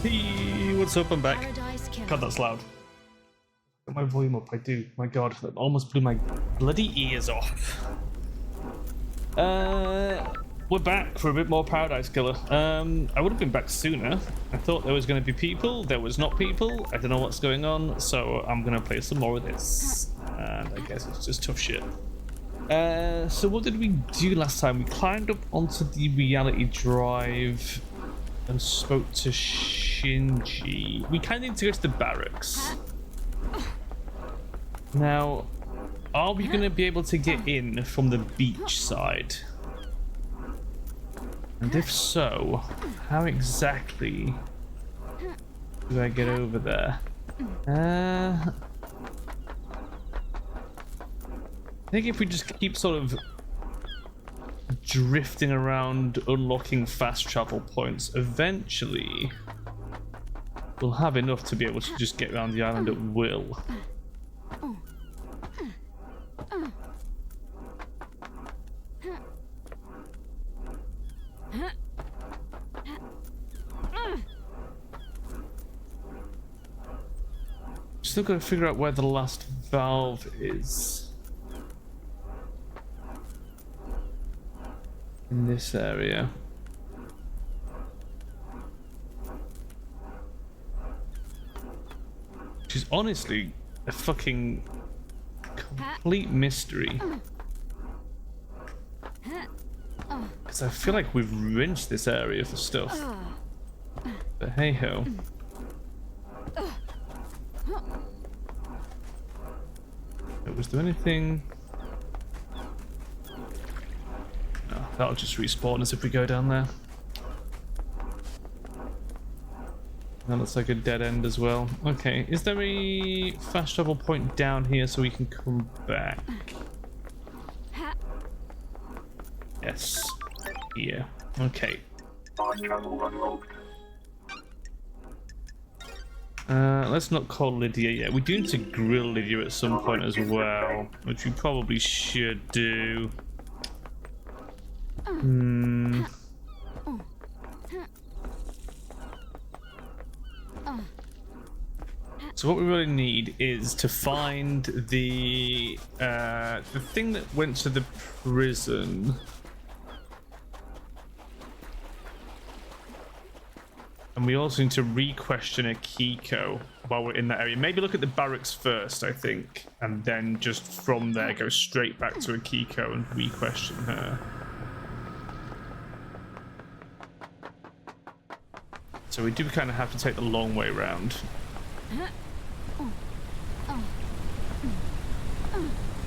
Hey, what's up? I'm back. Paradise killer. God, that's loud. Got my volume up. I do. My God, that almost blew my bloody ears off. We're back for a bit more Paradise Killer. I would have been back sooner. I thought there was going to be people. There was not people. I don't know what's going on, so I'm going to play some more of this. And I guess it's just tough shit. So what did we do last time? We climbed up onto the reality drive and spoke to Shinji. We kind of need to go to the barracks. Now, are we going to be able to get in from the beach side? And if so, how exactly do I get over there? I think if we just keep sort of drifting around, unlocking fast travel points, eventually we'll have enough to be able to just get around the island at will. Still got to figure out where the last valve is. In this area. Which is honestly a fucking complete mystery. Because I feel like we've rinsed this area for stuff. But hey ho. Was there anything? No, that'll just respawn us if we go down there. That looks like a dead end as well. Okay, is there a fast travel point down here so we can come back? Yes. Yeah. Okay. Let's not call Lydia yet. We do need to grill Lydia at some point as well, which we probably should do. So what we really need is to find the thing that went to the prison. And we also need to re-question Akiko while we're in that area. Maybe look at the barracks first, I think. And then just from there go straight back to Akiko and re-question her. So we do kind of have to take the long way around.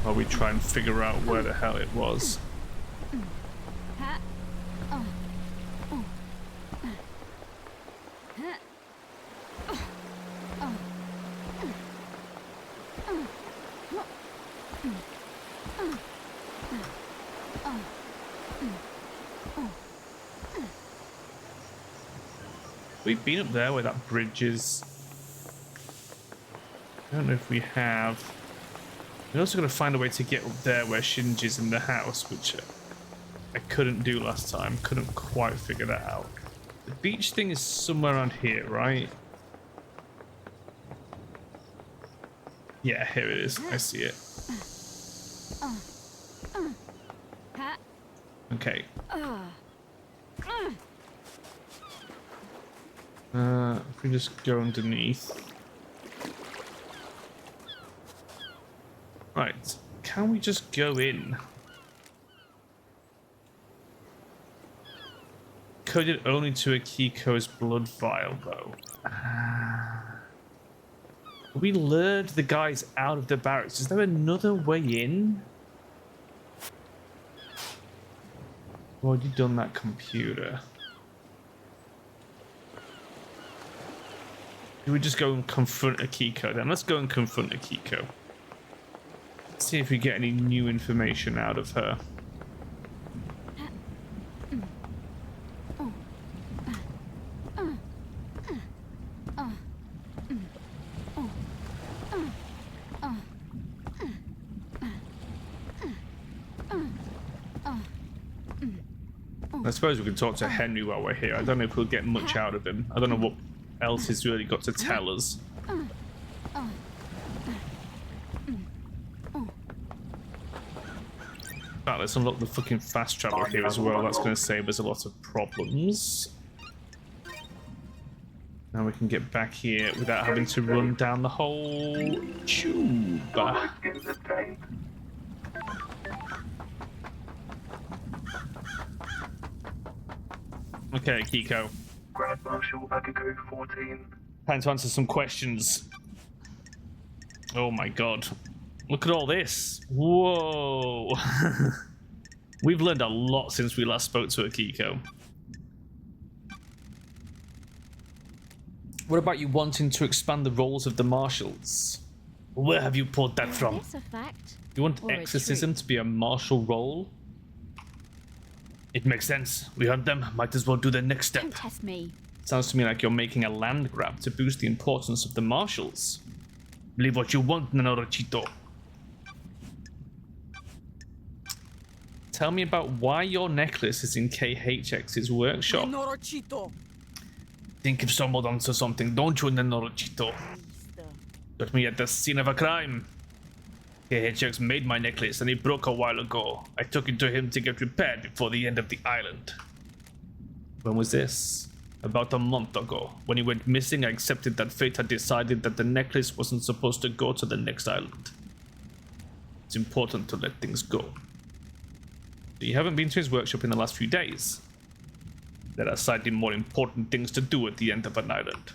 While we try and figure out where the hell it was. We've been up there where that bridge is. I don't know if we have. We're also going to find a way to get up there where Shinji's in the house, which I couldn't do last time. Couldn't quite figure that out. The beach thing is somewhere around here, right? Yeah, here it is. I see it. Okay. If we just go underneath. Right. Can we just go in? Coded only to Akiko's blood vial, though. We lured the guys out of the barracks. Is there another way in? I've already done that computer. Do we just go and confront Akiko then? Let's go and confront Akiko. Let's see if we get any new information out of her. I suppose we can talk to Henry while we're here. I don't know if we'll get much out of him. I don't know what else he's really got to tell us. Right, let's unlock the fucking fast travel here as well. That's going to save us a lot of problems. Now we can get back here without having to run down the whole tube. Okay, Kiko. Grand Marshal Bakugo 14. Time to answer some questions. Oh my god. Look at all this. Whoa. We've learned a lot since we last spoke to Akiko. What about you wanting to expand the roles of the marshals? Where have you pulled that from? Is this a fact? You want or a exorcism to be a martial role? It makes sense. We hunt them, might as well do the next step. Don't test me. Sounds to me like you're making a land grab to boost the importance of the marshals. Believe what you want, Nanorochito. Tell me about why your necklace is in KHX's workshop. Norocito. Think if someone onto something, don't you, Nanorochito? Got me at the scene of a crime. KHX made my necklace and it broke a while ago. I took it to him to get repaired before the end of the island. When was this? About a month ago. When he went missing, I accepted that fate had decided that the necklace wasn't supposed to go to the next island. It's important to let things go. You haven't been to his workshop in the last few days. There are slightly more important things to do at the end of an island.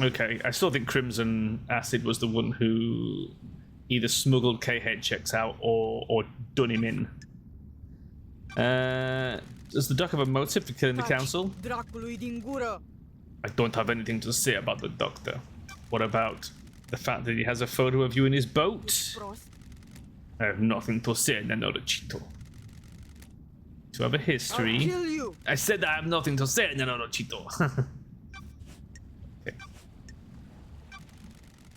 Okay, I still think Crimson Acid was the one who either smuggled KHX out or done him in. Does the Duck have a motive for killing the council? I don't have anything to say about the Doctor. What about the fact that he has a photo of you in his boat? I have nothing to say, Nanorochito. To have a history. I'll kill you. I said I have nothing to say, Nanorochito. Okay.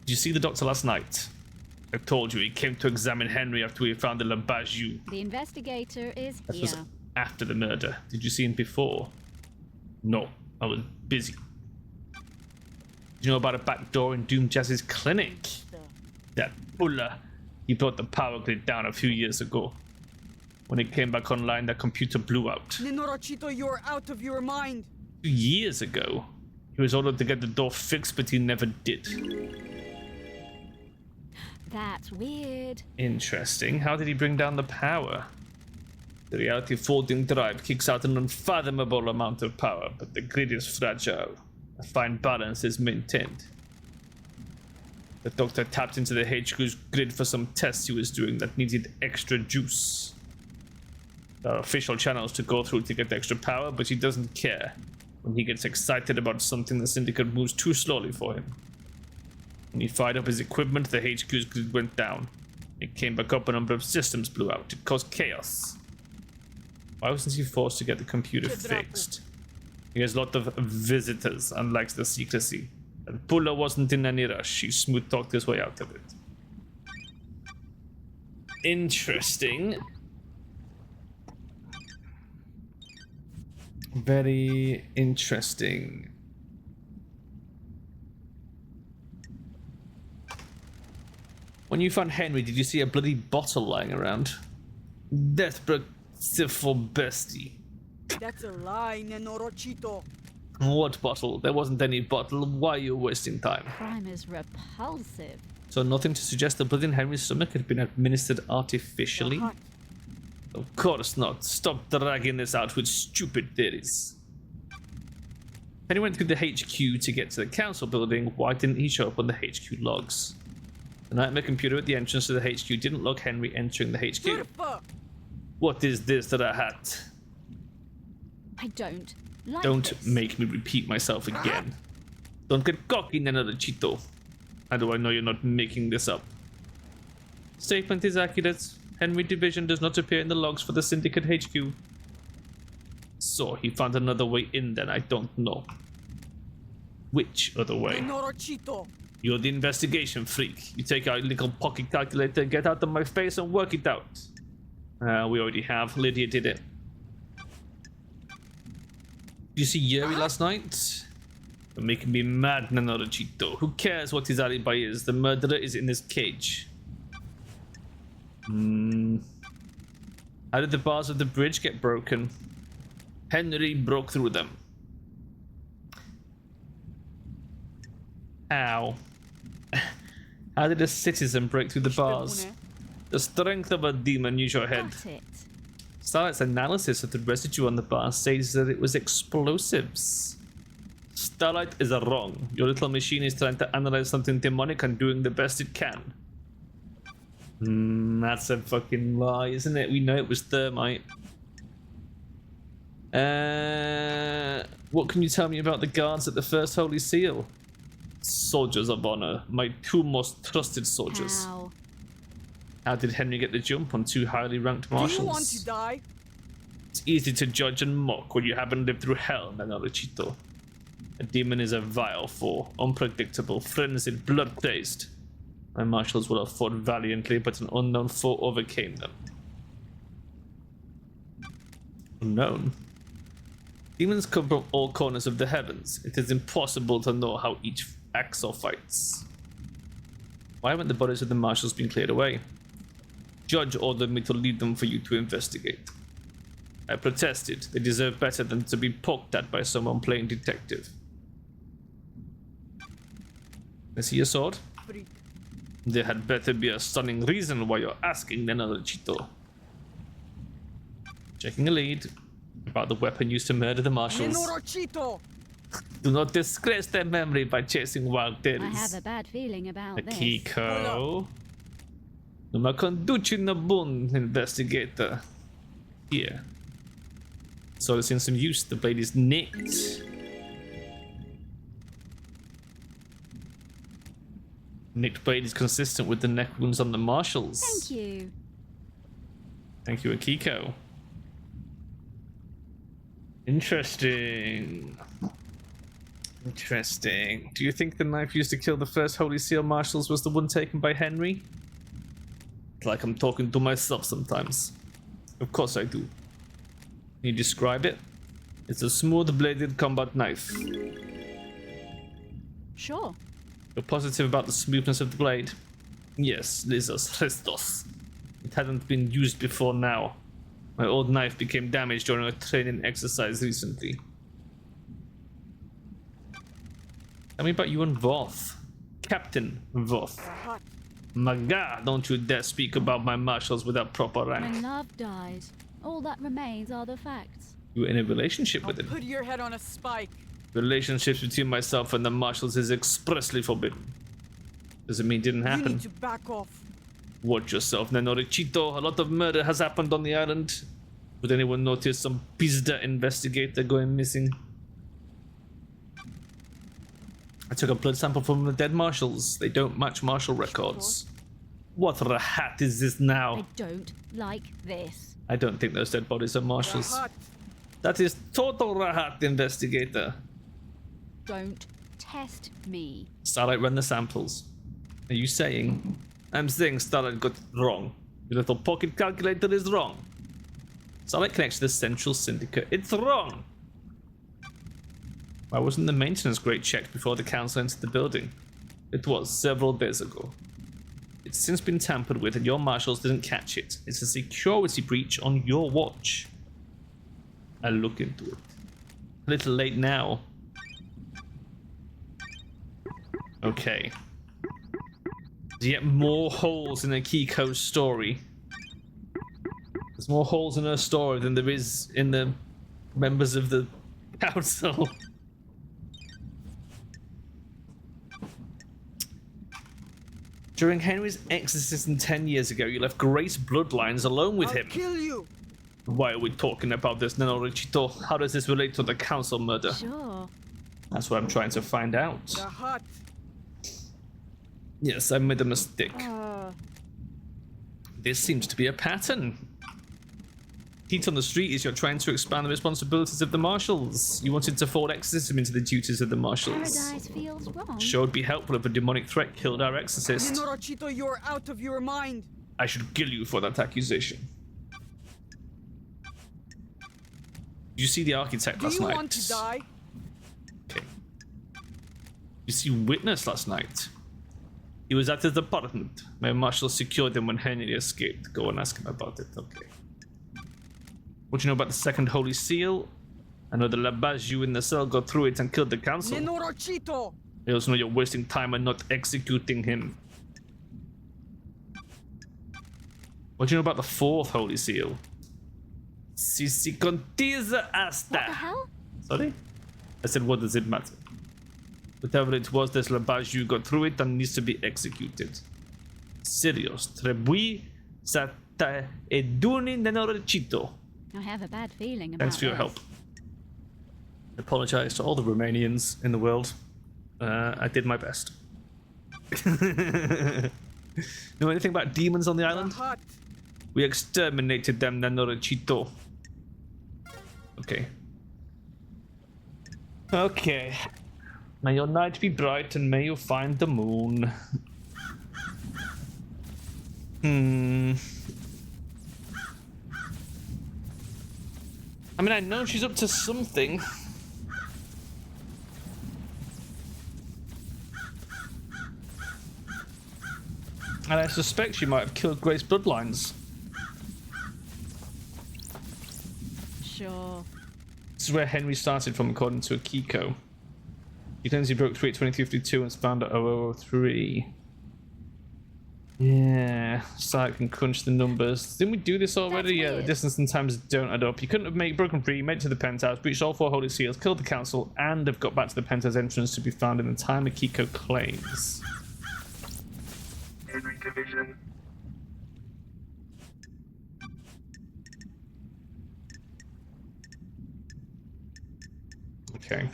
Did you see the Doctor last night? I told you he came to examine Henry after we found the Labaju. The investigator is That here. was after the murder. Did you see him before? No, I was busy. Did you know about a back door in Doom Jazz's clinic? That bulla. He brought the power grid down a few years ago. When it came back online, that computer blew out. Norocito, you're out of your mind. 2 years ago. He was ordered to get the door fixed, but he never did. That's weird. Interesting. How did he bring down the power? The reality folding drive kicks out an unfathomable amount of power, but the grid is fragile. A fine balance is maintained. The Doctor tapped into the HQ's grid for some tests he was doing that needed extra juice. There are official channels to go through to get extra power, but he doesn't care. When he gets excited about something, the Syndicate moves too slowly for him. When he fired up his equipment, the HQ's grid went down. It came back up, a number of systems blew out. It caused chaos. Why wasn't he forced to get the computer fixed? He has a lot of visitors and likes the secrecy. And Pula wasn't in any rush. She smooth talked his way out of it. Interesting. Very interesting. When you found Henry, did you see a bloody bottle lying around? Deathbrook for bestie. That's a lie, Norocito. What bottle? There wasn't any bottle. Why are you wasting time? Crime is repulsive. So nothing to suggest the blood in Henry's stomach had been administered artificially? Of course not. Stop dragging this out with stupid theories. Henry went through the HQ to get to the council building. Why didn't he show up on the HQ logs? The nightmare computer at the entrance to the HQ didn't log Henry entering the HQ. What is this that I had? I don't like Don't this. make me repeat myself again. Don't get cocky, Nanorochito. How do I know you're not making this up? Statement is accurate. Henry Division does not appear in the logs for the Syndicate HQ. So he found another way in then, I don't know. Which other way? Norocito. You're the investigation freak. You take our little pocket calculator, get out of my face and work it out. We already have. Lydia did it. Did you see Yuri last night? You're making me mad, Nanorachito. Who cares what his alibi is? The murderer is in his cage. How did the bars of the bridge get broken? Henry broke through them. How? How did a citizen break through the bars? The strength of a demon, use your head. Got it. Starlight's analysis of the residue on the bar says that it was explosives. Starlight is wrong. Your little machine is trying to analyze something demonic and doing the best it can. That's a fucking lie, isn't it? We know it was thermite. What can you tell me about the guards at the First Holy Seal? Soldiers of honor, my two most trusted soldiers. How did Henry get the jump on two highly ranked marshals? Do you want to die? It's easy to judge and mock when you haven't lived through hell, Nanorachito. A demon is a vile foe, unpredictable, frenzied, blood-crazed. My marshals would have fought valiantly, but an unknown foe overcame them. Unknown? Demons come from all corners of the heavens. It is impossible to know how each acts or fights. Why haven't the bodies of the marshals been cleared away? Judge ordered me to leave them for you to investigate. I protested. They deserve better than to be poked at by someone playing detective. I see your sword? Freak. There had better be a stunning reason why you're asking, Nanorachito. Checking a lead about the weapon used to murder the marshals. Nenorochito! Do not disgrace their memory by chasing wild tales. I have a bad feeling about this. Akiko. Numa conduci na bun, investigator. Here. So it's in some use. The blade is nicked. Nicked blade is consistent with the neck wounds on the marshals. Thank you. Thank you, Akiko. Interesting. Interesting. Do you think the knife used to kill the first Holy Seal marshals was the one taken by Henry? It's like I'm talking to myself sometimes. Of course I do. Can you describe it? It's a smooth-bladed combat knife. Sure. You're positive about the smoothness of the blade? Yes, Lizos Christos. It hadn't been used before now. My old knife became damaged during a training exercise recently. Tell me about you and Voth. Captain Voth. Hot. My God, don't you dare speak about my marshals without proper When rank. love dies, all that remains are the facts. You're in a relationship I'll with him. put your head on a spike. Relationships between myself and the marshals is expressly forbidden. Doesn't mean it didn't You happen. need to back off. Watch yourself, Nanorachito. A lot of murder has happened on the island. Would anyone notice some pizda investigator going missing? I took a blood sample from the dead marshals. They don't match marshal records. What rahat is this I now? don't like this. I don't think those dead bodies are marshals. Hot. That is total rahat, investigator. Don't test me. Starlight ran the samples. Are you saying? I'm saying Starlight got it wrong. Your little pocket calculator is wrong. Starlight connects to the central syndicate. It's wrong. Why wasn't the maintenance grate checked before the council entered the building? It was several days ago. It's since been tampered with and your marshals didn't catch it. It's a security breach on your watch. I'll look into it. A little late now. Okay. There's yet more holes in Akiko's story. There's more holes in her story than there is in the members of the council. During Henry's exorcism 10 years ago, you left Grace bloodlines alone with I'll him. kill you. Why are we talking about this, Nanorachito? How does this relate to the council murder? Sure. That's what I'm trying to find out. The hot. Yes, I made a mistake. Uh, This seems to be a pattern. Heat on the street is you're trying to expand the responsibilities of the marshals. You wanted to fold exorcism into the duties of the marshals. paradise feels wrong. Sure would be helpful if a demonic threat killed our exorcist. Nenorochito, you're out of your mind. I should kill you for that accusation. You see the architect Do last you night? want to die? Okay. You see witness last night? He was at his apartment. My marshal secured him when Henry escaped. Go and ask him about it. Okay. What do you know about the second holy seal? I know the Labaju in the cell got through it and killed the council. Nenorochito! I also know you're wasting time and not executing him. What do you know about the fourth holy seal? Si contiza hasta. What the hell? Sorry? I said, what does it matter? Whatever it was, this Labaju got through it and needs to be executed. Serios. Trebui sata eduni nenorechito. I have a bad feeling about Thanks for your this. help. I apologize to all the Romanians in the world. I did my best. Know anything about demons on the island? Hut. We exterminated them, Nenorechito. Okay. Okay. May your night be bright and may you find the moon. I mean, I know she's up to something. And I suspect she might have killed Grace Bloodlines. Sure. This is where Henry started from, according to Akiko. He claims he broke through at 2052 and found at 0003. Yeah, so I can crunch the numbers. Didn't we do this already? That's Yeah, the weird. distance and times don't add up. You couldn't have broken free, made it to the penthouse, breached all 4 holy seals, killed the council, and have got back to the penthouse entrance to be found in the time Akiko claims. Henry Division. Okay.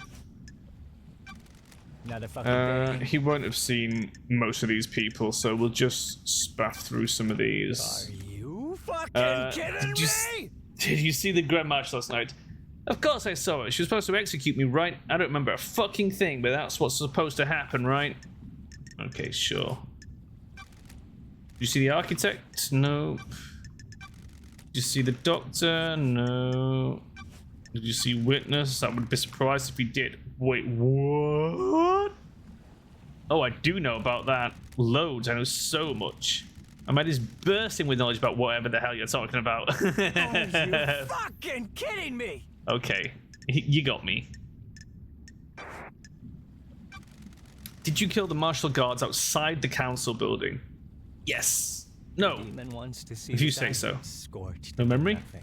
Another fucking day. He won't have seen most of these people, so we'll just spaff through some of these. Are you fucking kidding did you, me? did you see the Grand March last night? Of course I saw it. She was supposed to execute me, right? I don't remember a fucking thing, but that's what's supposed to happen, right? Okay, sure. Did you see the architect? Nope. Did you see the doctor? No. Did you see witness? I would be surprised if he did. Wait, what? Oh, I do know about that. Loads. I know so much. My mind is bursting with knowledge about whatever the hell you're talking about. Are you fucking kidding me? Okay, you got me. Did you kill the martial guards outside the council building? Yes. No. Demon wants to see If you his say so. eyes scorched No to memory? nothing.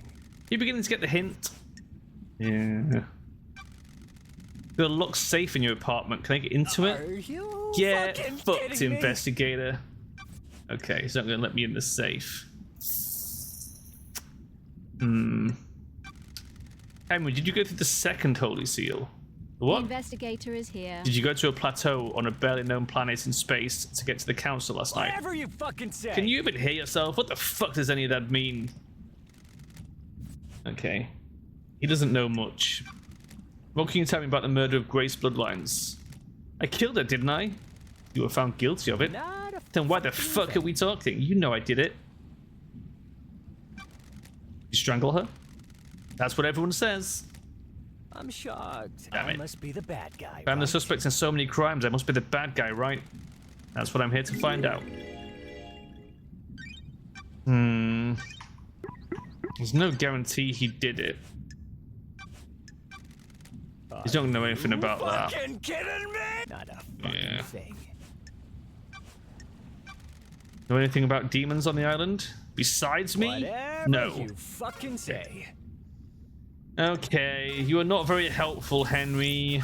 You're beginning to get the hint. Yeah. Feel locked safe in your apartment. Can I get into it? Are you Get fucking fucked, kidding me? investigator. Okay, he's not gonna let me in the safe. Henry, did you go through the second holy seal? The The what? investigator is here. Did you go to a plateau on a barely known planet in space to get to the council last night? Whatever you fucking say. Can you even hear yourself? What the fuck does any of that mean? Okay. He doesn't know much. What can you tell me about the murder of Grace Bloodlines? I killed her, didn't I? You were found guilty of it. Not a Then why the fucking fuck are thing. we talking? You know I did it. You strangle her? That's what everyone says. I'm shocked. Damn I it. must be the bad guy. If I'm the right? suspect in so many crimes, I must be the bad guy, right? That's what I'm here to find out. There's no guarantee he did it. He's not gonna know anything You about that. fucking kidding me? Not a fucking Yeah. thing. Know anything about demons on the island? Besides me? Whatever No. you fucking say. Okay, you are not very helpful, Henry.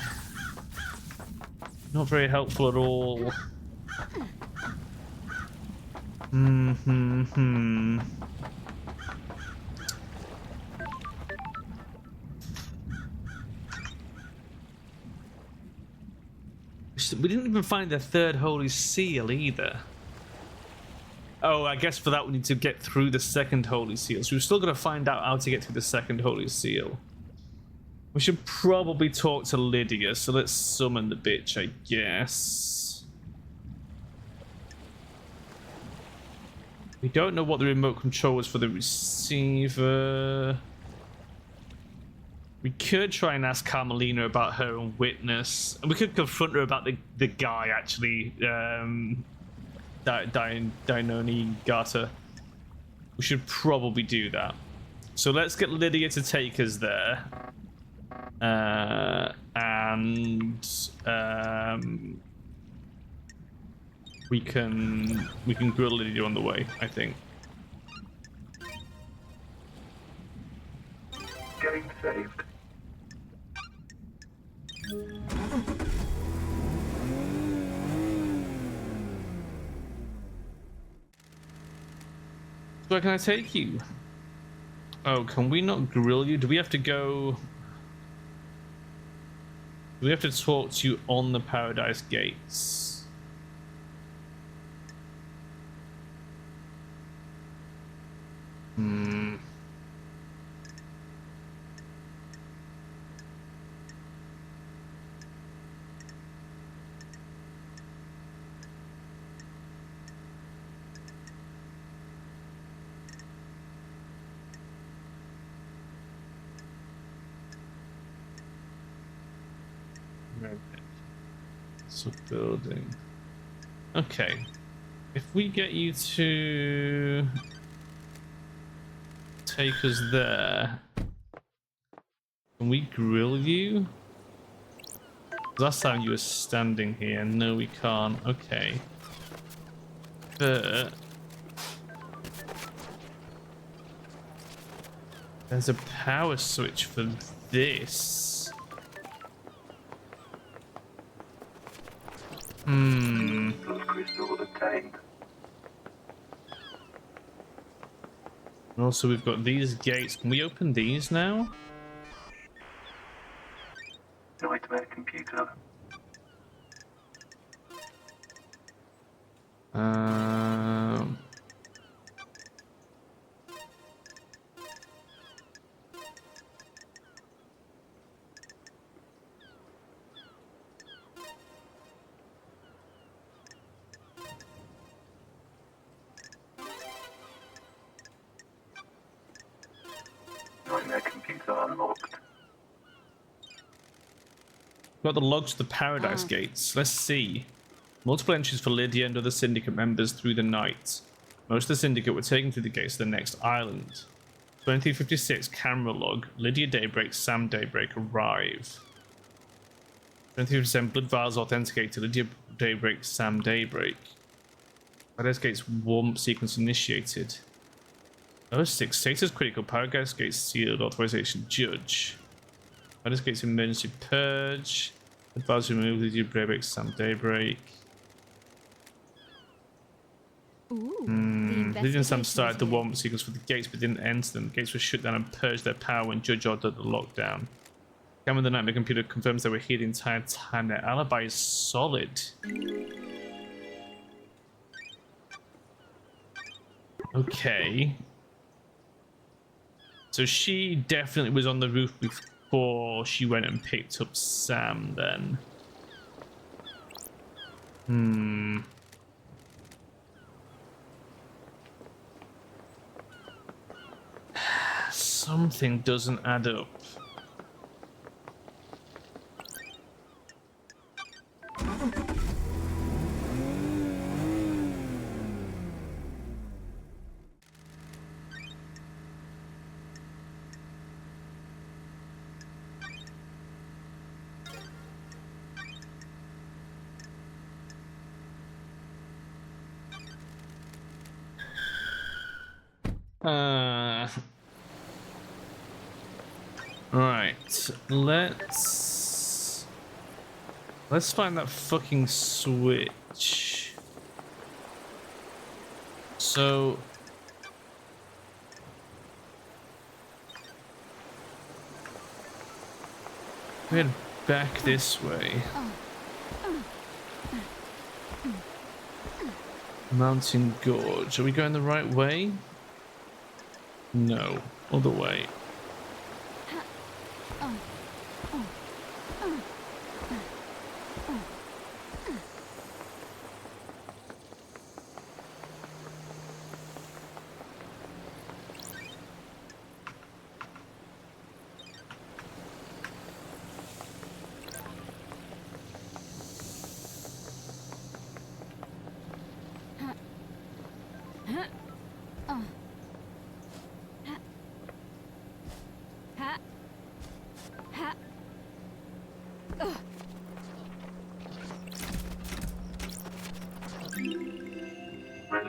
Not very helpful at all. We didn't even find the third holy seal either. Oh, I guess for that we need to get through the second holy seal. So we've still got to find out how to get through the second holy seal. We should probably talk to Lydia, so let's summon the bitch, I guess. We don't know what the remote control is for the receiver. We could try and ask Carmelina about her own witness, and we could confront her about the guy actually, Dinoni Gata. We should probably do that. So let's get Lydia to take us there, and we can grill Lydia on the way, I think. Game saved. Where can I take you? Oh, can we not grill you? Do we have to go? Do we have to talk to you on the Paradise Gates? Hmm. Building. Okay. If we get you to take us there, can we grill you? Last time you were standing here. No, we can't. Okay. But there's a power switch for this. Blood crystal obtained. Also, we've got these gates. Can we open these now? Nightmare computer. Nightmare computer unlocked. Got the logs to the Paradise Gates. Let's see. Multiple entries for Lydia and other Syndicate members through the night. Most of the Syndicate were taken through the gates to the next island. 2356 camera log. Lydia Daybreak, Sam Daybreak arrive. 23% blood vials authenticated. Lydia Daybreak, Sam Daybreak. Paradise Gates warm sequence initiated. 06 status critical. Paradise Gates sealed. Authorization judge. Paradise Gates emergency purge. Advise remove Lydia Daybreak, Sam Daybreak. Ooh, Lydia and Sam investigation started the is warm sequence for the gates, but didn't enter them. The gates were shut down and purged their power when Judge ordered the lockdown. Camera the nightmare computer confirms they were here the entire time. Their alibi is solid. Okay. So she definitely was on the roof before she went and picked up Sam then. Something doesn't add up. Right, let's find that fucking switch. So we head back this way. Mountain Gorge. Are we going the right way? No, other way.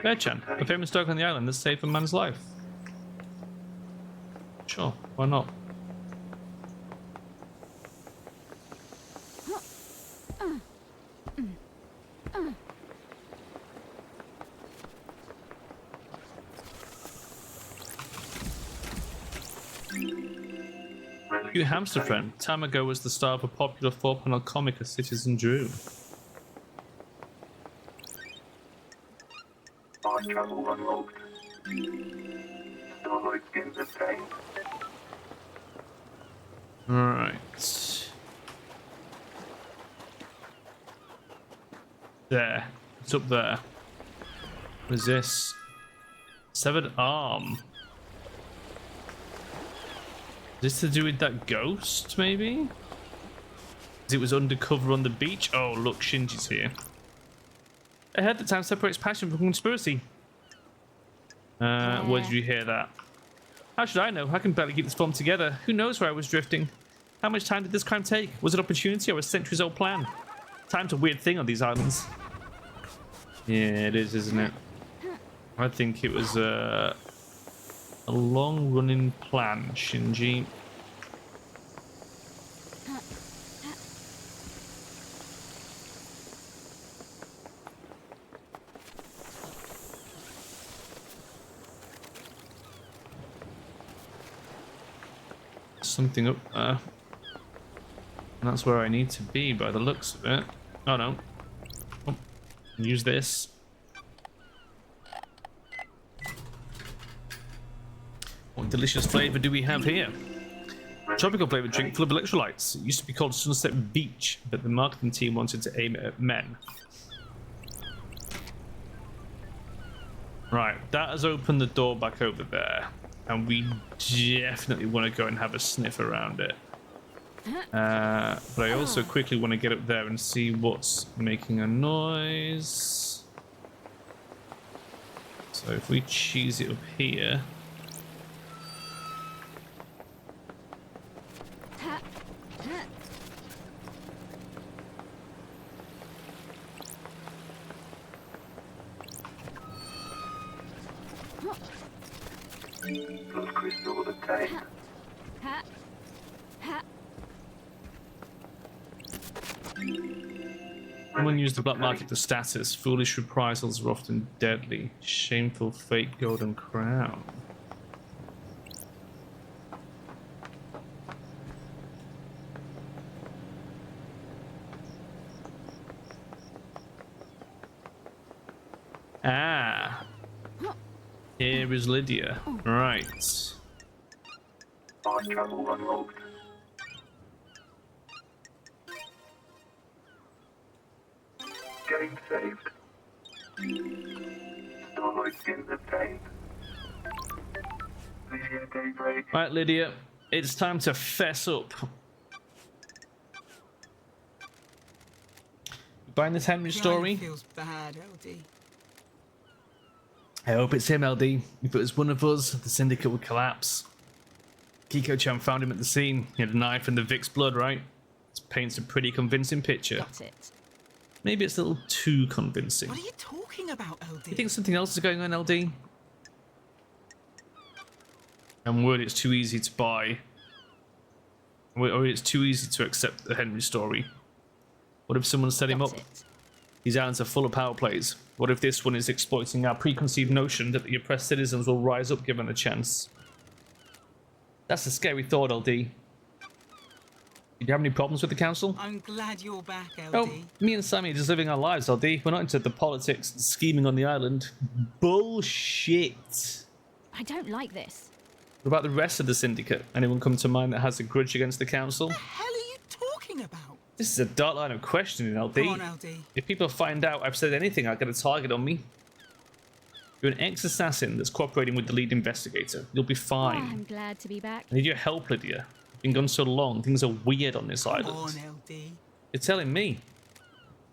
Bear-chan, a famous dog on the island that saved a man's life. Sure, why not? You hamster friend. Time ago was the star of a popular four-panel comic a citizen drew. My travel unlocked. Starlight skins obtained. Right. There. It's up there. What is this? Severed arm. Is this to do with that ghost, maybe? Because it was undercover on the beach? Oh, look, Shinji's here. I heard that time separates passion from conspiracy. Where did you hear that? How should I know? I can barely keep this bomb together. Who knows where I was drifting? How much time did this crime take? Was it opportunity or a centuries-old plan? Time's a weird thing on these islands. Yeah, it is, isn't it? I think it was a long-running plan, Shinji. Something up there. And that's where I need to be by the looks of it. Oh no. Oh, use this. What delicious flavour do we have here? Tropical flavoured drink full of electrolytes. It used to be called Sunset Beach, but the marketing team wanted to aim it at men. Right, that has opened the door back over there. And we definitely want to go and have a sniff around it. But I also quickly want to get up there and see what's making a noise. So if we cheese it up here. Plus crystal obtained. Someone used the black market for status. Foolish reprisals are often deadly. Shameful fake golden crown. Ah. Here is Lydia. Right. My travel unlocked. Game saved. Starlight skins obtained. Lydia daybreak. Right, Lydia. It's time to fess up. Buying this Henry story? Feels bad, LD. I hope it's him, LD. If it was one of us, the syndicate would collapse. Kiko-chan found him at the scene. He had a knife and the Vic's blood, right? This paints a pretty convincing picture. Got it. Maybe it's a little too convincing. What are you talking about, LD? You think something else is going on, LD? I'm worried it's too easy to buy. Or it's too easy to accept the Henry story. What if someone set him up? Got it. These islands are full of power plays. What if this one is exploiting our preconceived notion that the oppressed citizens will rise up given a chance? That's a scary thought, LD. Did you have any problems with the council? I'm glad you're back, LD. Oh, me and Sammy are just living our lives, LD. We're not into the politics and scheming on the island. Bullshit. I don't like this. What about the rest of the syndicate? Anyone come to mind that has a grudge against the council? What the hell are you talking about? This is a dark line of questioning, LD. Come on, LD. If people find out I've said anything, I'll get a target on me. You're an ex-assassin that's cooperating with the lead investigator. You'll be Oh, fine. I'm glad to be back. I need your help, Lydia. You've been gone so long. Things are weird on this Come island. on, LD. You're telling me.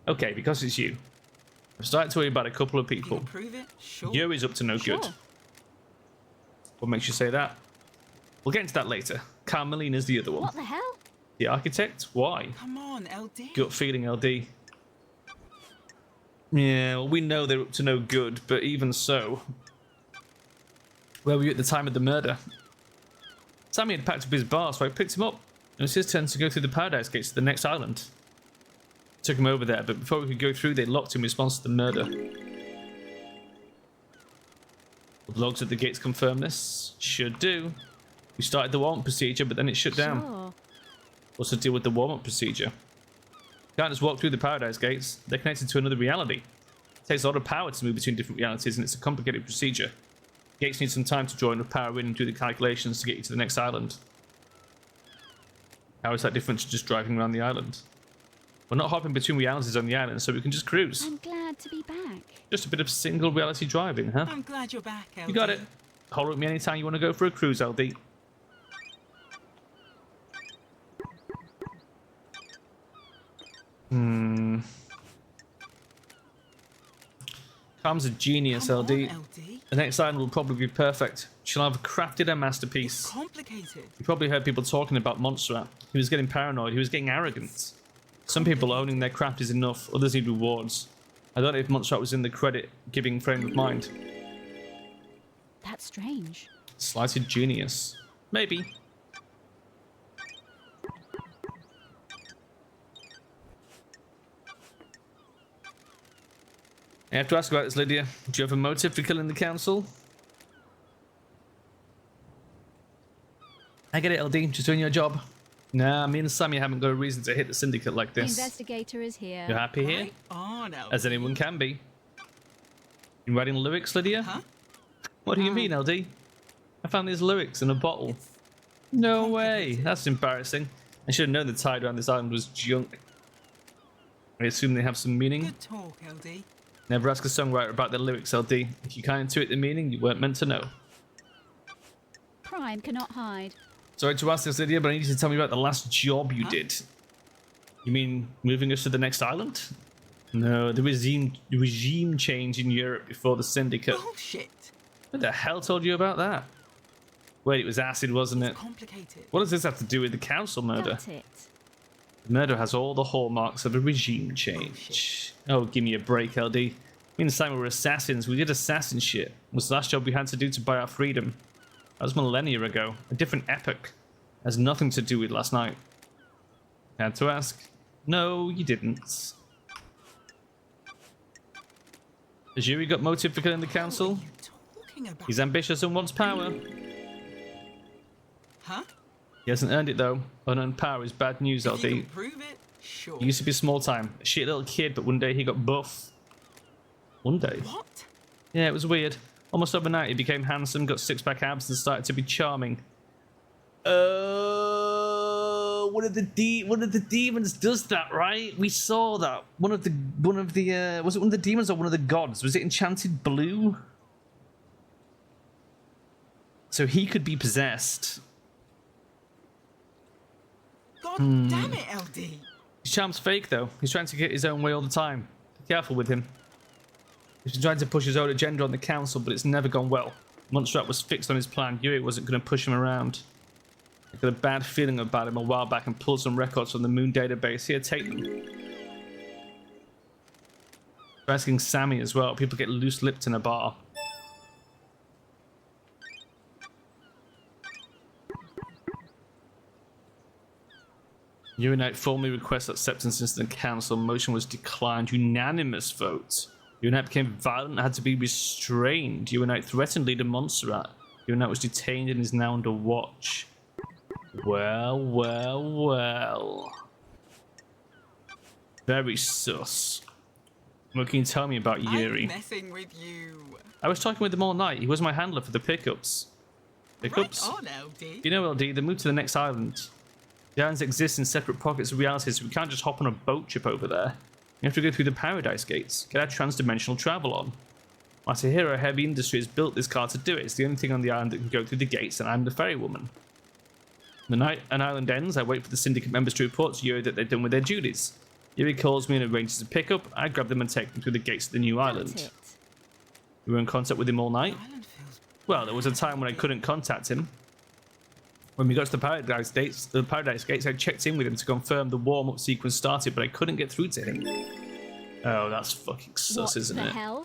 Okay, because it's you. I'm starting to worry about a couple of Can you people. prove it? Sure. Yuri's up to no good. Sure. What makes you say that? We'll get into that later. Carmelina's the other one. What the hell? The architect? Why? Come on, LD. Gut feeling, LD. Yeah, well, we know they're up to no good, but even so. Where were you at the time of the murder? Sammy had packed up his bar, so I picked him up. It was his turn to go through the Paradise Gates to the next island. Took him over there, but before we could go through, they locked him in response to the murder. The logs at the gates confirm this. Should do. We started the warm-up procedure, but then it shut down. Sure. What's the deal with the warm-up procedure? Can't just walk through the Paradise Gates. They're connected to another reality. It takes a lot of power to move between different realities, and it's a complicated procedure. Gates need some time to draw enough power in and do the calculations to get you to the next island. How is that different to just driving around the island? We're not hopping between realities on the island, so we can just cruise. I'm glad to be back. Just a bit of single reality driving, huh? I'm glad you're back, LD. You got it. Holler at me anytime you want to go for a cruise, LD. Cam's a genius, Come LD. on, LD. The next island will probably be perfect. She'll have crafted a masterpiece. It's complicated. You probably heard people talking about Montserrat. He was getting paranoid. He was getting arrogant. Some people owning their craft is enough. Others need rewards. I don't know if Montserrat was in the credit-giving frame of mind. That's strange. Slighted genius. Maybe. I have to ask about this, Lydia. Do you have a motive for killing the council? I get it, LD. Just doing your job. Nah, me and Sammy haven't got a reason to hit the syndicate like The this. investigator is here. You're happy here? Right on, LD. As anyone can be. You writing lyrics, Lydia? Huh? What do you mean, LD? I found these lyrics in a bottle. No way. That's embarrassing. I should have known the tide around this island was junk. I assume they have some meaning. Good talk, LD. Never ask a songwriter about their lyrics, LD. If you can't intuit the meaning, you weren't meant to know. Prime cannot hide. Sorry to ask this, Lydia, but I need you to tell me about the last job you Huh? did. You mean moving us to the next island? No, the regime change in Europe before the syndicate. Bullshit. Who the hell told you about that? Wait, it was acid, wasn't it? Complicated. What does this have to do with the council murder? Got it. The murder has all the hallmarks of a regime change. Oh, give me a break, LD. Me and Simon were assassins. We did assassin shit. It was the last job we had to do to buy our freedom. That was millennia ago. A different epoch. Has nothing to do with last night. Had to ask. No, you didn't. Has Yuri got motive for killing the council? What are you talking about? He's ambitious and wants power. Huh? He hasn't earned it though. Unearned power is bad news, If you LD. can prove it, sure. He used to be small time. A shit little kid, but one day he got buff. One day? What? Yeah, it was weird. Almost overnight, he became handsome, got six-pack abs, and started to be charming. One of the demons does that, right? We saw that. One of the was it one of the demons or one of the gods? Was it Enchanted Blue? So he could be possessed. God damn it, LD. His charm's fake, though. He's trying to get his own way all the time. Be careful with him. He's been trying to push his own agenda on the council, but it's never gone well. Montserrat was fixed on his plan. Yuri wasn't going to push him around. I got a bad feeling about him a while back and pulled some records from the Moon database. Here, take them. We're asking Sammy as well. People get loose-lipped in a bar. Urinite formally requests acceptance into the council. Motion was declined. Unanimous vote. Urinite became violent and had to be restrained. Urinite threatened leader Montserrat. Urinite was detained and is now under watch. Well, well, well. Very sus. What can you tell me about Yuri? I'm messing with you. I was talking with him all night. He was my handler for the pickups. Pickups? Right on, LD. You know, LD, they moved to the next island. The islands exist in separate pockets of reality, so we can't just hop on a boat trip over there. We have to go through the Paradise Gates, get our trans-dimensional travel on. Masahiro Heavy Industry has built this car to do it. It's the only thing on the island that can go through the gates, and I'm the ferrywoman. The night an island ends, I wait for the syndicate members to report to Yuri that they're done with their duties. Yuri calls me and arranges a pickup. I grab them and take them through the gates of the new Got island. it. You were in contact with him all night? Island feels Well, there was a time when I couldn't contact him. When we got to the Paradise Gates, I checked in with him to confirm the warm-up sequence started, but I couldn't get through to him. Oh, that's fucking sus, What isn't the it? hell?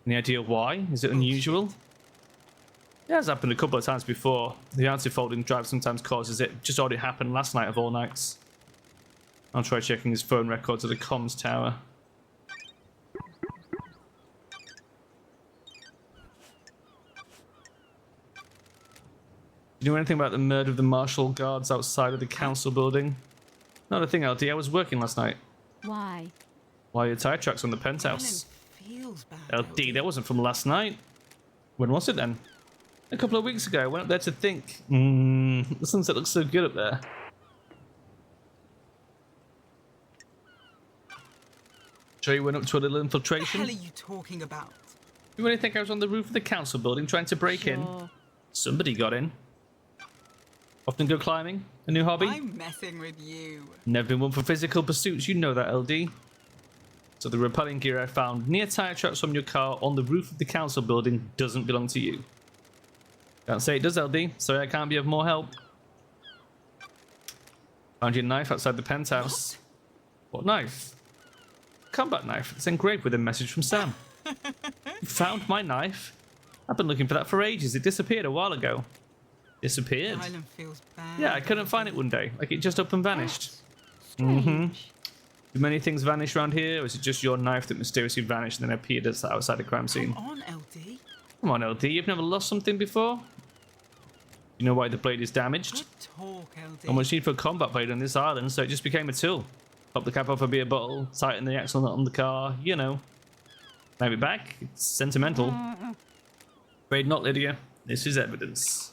Any idea why? Is it unusual? It has happened a couple of times before. The anti-folding drive sometimes causes it. Just already happened last night of all nights. I'll try checking his phone records at the comms tower. Do you know anything about the murder of the martial guards outside of the council building? Not a thing, LD. I was working last night. Why? Why are your tire tracks on the penthouse? Feels bad. LD, that wasn't from last night. When was it then? A couple of weeks ago. I went up there to think. The sunset looks so good up there. Sure you went up to a little What the infiltration? hell are you talking about? You really think I was on the roof of the council building trying to break in? Sure. Somebody got in. Often go climbing? A new hobby? I'm messing with you. Never been one for physical pursuits, you know that, LD. So the repelling gear I found near tire tracks from your car on the roof of the council building doesn't belong to you. Can't say it does, LD. Sorry I can't be of more help. Found your knife outside the penthouse. What knife? Combat knife. It's engraved with a message from Sam. You found my knife? I've been looking for that for ages. It disappeared a while ago. Disappeared? The island feels bad. Yeah, I couldn't find it one day. Like it just up and vanished. Strange. Do many things vanish around here, or is it just your knife that mysteriously vanished and then appeared outside the crime scene? Come on, LD. Come on, LD, you've never lost something before? You know why the blade is damaged? Good talk, LD. Not much need for a combat blade on this island, so it just became a tool. Pop the cap off a beer bottle, tighten the axle nut on the car, you know. Have it back, it's sentimental. Afraid not, Lydia. This is evidence.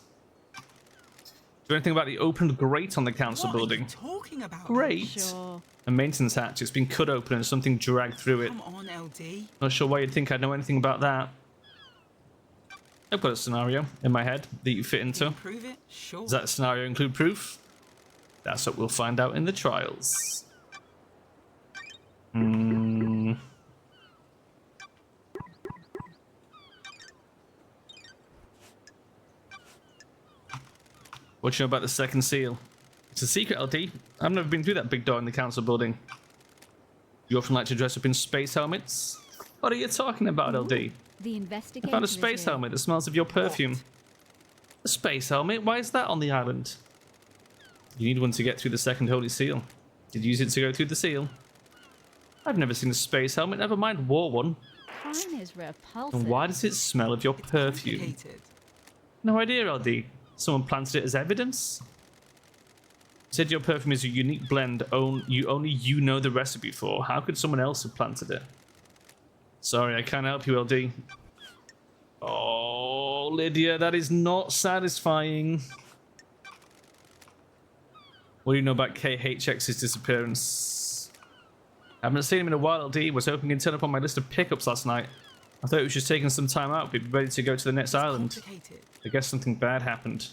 Do anything about the opened grate on the council What building? are you talking about? Grate? Sure. A maintenance hatch. It's been cut open and something dragged through it. Come on, LD. Not sure why you'd think I'd know anything about that. I've got a scenario in my head that you fit into. Prove it? Sure. Does that scenario include proof? That's what we'll find out in the trials. What you know about the second seal? It's a secret, LD. I've never been through that big door in the council building. You often like to dress up in space helmets? What are you talking about, LD? The I investigator. found a is space here. helmet that smells of your perfume. A space helmet? Why is that on the island? You need one to get through the second holy seal. Did you use it to go through the seal? I've never seen a space helmet, never mind wore one. Crime is repulsive. And why does it smell of your perfume? Complicated. No idea, LD. Someone planted it as evidence? You said your perfume is a unique blend only you know the recipe for. How could someone else have planted it? Sorry, I can't help you, LD. Oh, Lydia, that is not satisfying. What do you know about KHX's disappearance? I haven't seen him in a while, LD. Was hoping he'd turn up on my list of pickups last night. I thought he was just taking some time out, but be ready to go to the next island. Complicated. I guess something bad happened.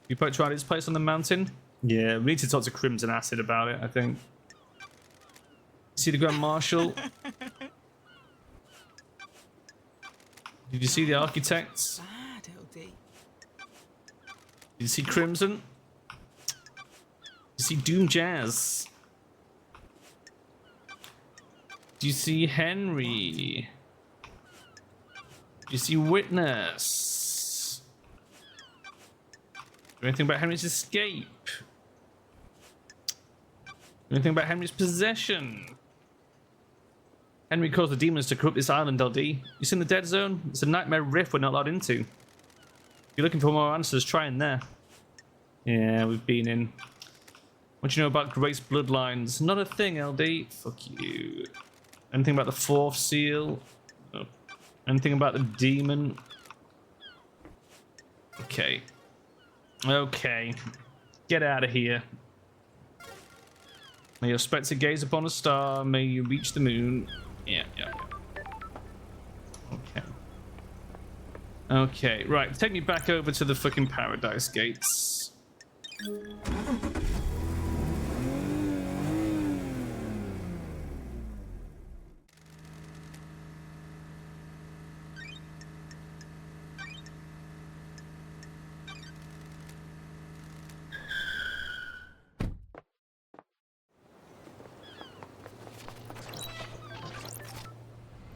You poked around his place on the mountain? Yeah, we need to talk to Crimson Acid about it, I think. See the Grand Marshal? Did you see the architects? Bad, LD. Did you see Crimson? Did you see Doom Jazz? Do you see Henry? Do you see Witness? Do anything about Henry's escape? Do anything about Henry's possession? Henry caused the demons to corrupt this island, LD. You seen the dead zone? It's a nightmare rift we're not allowed into. If you're looking for more answers, try in there. Yeah, we've been in. What do you know about Grace bloodlines? Not a thing, LD. Fuck you. Anything about the fourth seal? No. Anything about the demon? Okay. Okay. Get out of here. May your spectre gaze upon a star. May you reach the moon. Yeah. Okay. Okay, right. Take me back over to the fucking Paradise Gates.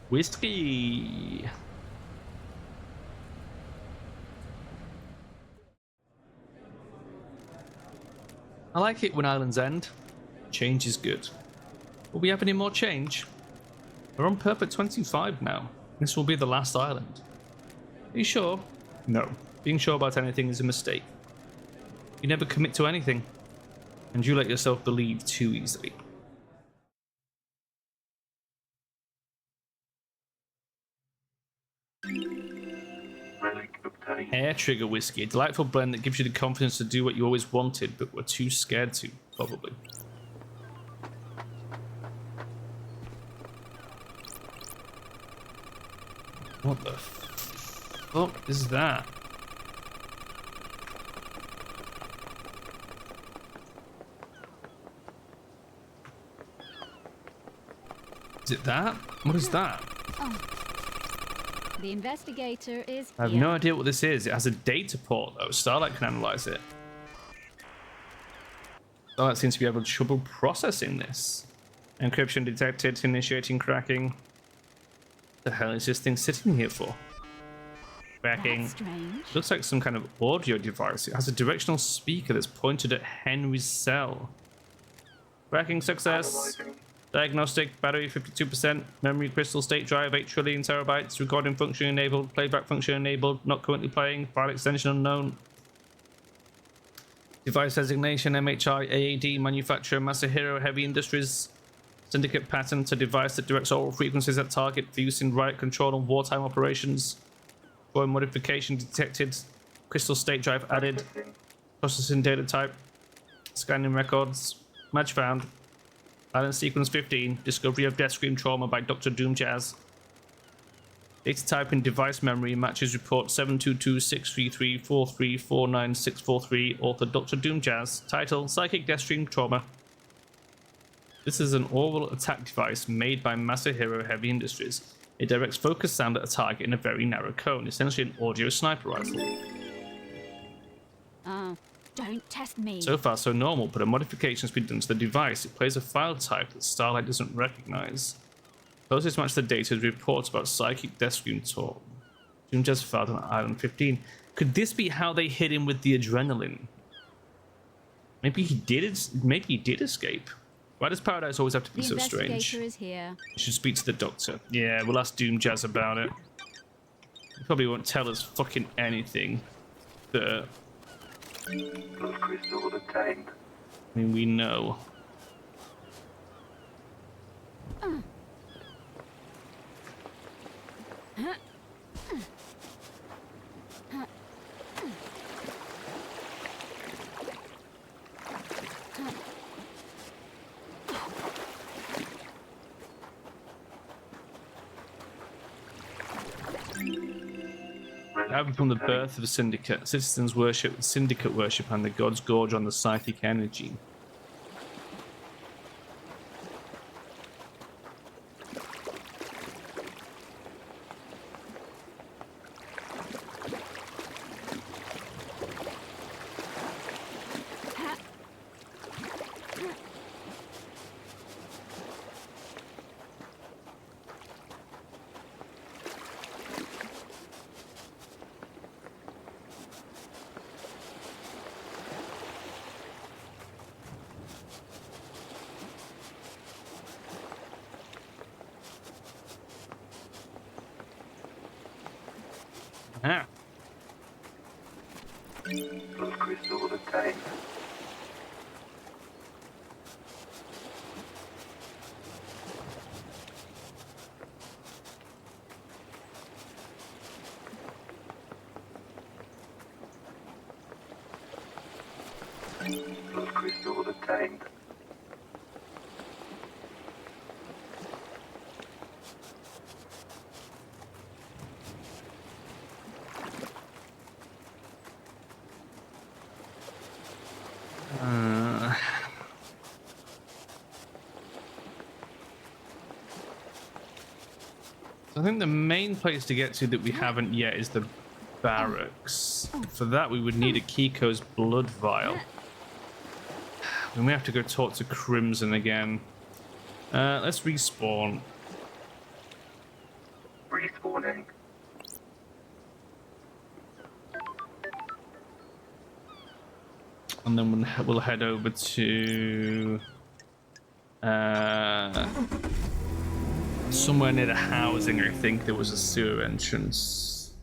Whiskey. I like it when islands end. Change is good. Will we have any more change? We're on perfect 25 now. This will be the last island. Are you sure? No. Being sure about anything is a mistake. You never commit to anything, and you let yourself believe too easily. Relic obtained. Air Trigger Whiskey, a delightful blend that gives you the confidence to do what you always wanted, but were too scared to, probably. What the fuck is that? Is it that? What is that? The investigator is I have here. no idea what this is. It has a data port though. Starlight can analyze it. Starlight seems to be having trouble processing this. Encryption detected, initiating cracking. The hell is this thing sitting here for? Cracking. That's strange. Looks like some kind of audio device. It has a directional speaker that's pointed at Henry's cell. Cracking success. Analyzing. Diagnostic, battery 52%, memory crystal state drive 8 trillion terabytes, recording function enabled, playback function enabled, not currently playing, file extension unknown. Device designation MHI AAD, manufacturer Masahiro Heavy Industries. Syndicate patent, a device that directs all frequencies at target for use in riot control and wartime operations. Drawing modification detected, crystal state drive added, processing data type, scanning records, match found. Island sequence 15, discovery of death scream trauma by Dr. Doom Jazz. Data type in device memory matches report 722-633-4349643, author Dr. Doom Jazz. Title, Psychic Death Stream Trauma. This is an oral attack device made by Masahiro Heavy Industries. It directs focused sound at a target in a very narrow cone, essentially an audio sniper rifle. Oh, don't test me. So far so normal, but a modification has been done to the device. It plays a file type that Starlight doesn't recognize. Closest match to the data is reports about psychic death scream talk. Doom just found on Island 15. Could this be how they hit him with the adrenaline? Maybe he did escape. Why does Paradise always have to be The so strange? investigator is here. You should speak to the doctor. Yeah, we'll ask Doom Jazz about it. He probably won't tell us fucking anything. But Plus crystal obtained. I mean, we know. Having from the birth of a syndicate, citizens worship syndicate worship and the gods gorge on the psychic energy. Ah. Plus crystal obtained. Plus crystal obtained. I think the main place to get to that we haven't yet is the barracks. For that, we would need a Kiko's blood vial. We may have to go talk to Crimson again. Let's respawn. and then we'll head over to somewhere near the housing. I think there was a sewer entrance.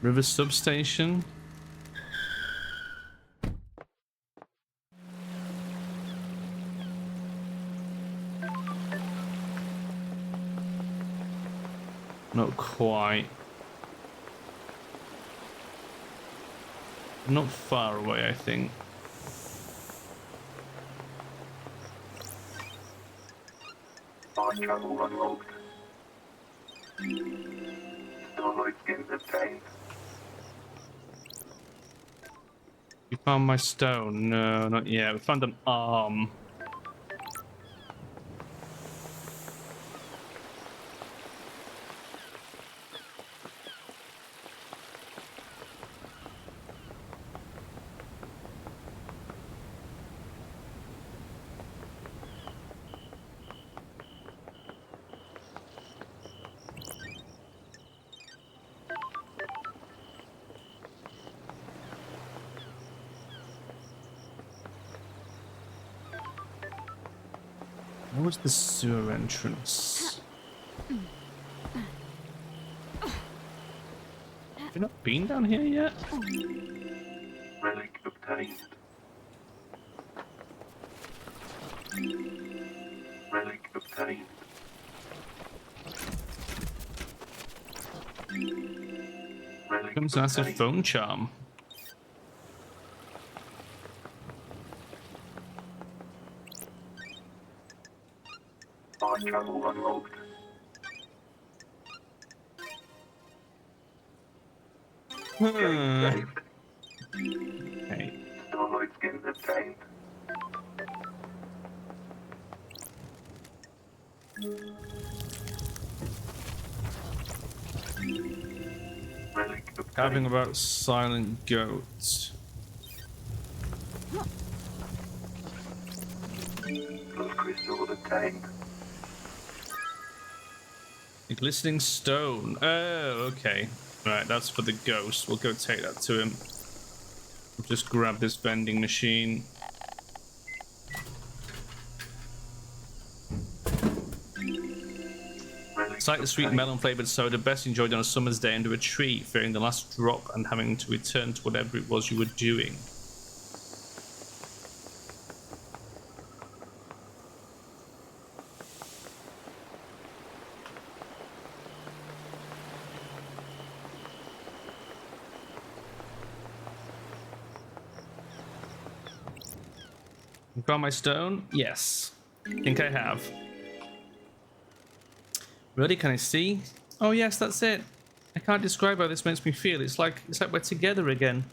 River substation. Not quite. Not far away, I think. Fire travel unlocked. Starlight skins obtained. We found my stone. No, not yet. We found an arm. Where was the sewer entrance? Have you not been down here yet? Relic obtained. Relic obtained. Relic Comes an acid obtained. phone charm. Fire travel unlocked. Gate saved. Okay. Starlight skins obtained. Relic Having obtained. about silent goats. Blood crystal obtained. A glistening stone. Oh, okay. Right, that's for the ghost. We'll go take that to him. We'll just grab this vending machine. Relic It's like the sweet obtained. melon flavored soda best enjoyed on a summer's day under a tree, fearing the last drop and having to return to whatever it was you were doing. You found my stone? Yes. Think I have. Really? Can I see? Oh yes, that's it. I can't describe how this makes me feel. It's like we're together again.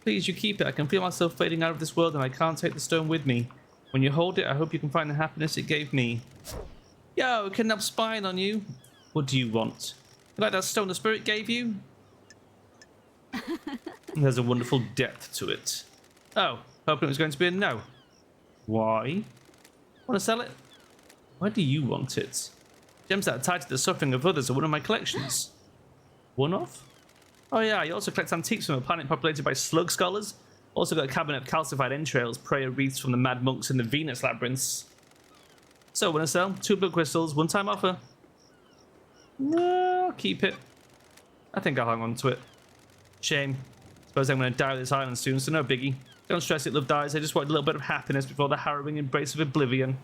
Please, you keep it. I can feel myself fading out of this world and I can't take the stone with me. When you hold it, I hope you can find the happiness it gave me. Yo, kidnapped spying on you. What do you want? You like that stone the spirit gave you? There's a wonderful depth to it. Oh, hoping it was going to be a no. Why? Want to sell it? Why do you want it? Gems that are tied to the suffering of others are one of my collections. One of? Oh yeah, you also collect antiques from a planet populated by slug scholars. Also got a cabinet of calcified entrails, prayer wreaths from the mad monks in the Venus labyrinths. So, want to sell? 2 blood crystals, one-time offer. No, I'll keep it. I think I'll hang on to it. Shame. Suppose I'm going to die on this island soon, so no biggie. Don't stress it, love dies. I just want a little bit of happiness before the harrowing embrace of oblivion.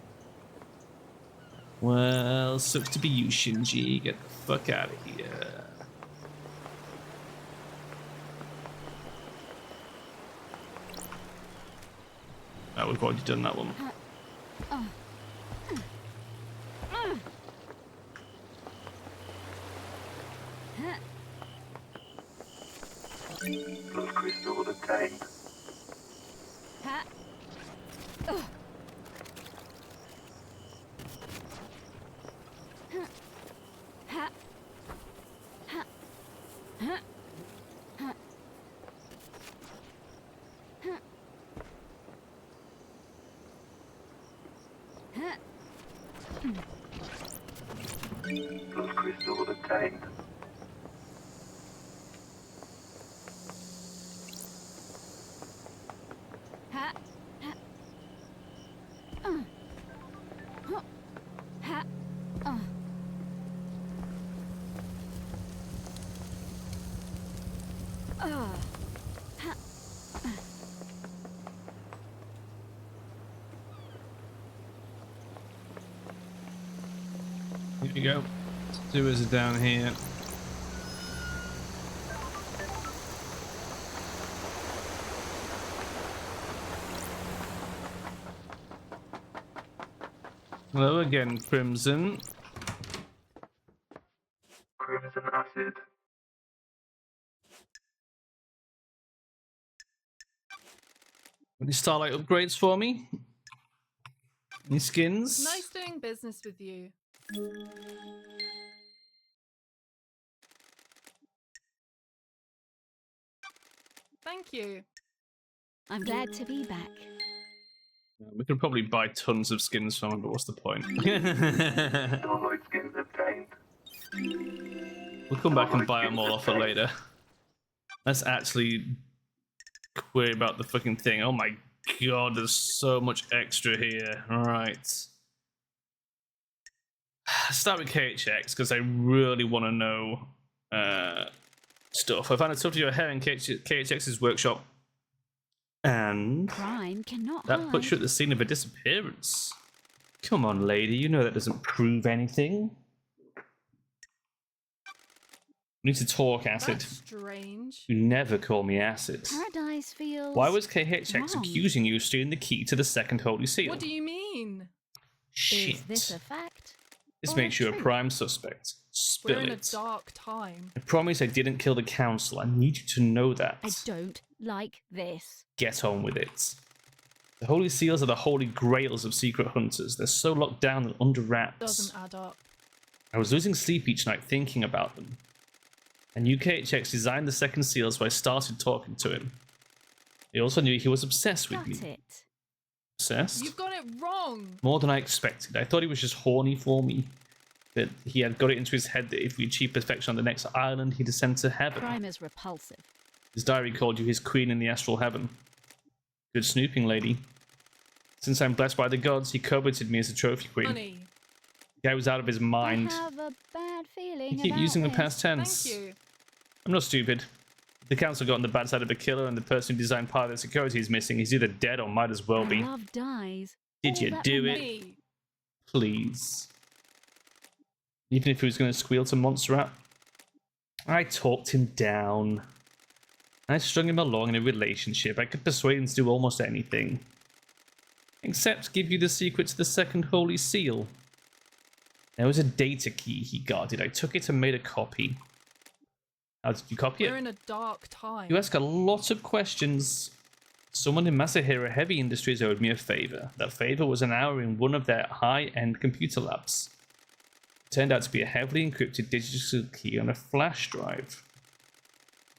Well, sucks to be you, Shinji. Get the fuck out of here. Oh, we've already done that one. Blood crystal obtained. Ha. Ha. Ha. Ha. Ha. Plus crystal obtained. Ha. Ha. Huh. Ha. Ha. Here we go. Sewers are down here. Hello again, Crimson. Crimson acid. Any Starlight upgrades for me? Any skins? Nice doing business with you. Thank you. I'm glad to be back. We could probably buy tons of skins from him, but what's the point? Starlight skins obtained. We'll come back and buy them all off it later. Let's actually query about the fucking thing. Oh my god, there's so much extra here. Alright. Start with KHX, because I really want to know stuff. I found a tuft of your hair in KHX's workshop. And Crime cannot that hide. puts you at the scene of a disappearance. Come on, lady, you know that doesn't prove anything. We need to talk, Acid. That's strange. You never call me Acid. Paradise feels. Why was KHX wrong. accusing you of stealing the key to the second Holy Seal? What do you mean? Shit. Is this a fact? This or makes you a truth? prime suspect. Spill We're in a it. dark time. I promise I didn't kill the council. I need you to know that. I don't like this. Get on with it. The Holy Seals are the holy grails of secret hunters. They're so locked down and under wraps. Doesn't add up. I was losing sleep each night thinking about them. And UKHX designed the second seal, so I started talking to him. I also knew he was obsessed with Got me. it. Obsessed? You've got it wrong. More than I expected. I thought he was just horny for me. That he had got it into his head that if we achieved perfection on the next island, he'd ascend to heaven. Crime is repulsive. His diary called you his queen in the astral heaven. Good snooping, lady. Since I'm blessed by the gods, he coveted me as a trophy queen. Honey. The guy was out of his mind. I have a bad feeling You keep about using the this. past tense. Thank you. I'm not stupid. If the council got on the bad side of a killer and the person who designed part of the security is missing, he's either dead or might as well When be. love dies. Did all you that do it? Me. Please. Even if he was going to squeal to Monster Rat. I talked him down. I strung him along in a relationship. I could persuade him to do almost anything. Except give you the secret to the second Holy Seal. There was a data key he guarded. I took it and made a copy. How did you copy We're it? in a dark time. You ask a lot of questions. Someone in Masahiro Heavy Industries owed me a favor. That favor was an hour in one of their high-end computer labs. It turned out to be a heavily encrypted digital key on a flash drive.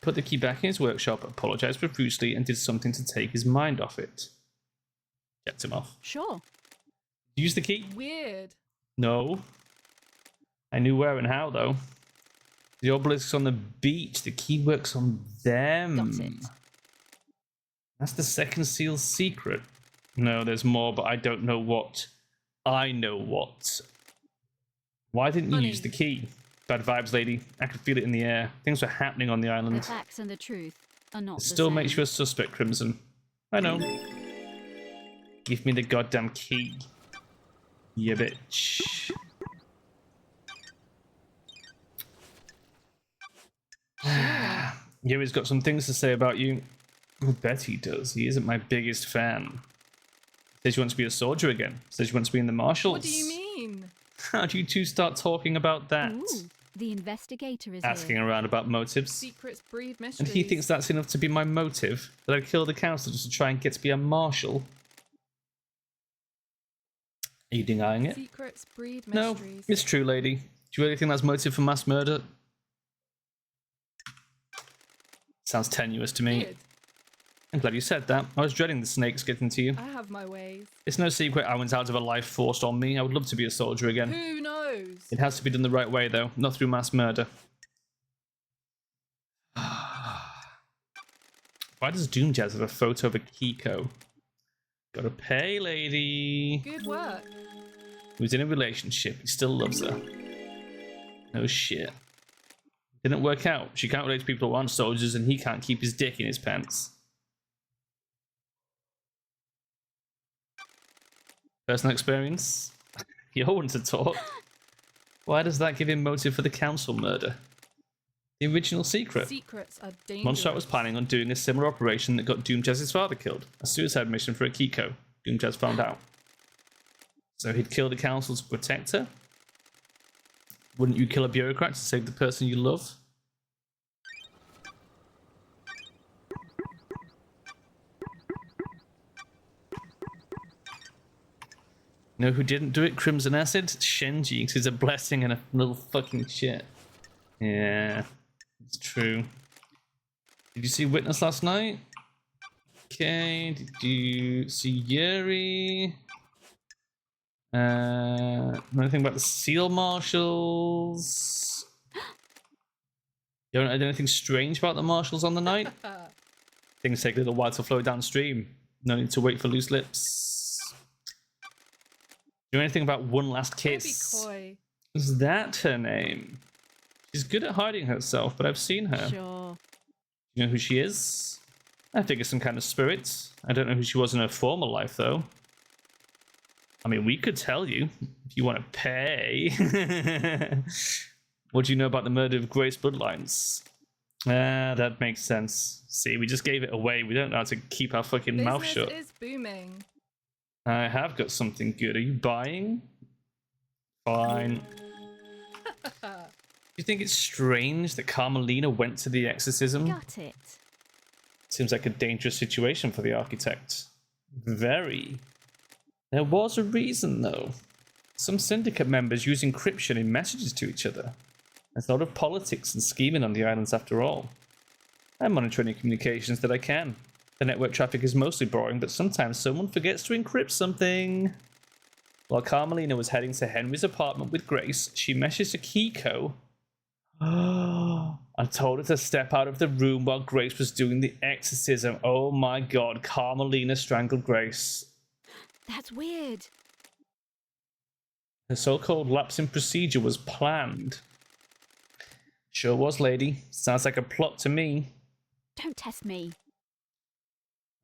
Put the key back in his workshop, apologized profusely, and did something to take his mind off it. Kept him off. Sure. Use the key? Weird. No. I knew where and how, though. The obelisks on the beach. The key works on them. Got it. That's the second seal's secret. No, there's more, but I don't know what. I know what. Why didn't you Honey. use the key? Bad vibes, lady. I could feel it in the air. Things were happening on the The island. facts and the truth are not It the still same. makes you a suspect, Crimson. I know. Give me the goddamn key. You bitch. Yuri's got some things to say about you. I bet he does. He isn't my biggest fan. Says you want to be a soldier again. Says you want to be in the marshals. What do you mean? How do you two start talking about that? Ooh, the investigator is Asking here. around about motives. Secrets breed mysteries. And he thinks that's enough to be my motive? That I'd kill the council just to try and get to be a marshal? Are you denying it? Secrets breed No, mysteries. it's true, lady. Do you really think that's motive for mass murder? Sounds tenuous to me. Weird. I'm glad you said that. I was dreading the snakes getting to you. I have my ways. It's no secret I went out of a life forced on me. I would love to be a soldier again. Who knows? It has to be done the right way, though, not through mass murder. Why does Doom Jazz have a photo of a Kiko? Gotta pay, lady. Good work. He was in a relationship. He still loves her. No shit. Didn't work out. She can't relate to people who aren't soldiers, and he can't keep his dick in his pants. Personal experience? You're one to talk. Why does that give him motive for the council murder? The original secret. Secrets are dangerous. Mondstadt was planning on doing a similar operation that got Doomjazz's father killed. A suicide mission for Akiko. Doomjazz found out. So he'd kill the council to protect her? Wouldn't you kill a bureaucrat to save the person you love? You know who didn't do it? Crimson Acid? Shenji, because he's a blessing and a little fucking shit. Yeah, it's true. Did you see Witness last night? Okay, did you see Yuri? Anything about the SEAL Marshals? You don't know anything strange about the Marshals on the night? Things take a little while to flow downstream. No need to wait for loose lips. Do you know anything about One Last Don't be Kiss? coy. Is that her name? She's good at hiding herself, but I've seen her. Sure. You know who she is? I figure some kind of spirit. I don't know who she was in her former life, though. I mean, we could tell you, if you want to pay. What do you know about the murder of Grace Bloodlines? That makes sense. See, we just gave it away. We don't know how to keep our fucking mouth Business shut. is booming. I have got something good. Are you buying? Fine. Do you think it's strange that Carmelina went to the exorcism? Got it. Seems like a dangerous situation for the architect. Very. There was a reason, though. Some syndicate members use encryption in messages to each other. There's a lot of politics and scheming on the islands after all. I monitor any communications that I can. The network traffic is mostly boring, but sometimes someone forgets to encrypt something. While Carmelina was heading to Henry's apartment with Grace, she messaged to Kiko. I told her to step out of the room while Grace was doing the exorcism. Oh my god, Carmelina strangled Grace. That's weird. Her so-called lapse in procedure was planned. Sure was, lady. Sounds like a plot to me. Don't test me.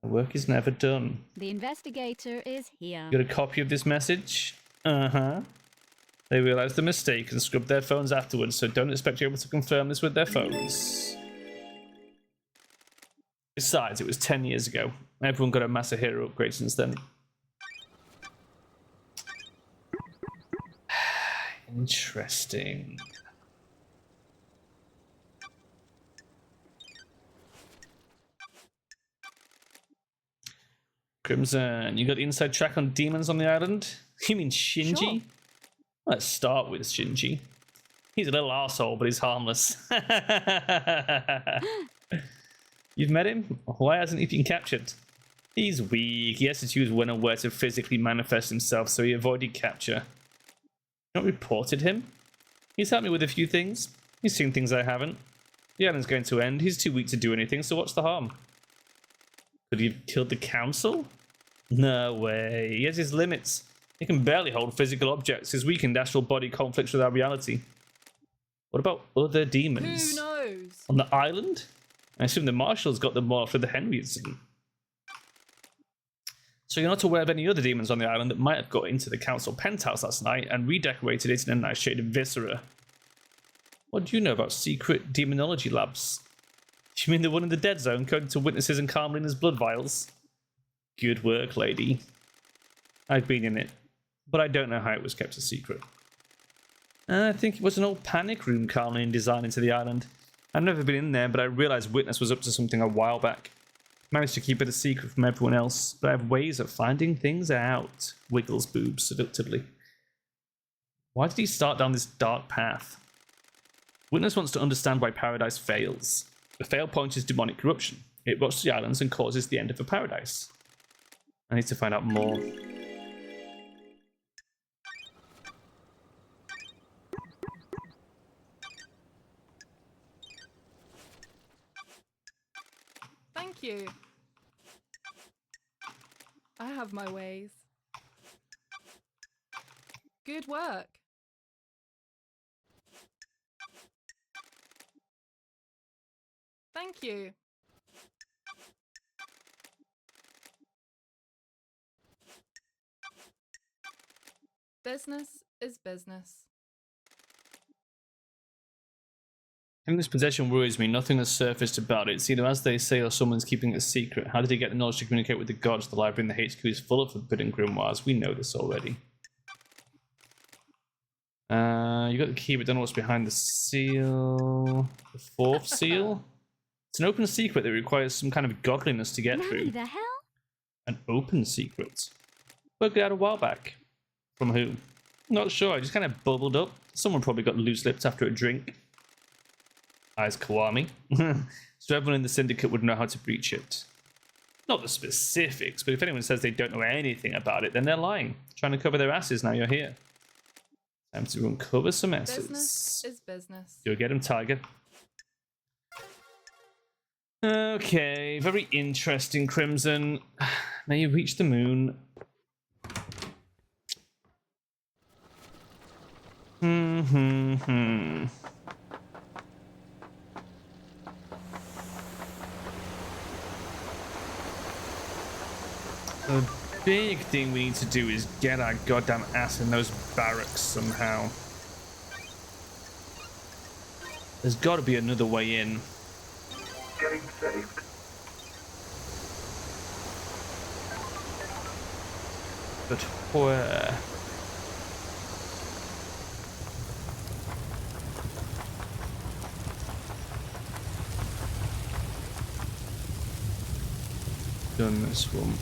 The work is never done. The investigator is here. You got a copy of this message? Uh-huh. They realized the mistake and scrubbed their phones afterwards, so don't expect you're able to confirm this with their phones. Besides, it was 10 years ago. Everyone got a Masahiro upgrade since then. Interesting. Crimson, you got the inside track on demons on the island? You mean Shinji? Sure. Let's start with Shinji. He's a little arsehole, but he's harmless. You've met him? Why hasn't he been captured? He's weak. He has to choose when and where to physically manifest himself, so he avoided capture. You not reported him? He's helped me with a few things. He's seen things I haven't. The island's going to end. He's too weak to do anything, so what's the harm? Could he have killed the council? No way. He has his limits. He can barely hold physical objects. His weakened astral body conflicts with our reality. What about other demons? Who knows? On the island? I assume the marshals got them more after the Henry incident. So you're not aware of any other demons on the island that might have got into the council penthouse last night and redecorated it in a nice shade of viscera. What do you know about secret demonology labs? You mean the one in the dead zone coded to witnesses and Carmelina's blood vials? Good work, lady. I've been in it, but I don't know how it was kept a secret. I think it was an old panic room Carmelina designed into the island. I've never been in there, but I realized Witness was up to something a while back. Managed to keep it a secret from everyone else, but I have ways of finding things out. Wiggles boobs seductively. Why did he start down this dark path? Witness wants to understand why Paradise fails. The fail point is demonic corruption. It rots the islands and causes the end of a paradise. I need to find out more. Thank you. I have my ways. Good work. Thank you. Business is business. And this possession worries me. Nothing has surfaced about it. It's either as they say or someone's keeping it a secret. How did he get the knowledge to communicate with the gods? The library in the HQ is full of forbidden grimoires. We know this already. You got the key, but don't know what's behind the seal. The fourth seal? It's an open secret that requires some kind of godliness to get Nanny through. the hell? An open secret? Worked it out a while back. From who? Not sure. I just kind of bubbled up. Someone probably got loose lips after a drink. Eyes Kawami. So everyone in the syndicate would know how to breach it. Not the specifics, but if anyone says they don't know anything about it, then they're lying. Trying to cover their asses now you're here. Time to uncover some asses. Business is business. You'll get him, Tiger. Okay, very interesting, Crimson. Now you've reached the moon. The big thing we need to do is get our goddamn ass in those barracks somehow. There's got to be another way in. Getting saved. But where? Done this one.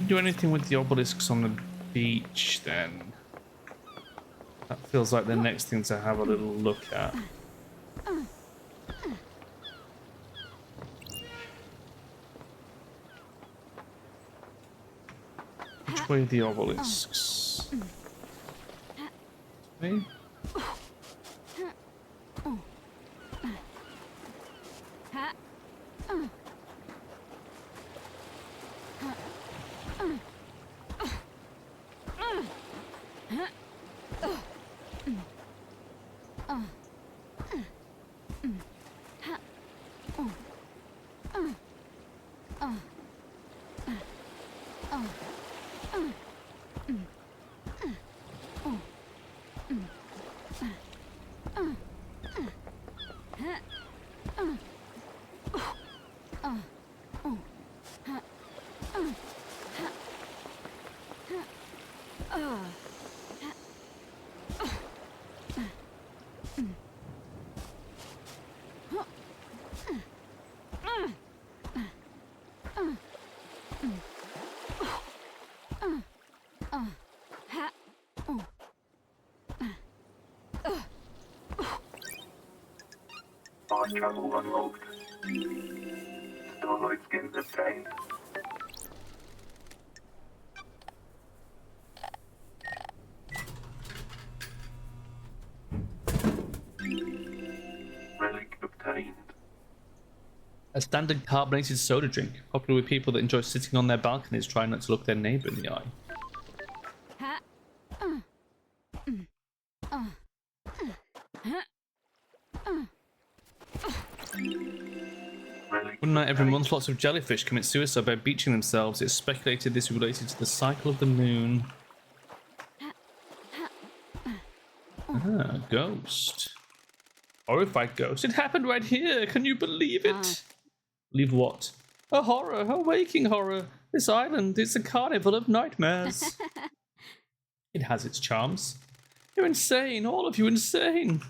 Do anything with the obelisks on the beach then? That feels like the next thing to have a little look at. Which way are the obelisks? Me? Fast travel unlocked. Starlight skins obtained. Relic obtained. A standard carbonated soda drink, popular with people that enjoy sitting on their balconies trying not to look their neighbour in the eye. One night every month, lots of jellyfish commit suicide by beaching themselves. It's speculated this is related to the cycle of the moon. Ah, ghost. Horrified ghost. It happened right here. Can you believe it? Ah. Believe what? A horror, a waking horror. This island is a carnival of nightmares. It has its charms. You're insane, all of you insane.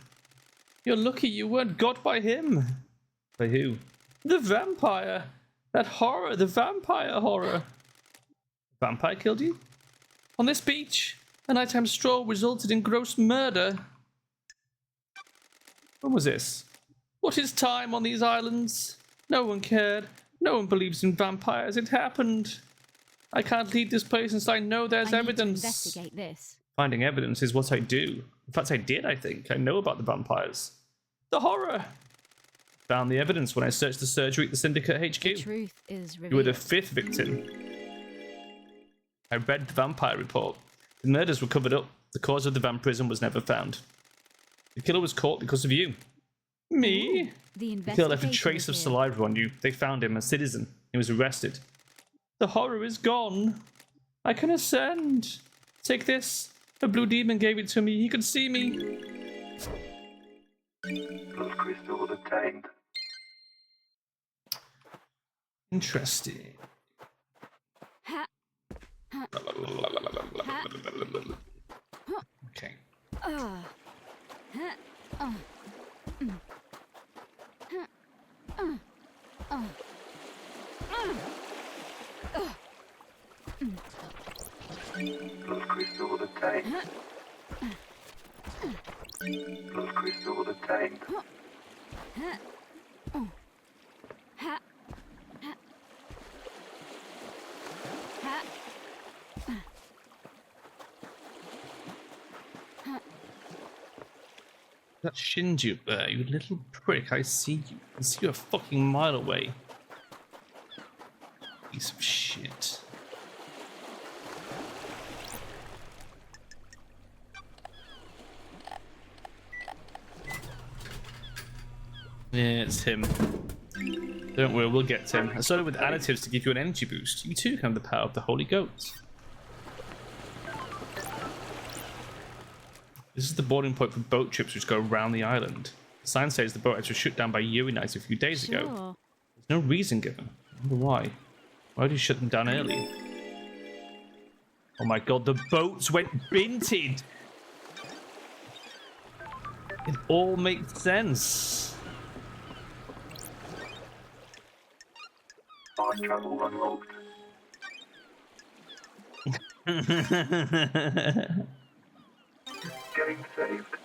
You're lucky you weren't got by him. By who? The vampire. That horror, the vampire horror. Vampire killed you? On this beach, a nighttime stroll resulted in gross murder. When was this? What is time on these islands? No one cared. No one believes in vampires. It happened. I can't leave this place until I know there's I evidence. Need to investigate this. Finding evidence is what I do. In fact, I did, I think. I know about the vampires. The horror! Found the evidence when I searched the surgery at the Syndicate HQ. The truth is revealed. You were the 5th victim. I read the vampire report. The murders were covered up. The cause of the vampirism was never found. The killer was caught because of you. Me? The The killer left a investigator trace is of here. saliva on you. They found him, a citizen. He was arrested. The horror is gone. I can ascend. Take this. A blue demon gave it to me. He could see me. Blood crystal obtained. Interesting. Ha. Ha. Ha. Okay. Ha. Mm. Ha. Blood crystal obtained. Blood crystal obtained. Ha. Ha. Ha. That Shinju there, you little prick. I see you. I see you a fucking mile away. Piece of shit. Yeah, it's him. Don't worry, we'll get to him. I started with additives to give you an energy boost. You too can have the power of the Holy Goat. This is the boarding point for boat trips which go around the island. The sign says the boat was shut down by Urinite a few days ago. Sure. There's no reason given. I wonder why. Why did you shut them down early? Oh my god, the boats went binted! It all makes sense. Fast travel unlocked. Getting saved.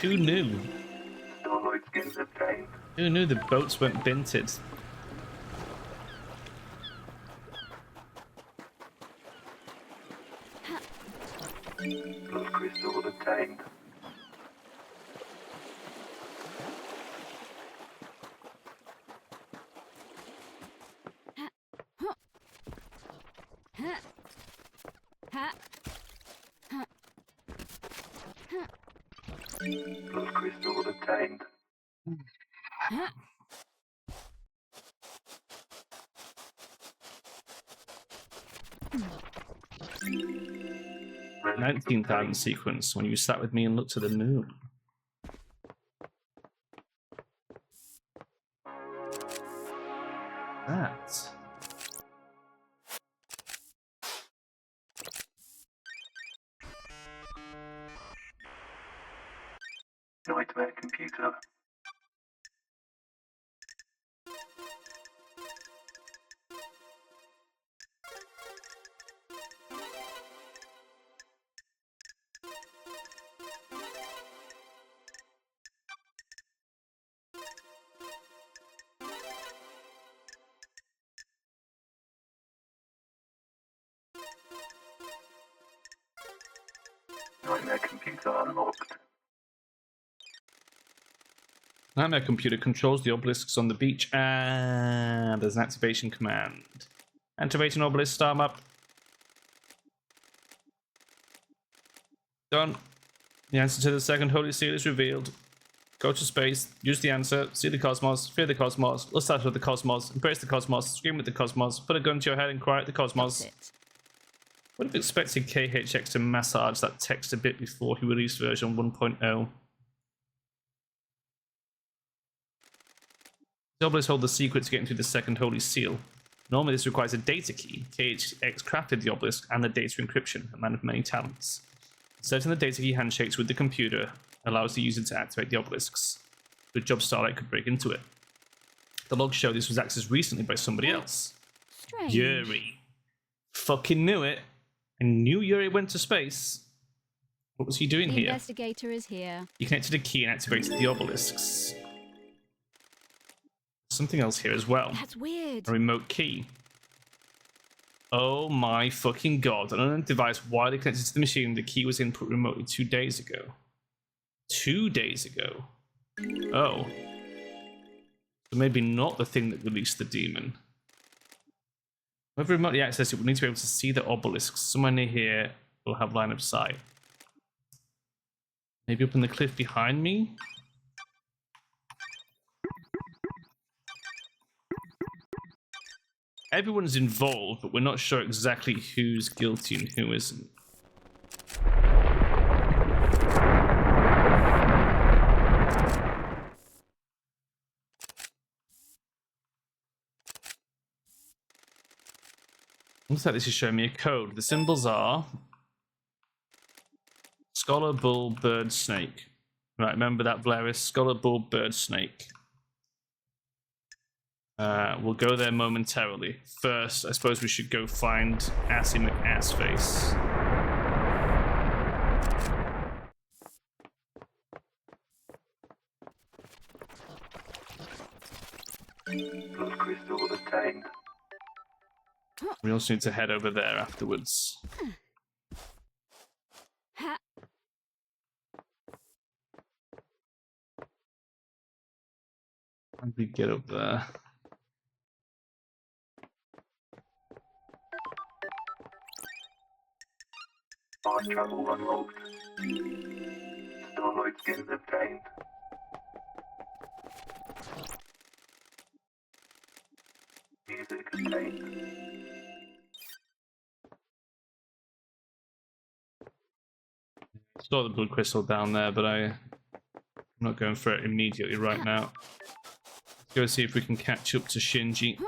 Who knew? Starlight skins obtained. Who knew the boats went binted? Blood crystal obtained. Ha. Ha. Blood crystal obtained. Ha. 19,000 sequence when you sat with me and looked to the moon. That. Nightmare computer. Nightmare computer unlocked. Nightmare computer controls the obelisks on the beach, and there's an activation command. Activating obelisk, star map. Done. The answer to the second holy seal is revealed. Go to space, use the answer, see the cosmos, fear the cosmos, lust after the cosmos, embrace the cosmos, scream with the cosmos, put a gun to your head and cry at the cosmos. That's it. Would have expected KHX to massage that text a bit before he released version 1.0. The obelisks hold the secret to getting through the second holy seal. Normally this requires a data key. KHX crafted the obelisk and the data encryption, a man of many talents. Inserting the data key handshakes with the computer allows the user to activate the obelisks. Good job Starlight could break into it. The logs show this was accessed recently by somebody else. Strange. Yuri. Fucking knew it. I knew Yuri went to space. What was he doing The here? investigator is here. He connected a key and activated the obelisks. Something else here as well. That's weird. A remote key. Oh my fucking god. An unknown device widely connected to the machine. The key was input remotely 2 days ago. 2 days ago. Oh. So maybe not the thing that released the demon. Whoever remotely accessed it would need to be able to see the obelisks. Somewhere near here will have line of sight. Maybe up in the cliff behind me? Everyone's involved, but we're not sure exactly who's guilty and who isn't. Looks like this is showing me a code. The symbols are Scholar, Bull, Bird, Snake. Right, remember that, Valeris? Scholar, Bull, Bird, Snake. We'll go there momentarily. First, I suppose we should go find Assy McAssface. Blood crystal obtained. We also need to head over there afterwards. Ha. How do we get up there? Fast travel unlocked. Starlight skins obtained. Music obtained. Saw the blood crystal down there, but I'm not going for it immediately right now. Let's go see if we can catch up to Shinji.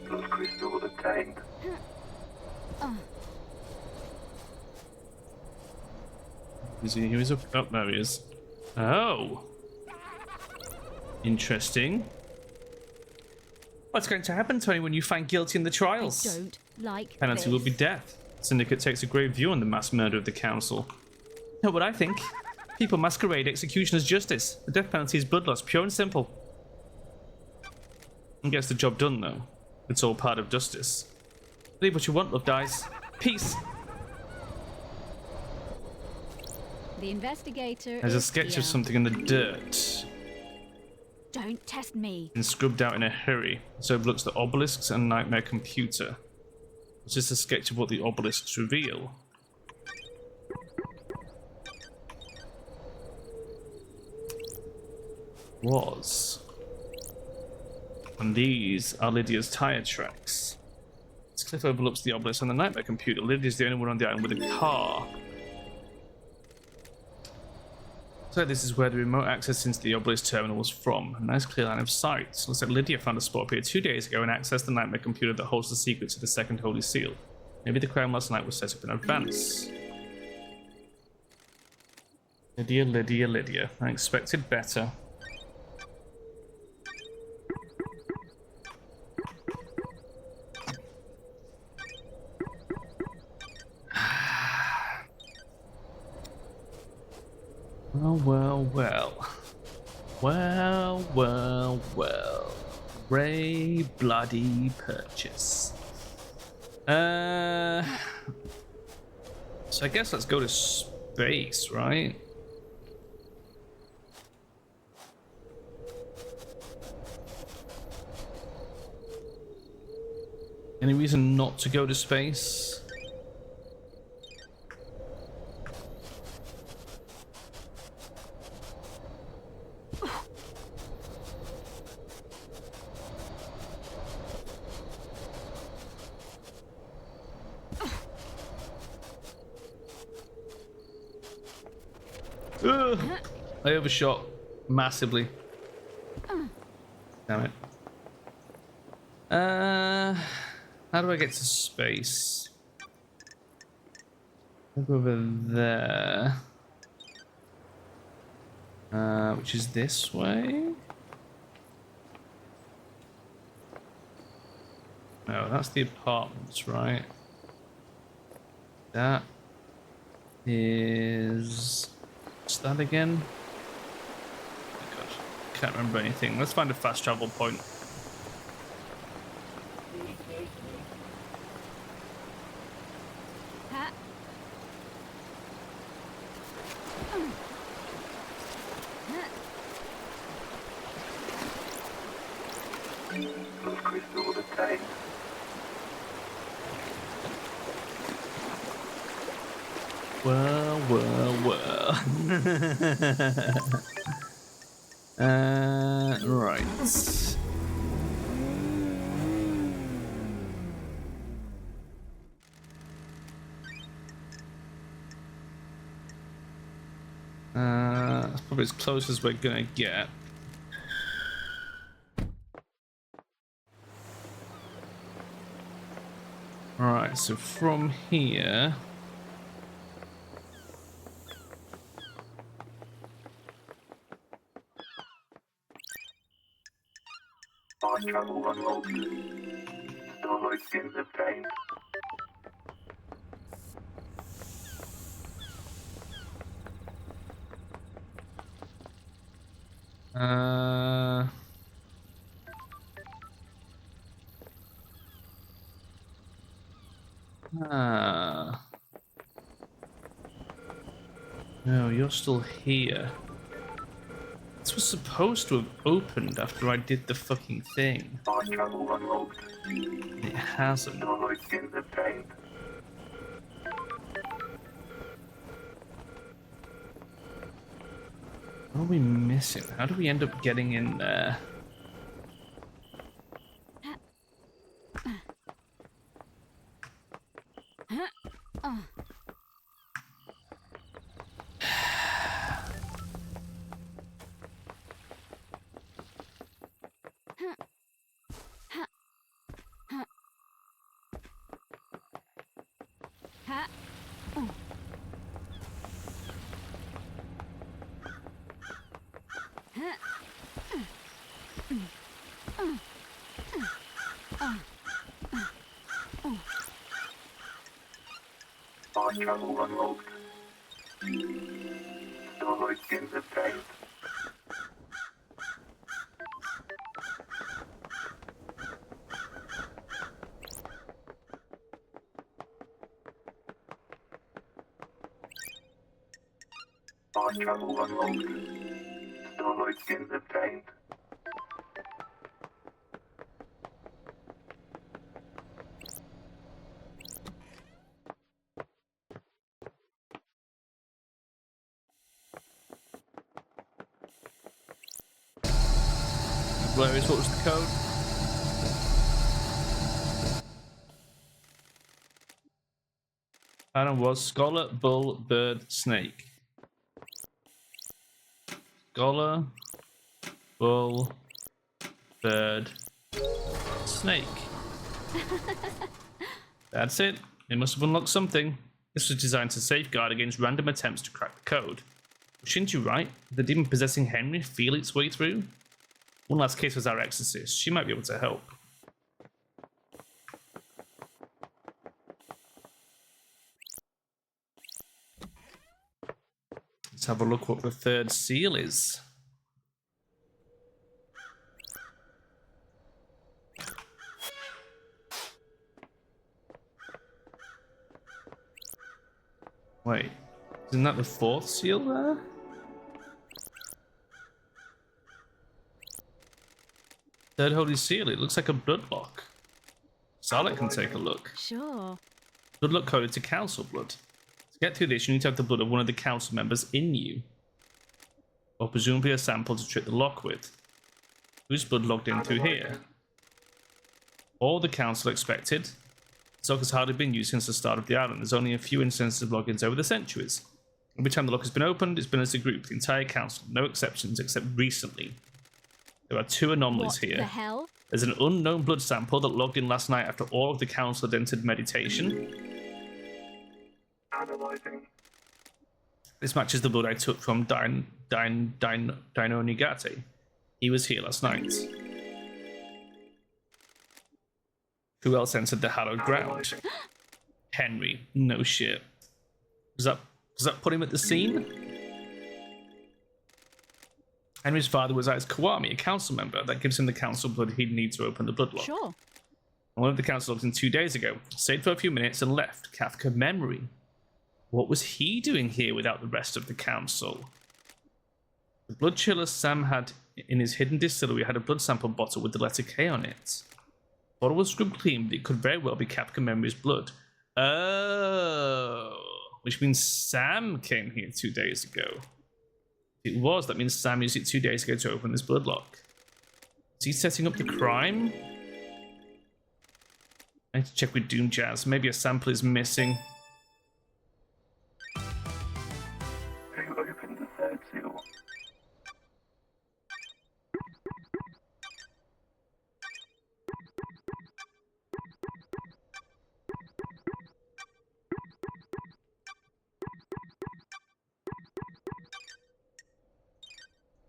Blood crystal obtained. Is he? He was up. Oh, there he is. Oh, interesting. What's going to happen to anyone you find guilty in the I trials? don't like Penalty this. will be death. Syndicate takes a grave view on the mass murder of the council. Know what I think? People masquerade execution as justice. The death penalty is blood loss, pure and simple. And gets the job done, though. It's all part of justice. Believe what you want, love dies. Peace. The investigator There's a is sketch here. of something in the dirt. Don't test me. And scrubbed out in a hurry. This overlooks the obelisks and nightmare computer. It's just a sketch of what the obelisks reveal. And these are Lydia's tire tracks. This cliff overlooks the obelisk and the nightmare computer. Lydia's the only one on the island with a car. So this is where the remote access into the obelisk terminal was from. A nice clear line of sight. Looks like Lydia found a spot up here 2 days ago and accessed the nightmare computer that holds the secret to the second holy seal. Maybe the crime last night was set up in advance. Lydia, Lydia, Lydia. I expected better. Well. Well. Ray bloody purchase. So I guess let's go to space, right? Any reason not to go to space? Ugh. I overshot massively. Damn it. How do I get to space? Look over there. Which is this way? No, that's the apartments, right? That is... What's that again? Oh God, can't remember anything. Let's find a fast travel point. Ha. Those crystals obtained. Well. Right. That's probably as close as we're gonna get. Alright, so from here... Fast travel unlocked. Starlight skins obtained. No, you're still here. This was supposed to have opened after I did the fucking thing. Fast travel unlocked. It hasn't. Starlight skins obtained. What are we missing? How do we end up getting in there? Ha. Fast travel unlocked. Starlight skins obtained. Fast travel unlocked. Starlight skins obtained. Blurry, what was the code? Pattern was scholar, bull, bird, snake. Scholar, bull, bird, snake. That's it. It must have unlocked something. This was designed to safeguard against random attempts to crack the code. Shouldn't you, right? Did the demon possessing Henry feel its way through? One last case was our exorcist. She might be able to help. Let's have a look what the third seal is. Wait, isn't that the fourth seal there? Third holy seal, it looks like a bloodlock. Sarlacc can take a look. Sure. Bloodlock coded to council blood. To get through this, you need to have the blood of one of the council members in you. Or presumably a sample to trick the lock with. Whose blood logged in through here? All the council expected. This lock has hardly been used since the start of the island. There's only a few instances of logins over the centuries. Every time the lock has been opened, it's been as a group, the entire council, no exceptions except recently. There are 2 anomalies What here. the hell? There's an unknown blood sample that logged in last night after all of the council had entered meditation. Analyzing. This matches the blood I took from Dino Nigate. He was here last night. Who else entered the hallowed ground? Henry. No shit. Does that put him at the scene? Henry's father was Ais Kawami, a council member. That gives him the council blood he'd need to open the blood lock. Sure. One of the council logged in 2 days ago. Stayed for a few minutes and left. Kafka memory. What was he doing here without the rest of the council? The blood chiller Sam had in his hidden distillery had a blood sample bottle with the letter K on it. The bottle was scrubbed clean, but it could very well be Kafka memory's blood. Oh, which means Sam came here 2 days ago. If it was, that means Sam used it 2 days ago to open this blood lock. Is he setting up the crime? I need to check with Doom Jazz. Maybe a sample is missing. Who opened the 3rd seal?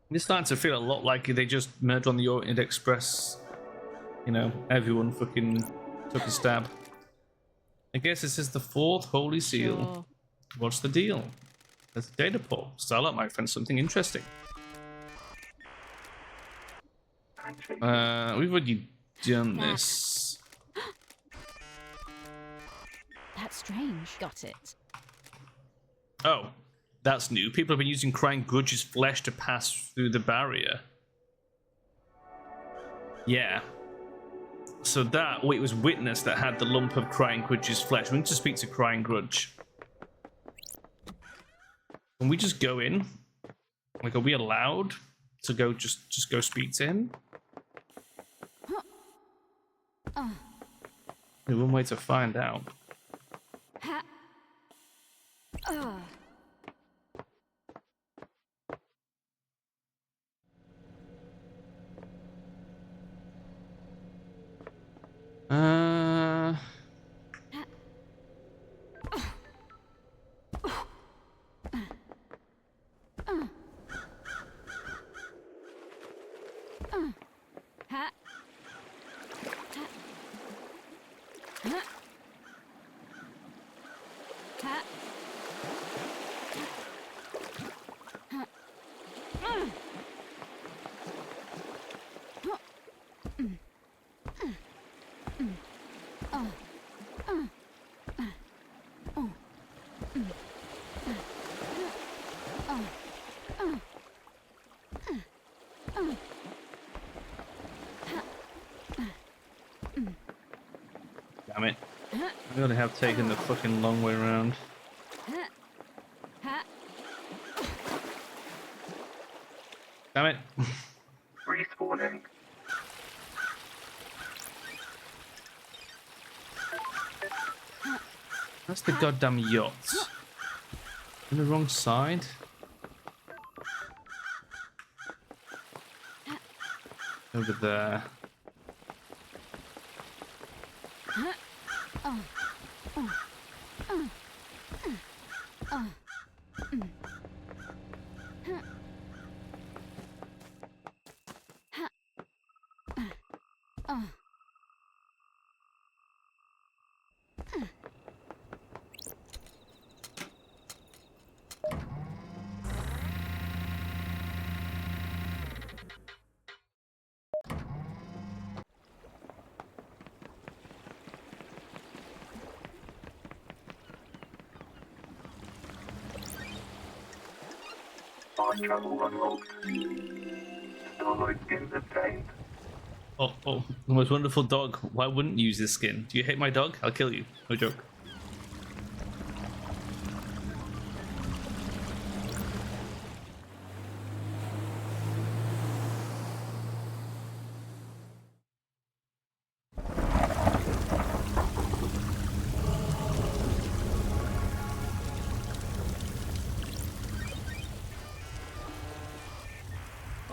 It's starting to feel a lot like they just merged on the Orient Express. You know, everyone fucking took a stab. I guess this is the 4th Holy Seal. Sure. What's the deal? There's a data port. Style up, my friend, something interesting. We've already done this. That's strange. Got it. Oh, that's new. People have been using Crying Grudge's flesh to pass through the barrier. Yeah. So that, it was Witness that had the lump of Crying Grudge's flesh. We need to speak to Crying Grudge. Can we just go in? Like, are we allowed to go just go speak to him? There's one way to find out. Damn it. I really have taken the fucking long way around. Damn it. Respawning. That's the goddamn yacht. On the wrong side? Over there. Time travel unlocked. Starlight skins obtained. Oh, the most wonderful dog. Why wouldn't you use this skin? Do you hate my dog? I'll kill you. No joke.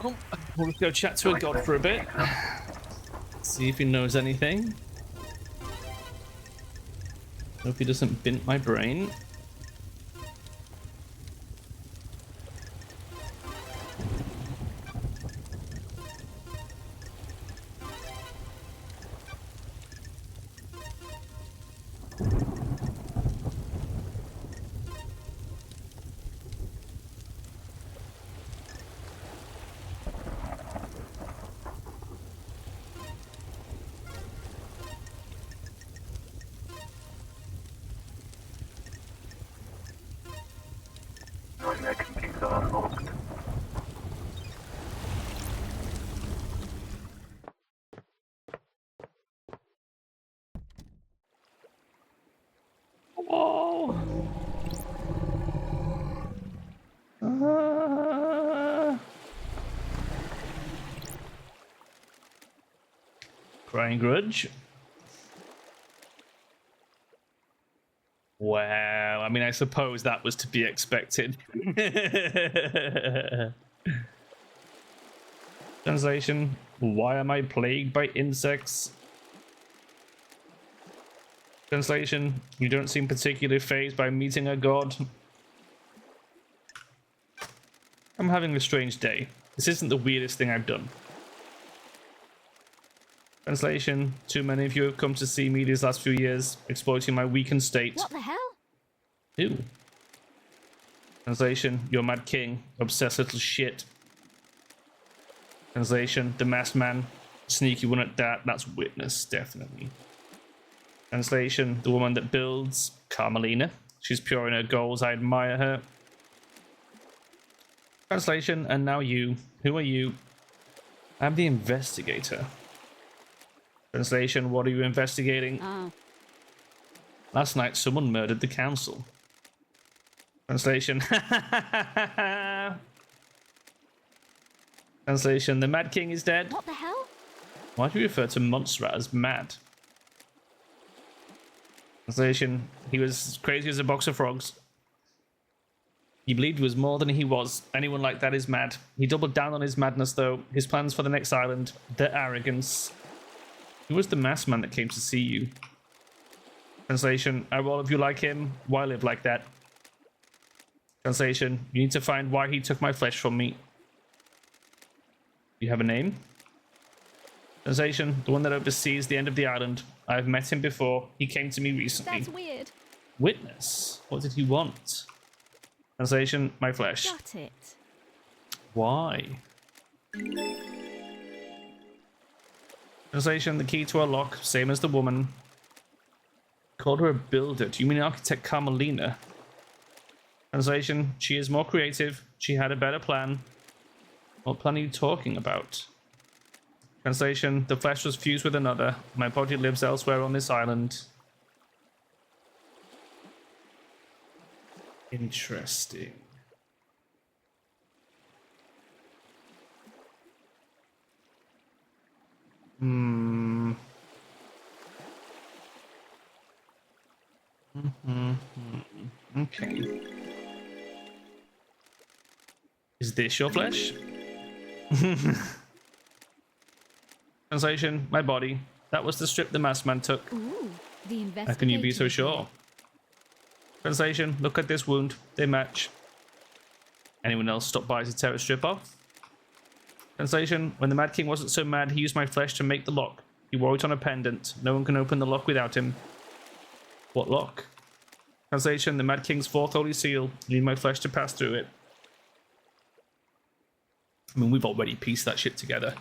Oh, we'll go chat to a god for a bit. See if he knows anything. Hope he doesn't bint my brain. Nightmare computer unlocked. Oh. Crying grudge. Wow, I mean, I suppose that was to be expected. Translation: why am I plagued by insects? Translation: you don't seem particularly fazed by meeting a god. I'm having a strange day. This isn't the weirdest thing I've done. Translation: too many of you have come to see me these last few years, exploiting my weakened state. What the hell? Ew. Translation: you're mad king, obsessed little shit. Translation: the masked man, sneaky one at that. That's witness, definitely. Translation: the woman that builds, Carmelina. She's pure in her goals, I admire her. Translation: and now you. Who are you? I'm the investigator. Translation: what are you investigating? Last night someone murdered the council. Translation: Translation: the Mad King is dead. What the hell? Why do you refer to Montserrat as mad? Translation: he was crazy as a box of frogs. He believed he was more than he was. Anyone like that is mad. He doubled down on his madness, though. His plans for the next island. The arrogance. Who was the masked man that came to see you? Translation: are all of you like him? Why live like that? Translation: you need to find why he took my flesh from me. You have a name? Translation: the one that oversees the end of the island. I've met him before. He came to me recently. That's weird. Witness. What did he want? Translation: my flesh. Got it. Why? Translation: the key to our lock, same as the woman. Called her a builder. Do you mean architect Carmelina? Translation: she is more creative. She had a better plan. What plan are you talking about? Translation: the flesh was fused with another. My body lives elsewhere on this island. Interesting. Okay. Is this your flesh? Translation: my body. That was the strip the masked man took. Ooh, the investigator. How can you be so sure? Translation: look at this wound. They match. Anyone else stop by to tear a strip off? Translation: when the Mad King wasn't so mad, he used my flesh to make the lock. He wore it on a pendant. No one can open the lock without him. What lock? Translation: the Mad King's fourth holy seal. You need my flesh to pass through it. I mean, we've already pieced that shit together.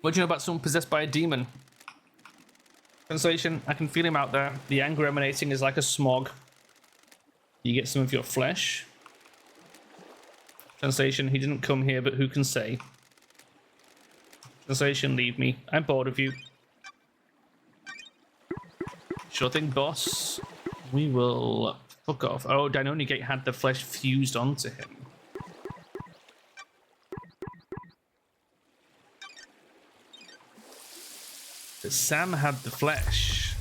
What do you know about someone possessed by a demon? Translation: I can feel him out there. The anger emanating is like a smog. You get some of your flesh. Translation: he didn't come here, but who can say? Translation: leave me. I'm bored of you. Sure thing, boss. We will fuck off. Oh, Dinonigate had the flesh fused onto him. But Sam had the flesh.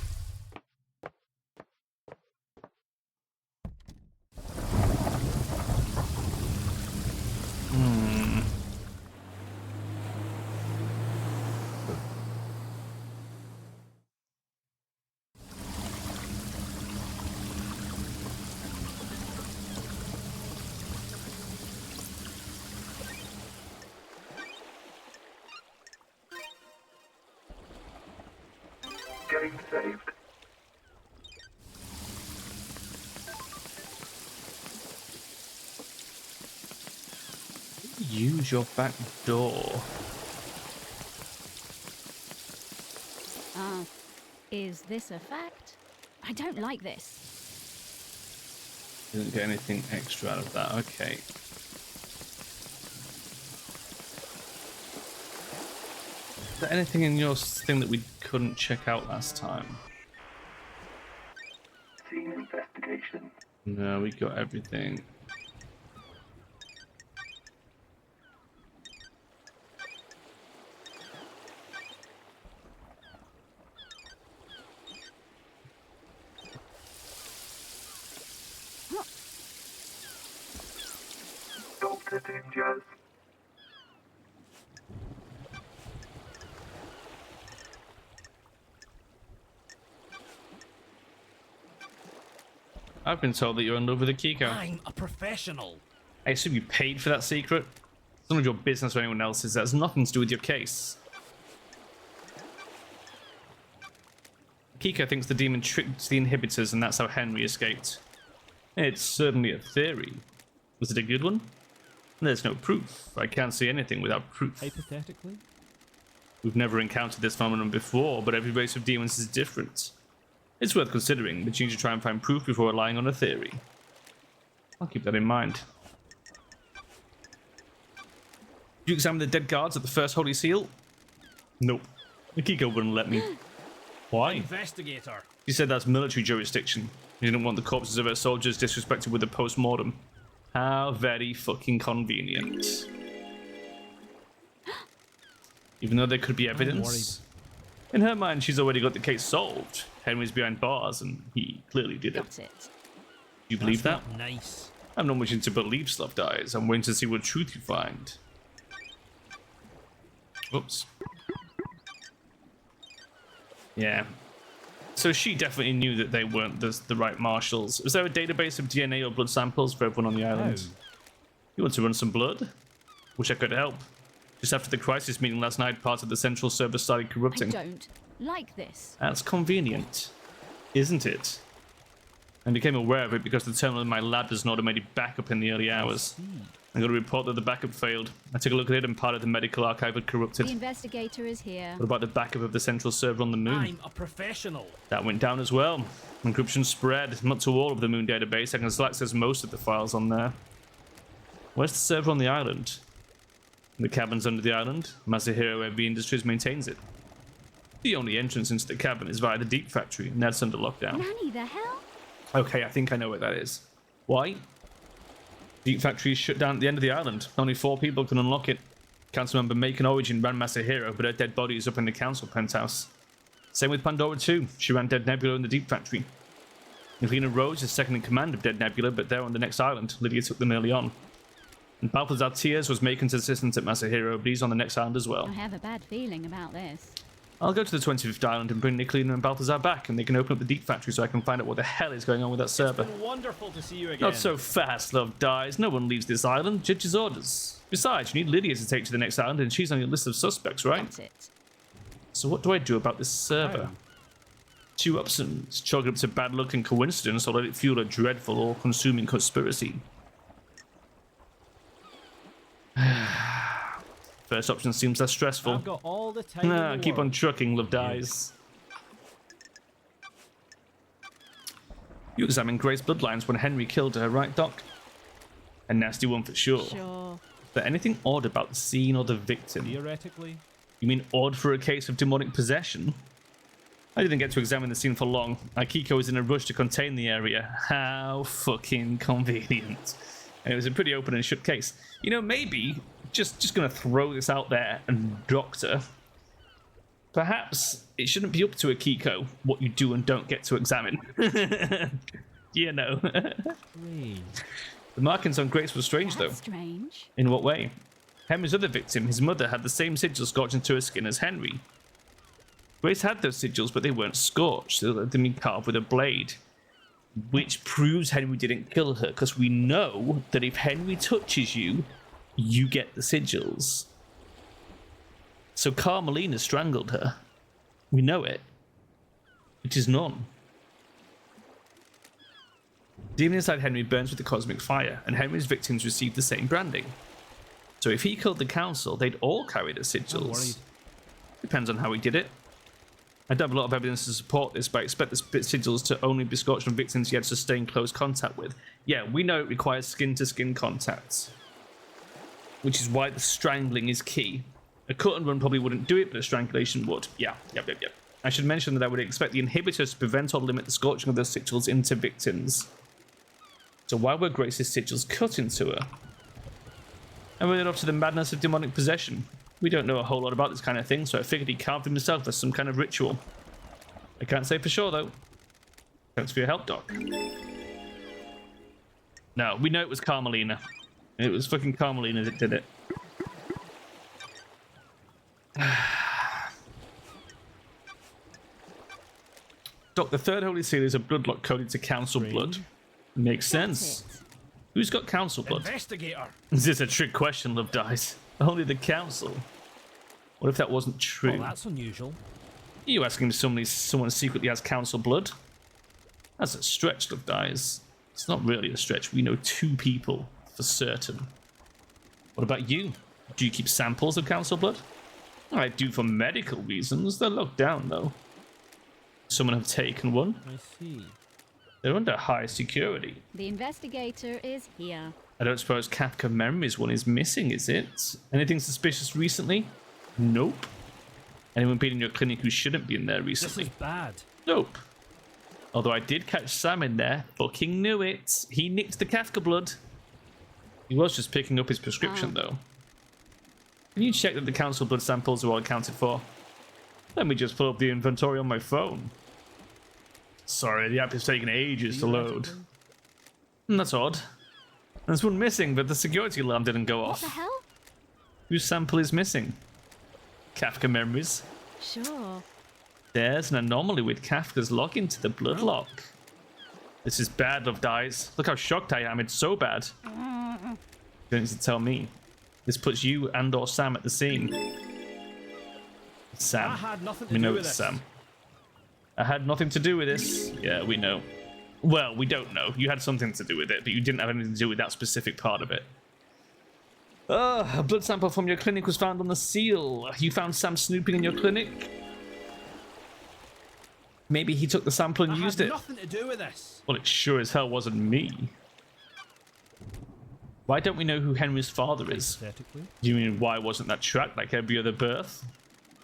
use your back door. Is this a fact? I don't like this. Didn't get anything extra out of that. Okay. Is there anything in your thing that we couldn't check out last time? Scene investigation. No, we got everything. Doctor Ninjas. I've been told that you're in love with Akiko. I'm a professional. I assume you paid for that secret? It's none of your business or anyone else's. That has nothing to do with your case. Akiko thinks the demon tricked the inhibitors and that's how Henry escaped. It's certainly a theory. Was it a good one? There's no proof. I can't see anything without proof. Hypothetically? We've never encountered this phenomenon before, but every race of demons is different. It's worth considering, but you need to try and find proof before relying on a theory. I'll keep that in mind. Did you examine the dead guards at the first Holy Seal? Nope. Akiko wouldn't let me. Why? Investigator. She said that's military jurisdiction. She didn't want the corpses of her soldiers disrespected with a post-mortem. How very fucking convenient. Even though there could be evidence. In her mind, she's already got the case solved. Henry's behind bars, and he clearly did it. Got it. You believe that? Not nice. I'm not wishing to believe Slough dies. I'm waiting to see what truth you find. Oops. Yeah. So she definitely knew that they weren't the right marshals. Was there a database of DNA or blood samples for everyone on the island? You want to run some blood? Wish I could help. Just after the crisis meeting last night, part of the central service started I corrupting. don't like this. That's convenient, isn't it? I became aware of it because the terminal in my lab does an automated backup in the early hours. I got a report that the backup failed. I took a look at it and part of the medical archive had corrupted. The investigator is here. What about the backup of the central server on the moon? I'm a professional. That went down as well. Encryption spread, not to all of the moon database. I can still access most of the files on there. Where's the server on the island? The cabin's under the island. Masahiro Heavy Industries maintains it. The only entrance into the cabin is via the deep factory, and that's under lockdown. Nanny, the hell? Okay, I think I know what that is. Why? Deep factory is shut down at the end of the island. Only 4 people can unlock it. Councilmember Macon Origin ran Masahiro, but her dead body is up in the council penthouse. Same with Pandora too. She ran Dead Nebula in the deep factory. Nicolina Rose is second in command of Dead Nebula, but they're on the next island. Lydia took them early on. And Balthazar Tiers was Macon's assistant at Masahiro, but he's on the next island as well. I have a bad feeling about this. I'll go to the 25th island and bring Nicolina and Balthazar back, and they can open up the deep factory so I can find out what the hell is going on with that server. It's been wonderful to see you again. Not so fast, Love dies. No one leaves this island. Judge's orders. Besides, you need Lydia to take to the next island, and she's on your list of suspects, right? Got it. So what do I do about this server? Two options. Chalk it up to bad luck and coincidence, or let it fuel a dreadful or consuming conspiracy. First option seems less stressful. I've got all the time in the Keep on world. trucking, Love dies. You examined Grace's bloodlines when Henry killed her, right, Doc? A nasty one for sure. Sure. Is there anything odd about the scene or the victim? Theoretically. You mean odd for a case of demonic possession? I didn't get to examine the scene for long. Akiko was in a rush to contain the area. How fucking convenient. And it was a pretty open and shut case. You know, maybe, just gonna throw this out there, and Doctor, perhaps it shouldn't be up to Akiko what you do and don't get to examine. You know. Great. The markings on Grace were strange, That's though. strange. In what way? Henry's other victim, his mother, had the same sigils scorched into her skin as Henry. Grace had those sigils, but they weren't scorched. They had been carved with a blade. Which proves Henry didn't kill her, because we know that if Henry touches you, you get the sigils. So Carmelina strangled her. We know it. Which is none. Demon inside Henry burns with the cosmic fire, and Henry's victims receive the same branding. So if he killed the council, they'd all carry the I'm sigils. worried. Depends on how he did it. I don't have a lot of evidence to support this, but I expect the sigils to only be scorched from victims he had sustained close contact with. Yeah, we know it requires skin-to-skin contact, which is why the strangling is key. A cut and run probably wouldn't do it, but a strangulation would. Yeah, yep. I should mention that I would expect the inhibitors to prevent or limit the scorching of those sigils into victims. So why were Grace's sigils cut into her? And we're off to the madness of demonic possession. We don't know a whole lot about this kind of thing, so I figured he carved himself as some kind of ritual. I can't say for sure, though. Thanks for your help, Doc. No, we know it was Carmelina. It was fucking Carmelina that did it. Doc, the third holy seal is a bloodlock coded to council blood. Makes sense. Got it. Who's got council blood? Investigator. Is this a trick question, Love Dice? Only the council. What if that wasn't true? Well, that's unusual. Are you asking if someone secretly has council blood? That's a stretch, Love Dice. It's not really a stretch. We know 2 people for certain. What about you? Do you keep samples of council blood? I do for medical reasons. They're locked down, though. Someone have taken one. I see. They're under high security. The investigator is here. I don't suppose Kafka Memories one is missing, is it? Anything suspicious recently? Nope. Anyone been in your clinic who shouldn't be in there This recently? is bad. Nope. Although I did catch Sam in there. Fucking knew it. He nicked the Kafka blood. He was just picking up his prescription, though. Can you check that the council blood samples are all accounted for? Let me just pull up the inventory on my phone. Sorry, the app is taking ages to load. That's odd. There's one missing, but the security alarm didn't go What off. the hell? Whose sample is missing? Kafka Memories. Sure. There's an anomaly with Kafka's login to the bloodlock. This is bad, Love Dies. Look how shocked I am. It's so bad. You don't need to tell me. This puts you and or Sam at the scene. Sam. I had nothing to We do know with it's this. Sam. I had nothing to do with this. Yeah, we know. Well, we don't know. You had something to do with it, but you didn't have anything to do with that specific part of it. A blood sample from your clinic was found on the seal. You found Sam snooping in your clinic? Maybe he took the sample and I used had it. nothing to do with this. Well, it sure as hell wasn't me. Why don't we know who Henry's father is? Hypothetically. Do you mean why wasn't that tracked like every other birth?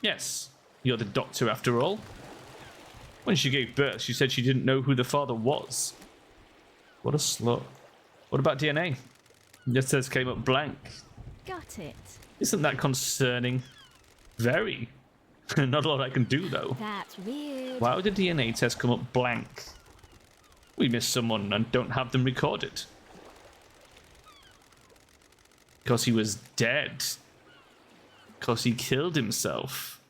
Yes, you're the doctor after all. When she gave birth, she said she didn't know who the father was. What a slut. What about DNA? It just says came up blank. Got it. Isn't that concerning? Very. Not a lot I can do, though. That's weird. Why would the DNA test come up blank? We missed someone and don't have them recorded. Because he was dead. Because he killed himself.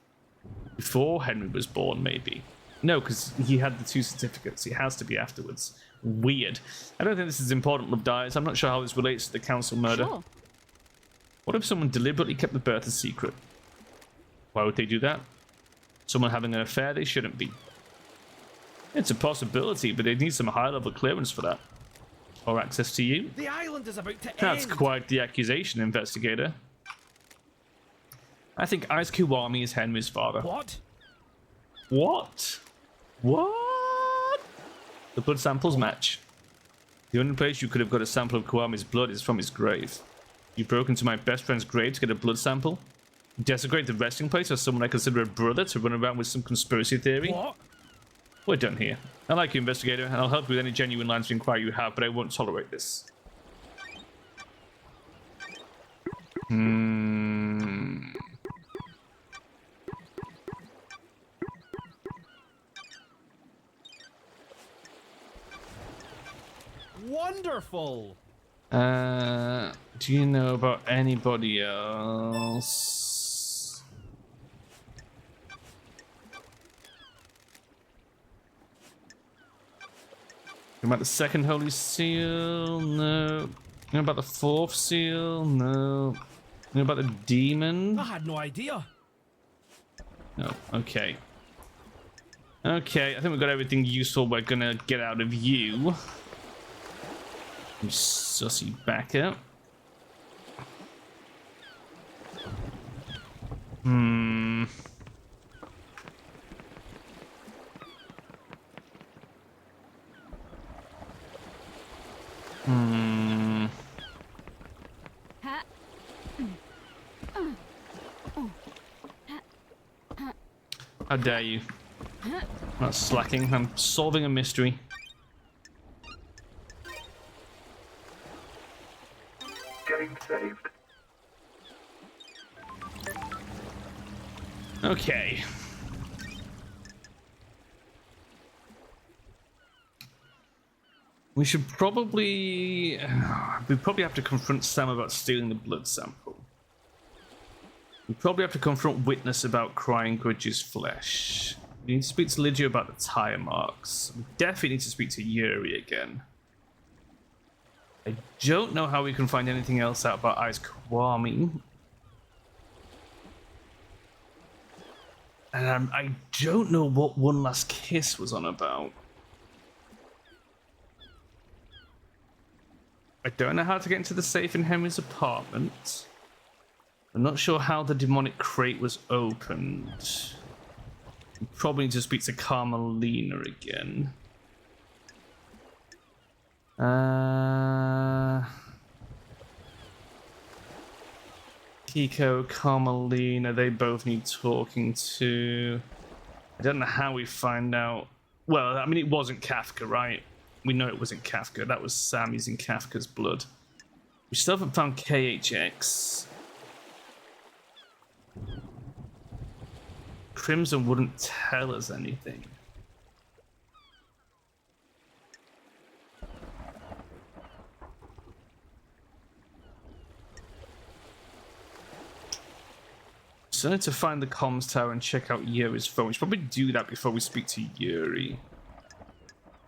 Before Henry was born, maybe. No, because he had the 2 certificates. It has to be afterwards. Weird. I don't think this is important, Love Dies. I'm not sure how this relates to the council murder. Sure. What if someone deliberately kept the birth a secret? Why would they do that? Someone having an affair they shouldn't be. It's a possibility, but they need some high-level clearance for that. Or access to you. The island is about to That's end. quite the accusation, investigator. I think Ice Kiwami is Henry's father. What? What? What? The blood samples match. The only place you could have got a sample of Kiwami's blood is from his grave. You broke into my best friend's grave to get a blood sample? Desecrate the resting place of someone I consider a brother to run around with some conspiracy theory? What? We're done here. I like you, investigator, and I'll help you with any genuine lines of inquiry you have, but I won't tolerate this. Wonderful. Do you know about anybody else? About the second holy seal? No. Know about the 4th seal? No. Know about the demon? I had no idea. No. Okay. Okay, I think we've got everything useful we're gonna get out of you. You sussy backer. Hmm. Hmm. Ha. How dare you? I'm not slacking. I'm solving a mystery. Getting saved. Okay. We should probably... we probably have to confront Sam about stealing the blood sample. We probably have to confront Witness about crying Grudge's flesh. We need to speak to Lydia about the tire marks. We definitely need to speak to Yuri again. I don't know how we can find anything else out about Ice Kwame. And I don't know what One Last Kiss was on about. I don't know how to get into the safe in Henry's apartment. I'm not sure how the demonic crate was opened. We probably need to speak to Carmelina again. Kiko, Carmelina, they both need talking to. I don't know how we find out. Well, I mean, it wasn't Kafka, right? We know it wasn't Kafka. That was Sam using Kafka's blood. We still haven't found KHX. Crimson wouldn't tell us anything. So I need to find the comms tower and check out Yuri's phone. We should probably do that before we speak to Yuri.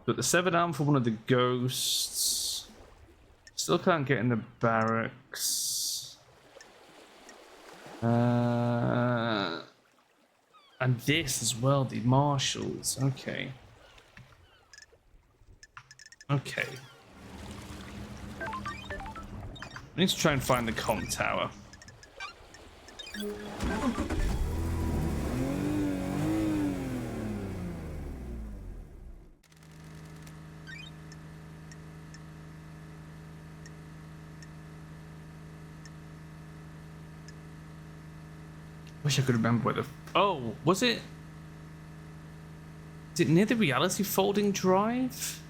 Got the severed arm for one of the ghosts. Still can't get in the barracks. And this as well, the marshals. Okay. Okay. We need to try and find the comm tower. Wish I could remember where the... Oh, was it... Is it near the reality folding drive?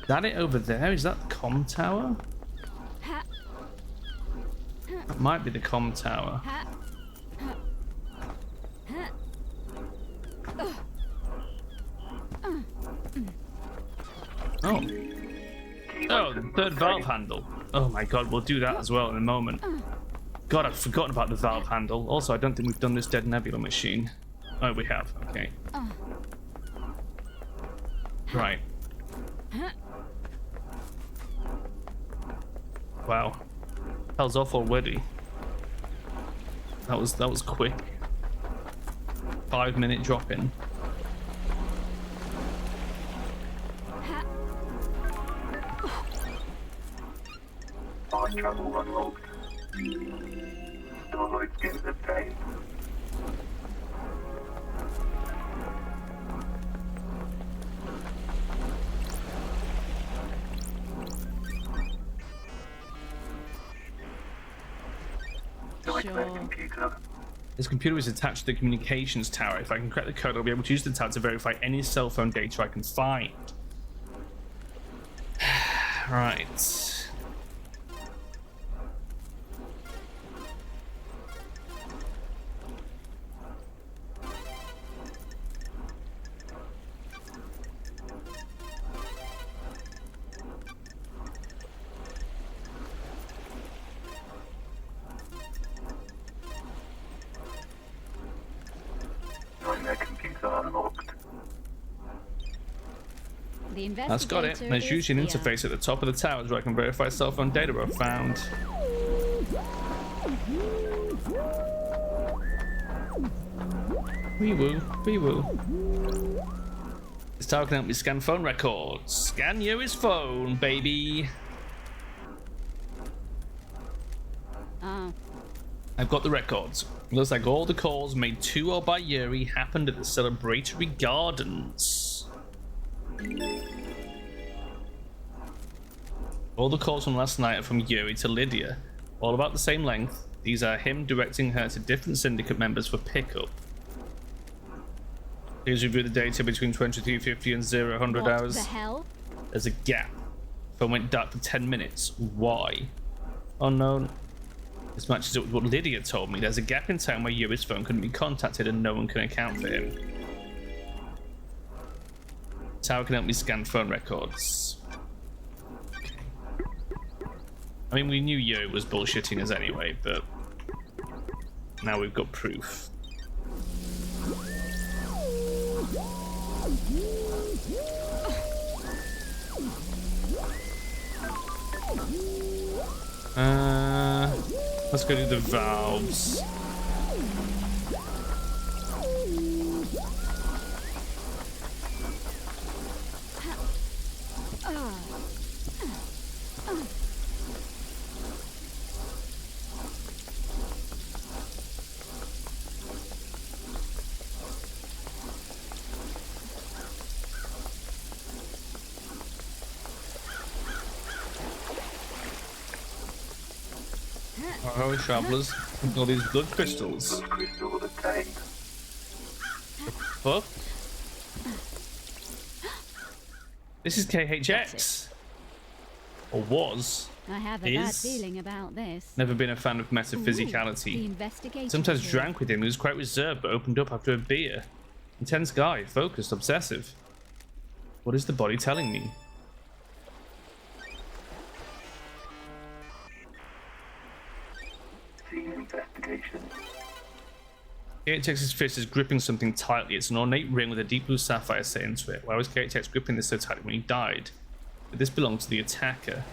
Is that it over there? Is that the comm tower? That might be the comm tower. Oh. Oh, the third valve handle. Oh my god, we'll do that as well in a moment. God, I've forgotten about the valve handle. Also, I don't think we've done this Dead Nebula machine. Oh, we have. Okay. Right. Wow. Hell's off already. That was quick. 5-minute drop in. Fast travel unlocked. Starlight skins obtained. Nightmare Sure. computer. This computer is attached to the communications tower. If I can crack the code, I'll be able to use the tower to verify any cell phone data I can find. Right. Nightmare computer unlocked. The That's got it. investigator There's is usually an here. interface at the top of the towers where I can verify cell phone data I've found. Wee woo, wee woo. This tower can help me scan phone records. Scan Yuri's phone, baby. Oh, I've got the records. Looks like all the calls made to or by Yuri happened at the celebratory gardens. All the calls from last night are from Yuri to Lydia, all about the same length. These are him directing her to different syndicate members for pickup. Please review the data between 23:50 and 0000 what hours. the hell? There's a gap. Phone went dark for 10 minutes. Why? Unknown. This matches up with what Lydia told me. There's a gap in time where Yuri's phone couldn't be contacted and no one can account for him. Tower can help me scan phone records. I mean, we knew Yuri was bullshitting us anyway, but now we've got proof. Let's go do the valves. Oh, travelers, all these blood crystals. Crystal obtained. Fuck. This is KHX. Or was. I have a bad Is. feeling about this. Never been a fan of The metaphysicality. investigator. Sometimes here. drank with him, he was quite reserved but opened up after a beer. Intense guy, focused, obsessive. What is the body telling me? Senior investigation. KHX's fist is gripping something tightly. It's an ornate ring with a deep blue sapphire set into it. Why was KHX gripping this so tightly when he died? But this belonged to the attacker.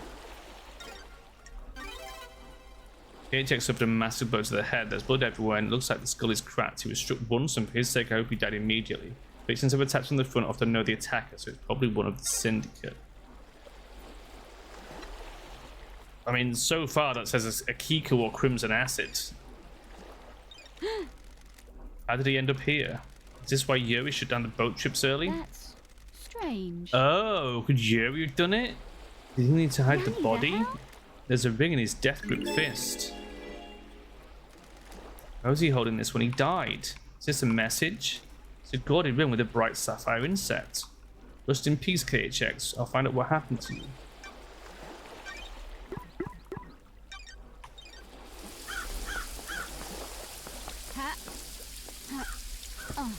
KHX suffered a massive blow to the head. There's blood everywhere and it looks like the skull is cracked. He was struck once and for his sake I hope he died immediately. Victims of attacks on the front often know the attacker, so it's probably one of the syndicate. I mean, so far that says a Kiku or Crimson Acid. How did he end up here? Is this why Yuri shut down the boat trips early? That's strange. Oh, could Yuri have done it? Did he need to hide the Really, body? the hell? There's a ring in his death grip fist. How was he holding this when he died? Is this a message? It's a gaudy ring with a bright sapphire inset. Rest in peace, KHX. I'll find out what happened to you. Ha. Ha. Oh.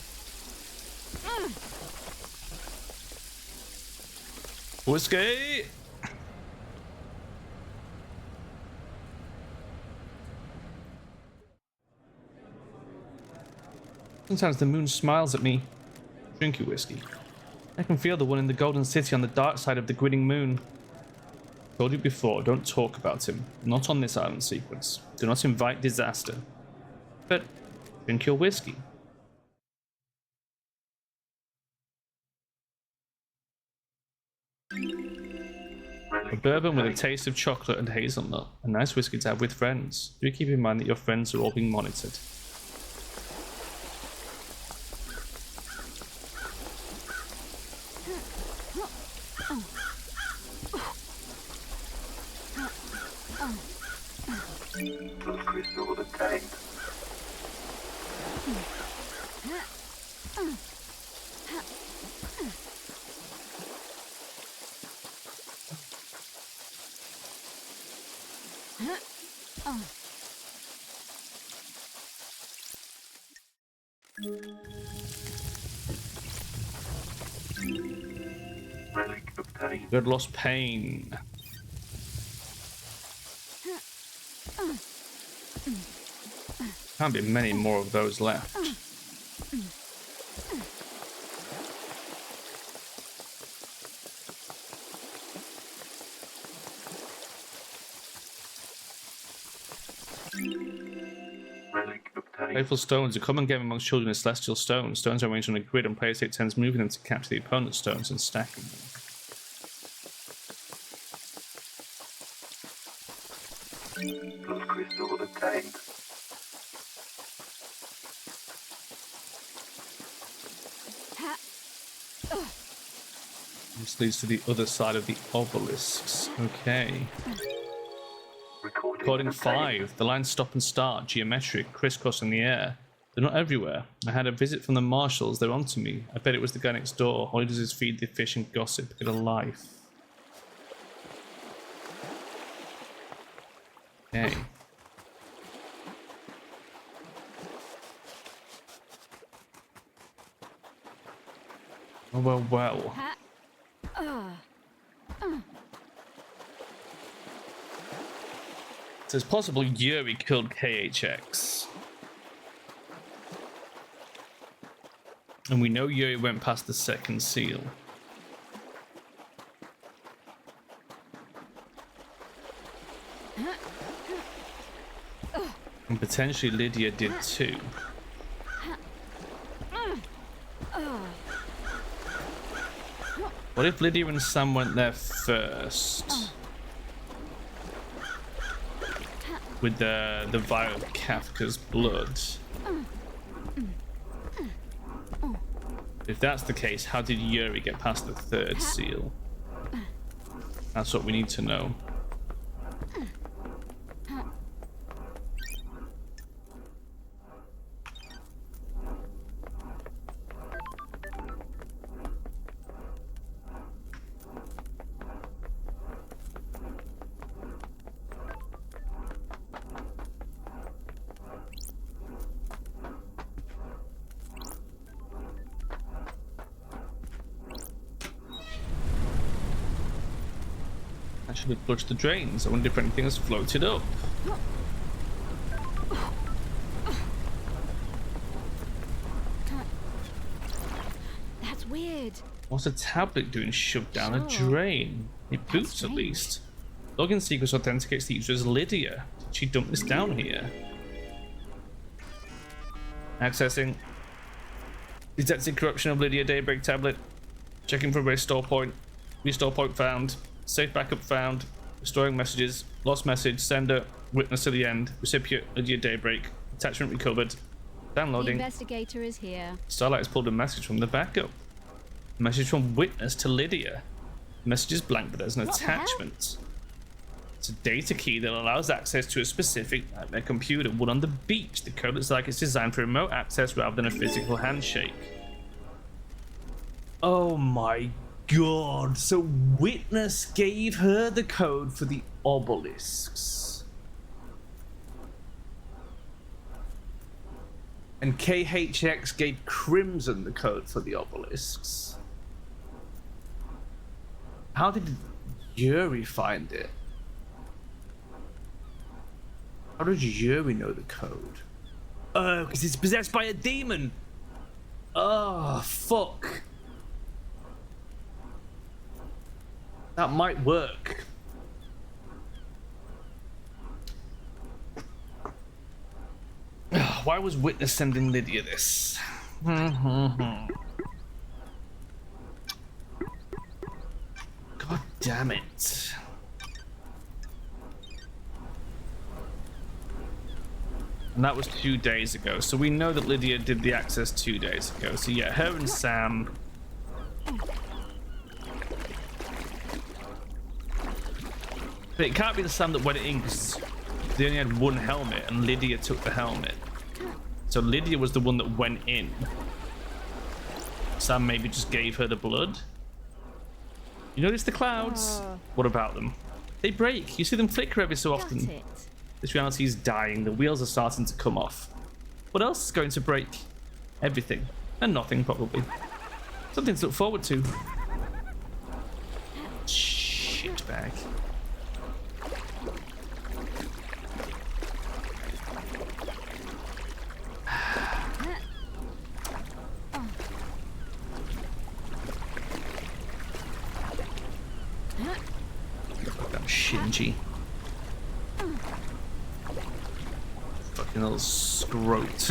Whiskey! Sometimes the moon smiles at me. Drink your whiskey. I can feel the one in the Golden City on the dark side of the grinning moon. Told you before, don't talk about him. Not on this island sequence. Do not invite disaster. But drink your whiskey. A bourbon with a taste of chocolate and hazelnut. A nice whiskey to have with friends. Do keep in mind that your friends are all being monitored. Blood crystal obtained. Relic obtained. Good lost pain. Can't be many more of those left. Relic obtained. money. Playful stones. A common game amongst children is celestial stones. Stones are arranged on a grid and players take turns moving them to capture the opponent's stones and stacking them. Plus crystal obtained. This leads to the other side of the obelisks. Okay. Recording obtained. 5. The lines stop and start, geometric, crisscrossing the air. They're not everywhere. I had a visit from the marshals. They're onto me. I bet it was the guy next door. All he does is feed the fish and gossip. Get a life. Okay. Oh, well, well. So it's possible Yuri killed KHX. And we know Yuri went past the second seal. And potentially Lydia did too. What if Lydia and Sam went there first? With the vial of Kafka's blood. If that's the case, how did Yuri get past the third seal? That's what we need to know. I should have flushed the drains. I wonder if anything has floated up. That's weird. What's a tablet doing shoved down a Sure. drain? It boots at strange. least. Login sequence authenticates the user as Lydia. Did she dump this down here? Accessing. Detecting corruption of Lydia Daybreak tablet. Checking for restore point. Restore point found. Safe backup found. Restoring messages. Lost message. Sender. Witness to the end. Recipient Lydia Daybreak. Attachment recovered. The Downloading. investigator is here. Starlight has pulled a message from the backup. Message from Witness to Lydia. Message is blank, but there's an What the hell? attachment. It's a data key that allows access to a specific nightmare computer, one on the beach. The code looks like it's designed for remote access rather than a physical handshake. Oh my god. So Witness gave her the code for the obelisks. And KHX gave Crimson the code for the obelisks. How did Yuri find it? How did Yuri know the code? Oh, because it's possessed by a demon. Oh, fuck. That might work. Why was Witness sending Lydia this? God damn it. And that was 2 days ago. So we know that Lydia did the access 2 days ago. So yeah, her and Sam. But it can't be the Sam that went in because they only had one helmet and Lydia took the helmet. So Lydia was the one that went in. Sam maybe just gave her the blood. You notice the clouds? What about them? They break. You see them flicker every so Got often. it. This reality is dying. The wheels are starting to come off. What else is going to break? Everything. And nothing, probably. Something to look forward to. Shitbag. Fucking Shinji. Fucking You little scrote.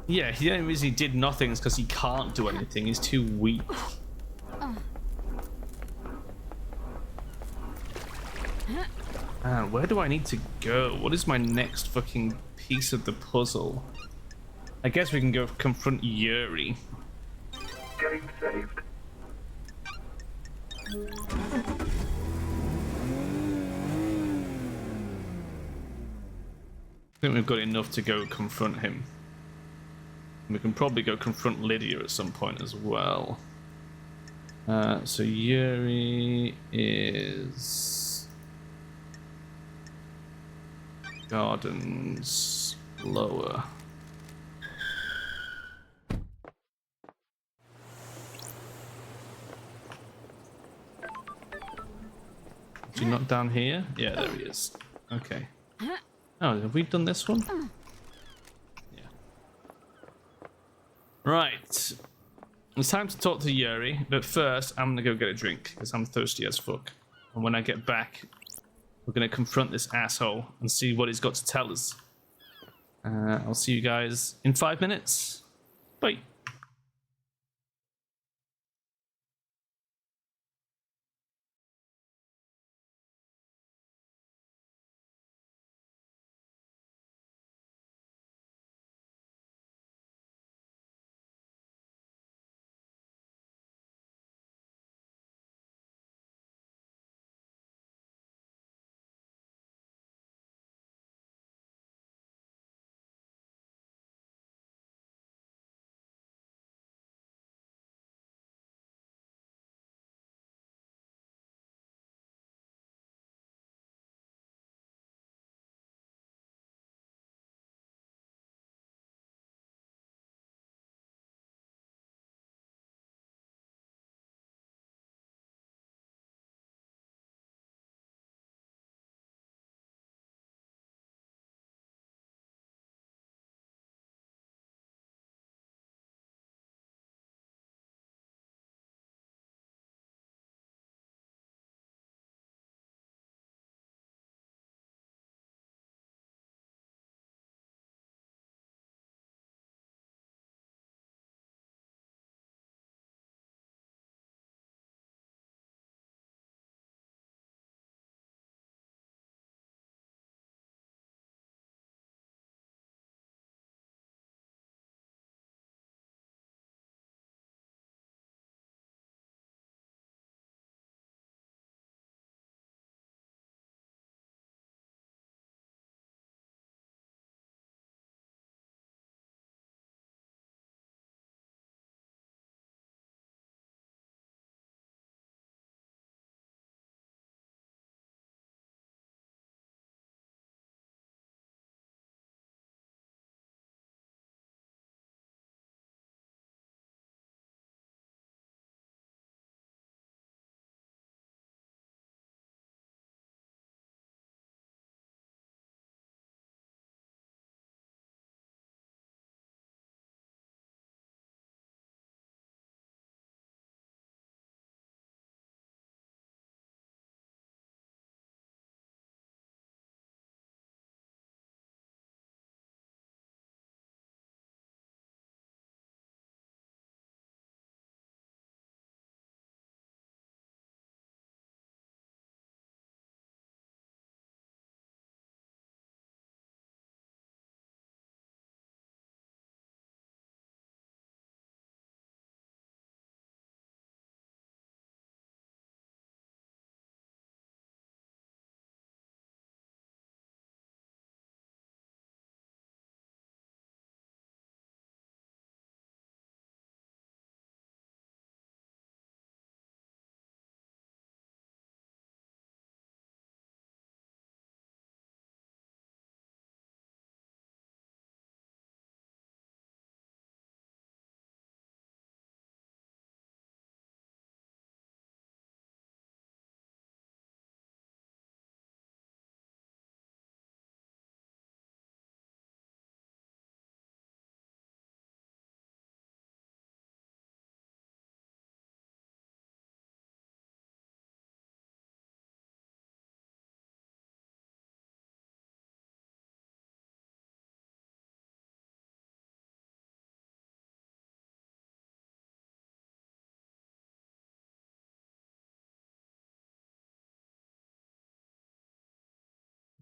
Yeah, the only reason he did nothing is because he can't do anything. He's too weak. Where do I need to go? What is my next fucking piece of the puzzle? I guess we can go confront Yuri. Game saved. I think we've got enough to go confront him. We can probably go confront Lydia at some point as well. So Yuri is Gardens lower. Is he not down here? Yeah, there he is. Okay. Oh, have we done this one? Yeah. Right. It's time to talk to Yuri, but first I'm gonna go get a drink because I'm thirsty as fuck. And when I get back, we're gonna confront this asshole and see what he's got to tell us. I'll see you guys in 5 minutes. Bye.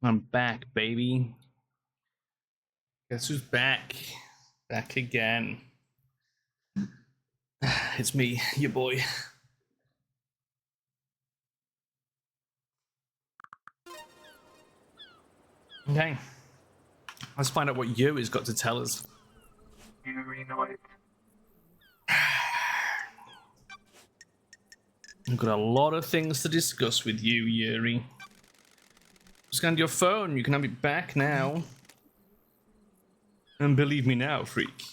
I'm back, baby. Guess who's back? Back again. It's me, your boy. Okay. Let's find out what Yuri's got to tell us. Yuri Knight. I've got a lot of things to discuss with you, Yuri. Scanned your phone. You can have it back now. And believe me now, freak.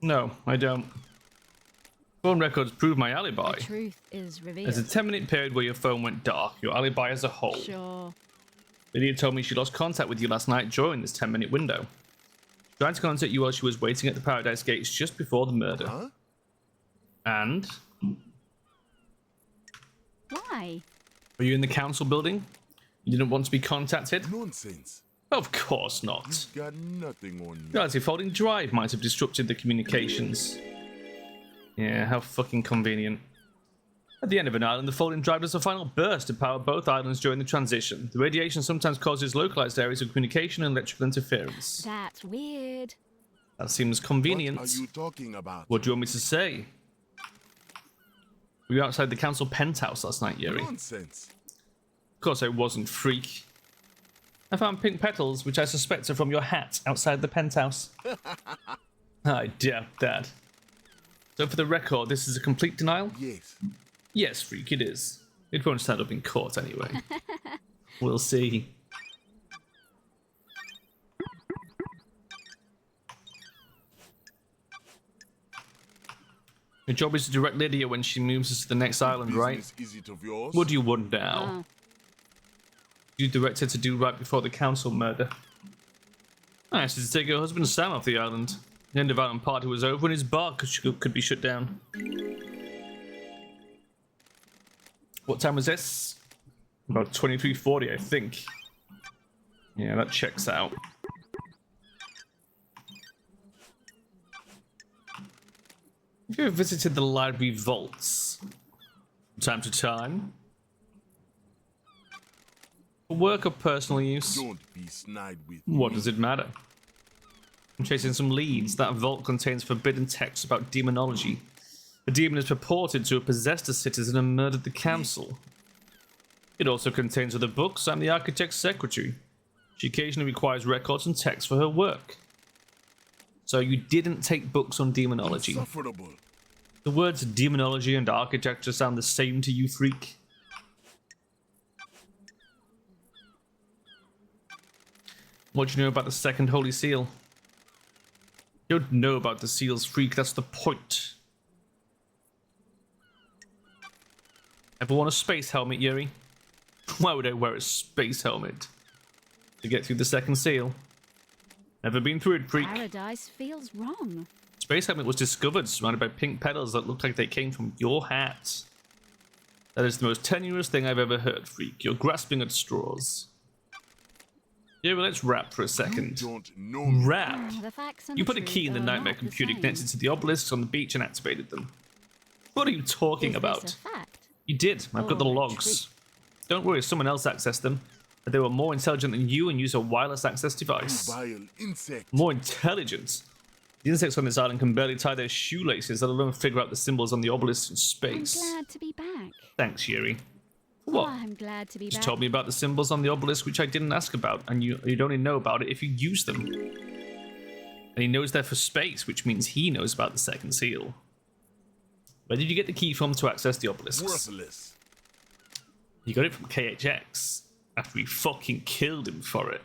No, I don't. Phone records prove my alibi. The truth is revealed. There's a 10-minute period where your phone went dark. Your alibi as a whole. Sure. Lydia told me she lost contact with you last night during this 10-minute window. She tried to contact you while she was waiting at the Paradise Gates just before the murder. Huh? And? Why? Were you in the council building? You didn't want to be contacted? Nonsense. Of course not. You got nothing on me. Guys, your folding drive might have disrupted the communications. Yeah, how fucking convenient. At the end of an island, the folding drive does a final burst to power both islands during the transition. The radiation sometimes causes localized areas of communication and electrical interference. That's weird. That seems convenient. What are you talking about? What do you want me to say? Were you outside the council penthouse last night, Yuri? Nonsense. Of course I wasn't, freak. I found pink petals, which I suspect are from your hat outside the penthouse. I doubt that. So for the record, this is a complete denial? Yes. Yes, freak, it is. It won't stand up in court anyway. We'll see. Your job is to direct Lydia when she moves us to the next island, right? Business is it of yours? What do you want now? Oh. You direct her to do right before the council murder. I asked her to take her husband Sam off the island. The end of island party was over when his bar could be shut down. What time was this? About 23:40, I think. Yeah, that checks out. Have you ever visited the library vaults? From time to time? For work or personal use? Don't be snide with me. What does it matter? I'm chasing some leads. That vault contains forbidden texts about demonology. The demon is purported to have possessed a citizen and murdered the council. It also contains other books. I'm the architect's secretary. She occasionally requires records and texts for her work. So you didn't take books on demonology. Insufferable. The words demonology and architecture sound the same to you, freak? What do you know about the second holy seal? You don't know about the seals, freak. That's the point. Ever worn a space helmet, Yuri? Why would I wear a space helmet? To get through the second seal? Never been through it, freak. Paradise feels wrong. Space helmet was discovered surrounded by pink petals that looked like they came from your hat. That is the most tenuous thing I've ever heard, freak. You're grasping at straws. Yeah, well, let's rap for a second. You don't know me. Rap? The facts and You the put a truth key in the are nightmare not the computer same. connected to the obelisks on the beach and activated them. What are you talking Is about? this a fact? You did. I've got the Or a logs. Don't worry, someone else accessed them. But they were more intelligent than you and used a wireless access device. Vile insect. More intelligent? The insects on this island can barely tie their shoelaces, let alone figure out the symbols on the obelisks in I'm space. glad to be back. Thanks, Yuri. Oh, What? I'm glad to be Just back. told me about the symbols on the obelisk, which I didn't ask about, and you'd only know about it if you use them. And he knows they're for space, which means he knows about the second seal. Where did you get the key from to access the obelisks? Worthless. You got it from KHX, after we fucking killed him for it.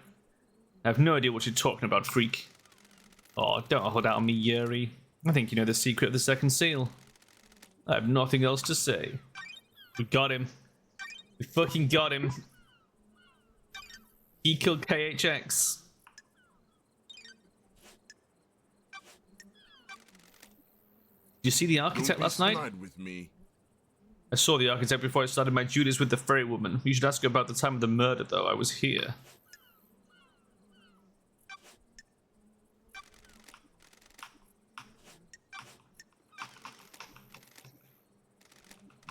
I have no idea what you're talking about, freak. Oh, don't hold out on me, Yuri. I think you know the secret of the second seal. I have nothing else to say. We got him. We fucking got him. He killed KHX. Did you see the architect Don't be last night? snide with me. I saw the architect before I started my duties with the ferry woman. You should ask her about the time of the murder, though. I was here.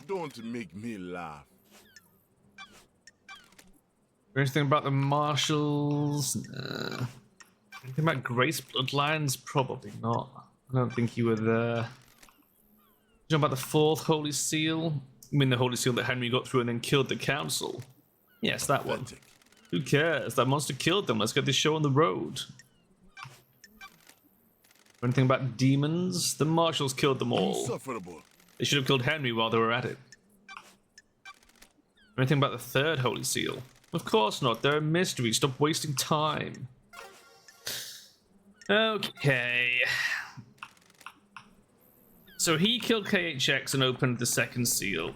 Don't make me laugh. Anything about the marshals? Anything about Grace bloodlines? Probably not. I don't think you were there. You know about the fourth Holy Seal? I mean the Holy Seal that Henry got through and then killed the council? Yes, that one. Authentic. Who cares? That monster killed them. Let's get this show on the road. Anything about demons? The marshals killed them all. Insufferable. They should have killed Henry while they were at it. Anything about the third Holy Seal? Of course not. They're a mystery. Stop wasting time. Okay. So he killed KHX and opened the second seal.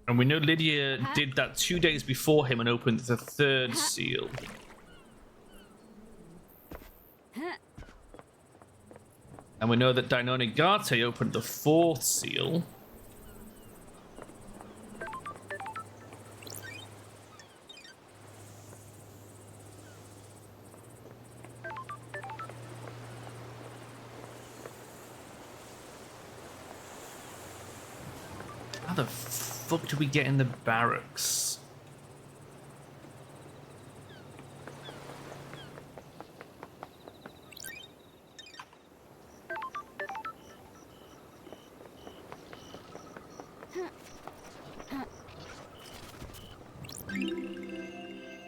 And we know Lydia did that 2 days before him and opened the third seal. And we know that Dainone Garte opened the fourth seal. How the fuck do we get in the barracks?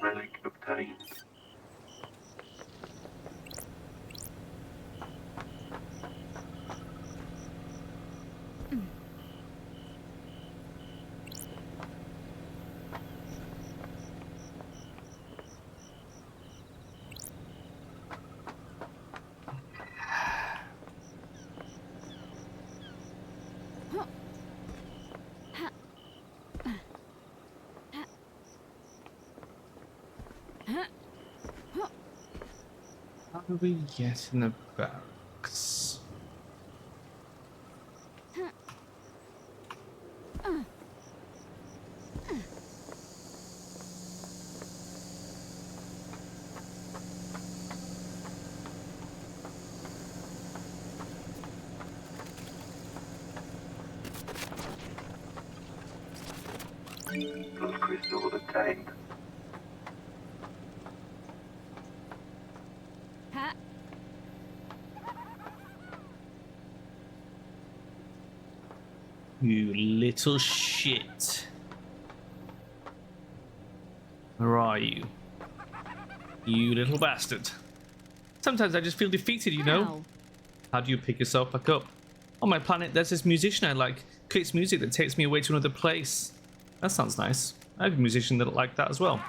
Relic obtained. How do we get in the barracks? Blood crystal obtained. You little shit. Where are you? You little bastard. Sometimes I just feel defeated, you know? Ow. How do you pick yourself back up? On my planet, there's this musician I like. Creates music that takes me away to another place. That sounds nice. I have a musician that like that as well.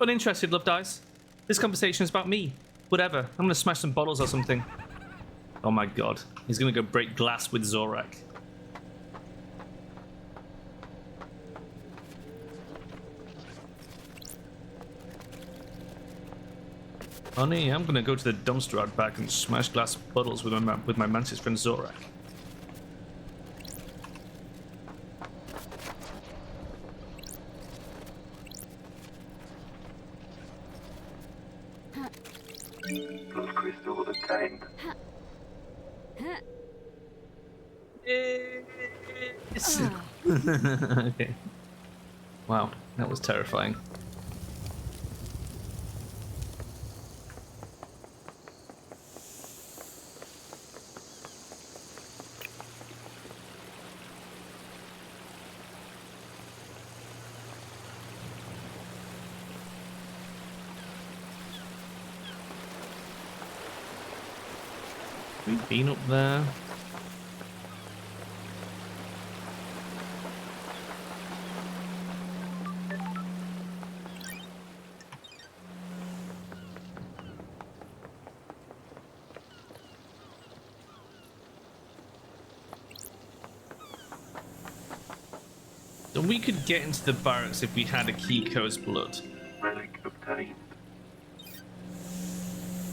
Uninterested, Love Dice. This conversation is about me. Whatever. I'm gonna smash some bottles or something. Oh my god. He's gonna go break glass with Zorak. Honey, I'm gonna go to the dumpster out back and smash glass bottles with my Mantis friend Zorak. Blood crystal obtained. Okay. Wow, that was terrifying. We've been up there. So we could get into the barracks if we had a Kiko's blood. Relic obtained.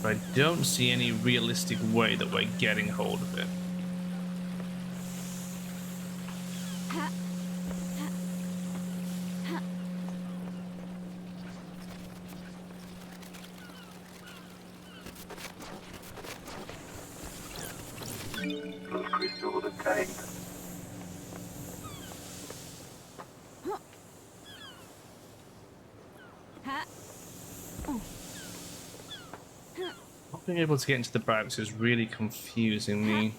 But I don't see any realistic way that we're getting hold of it. Blood crystal obtained. Not being able to get into the barracks is really confusing me.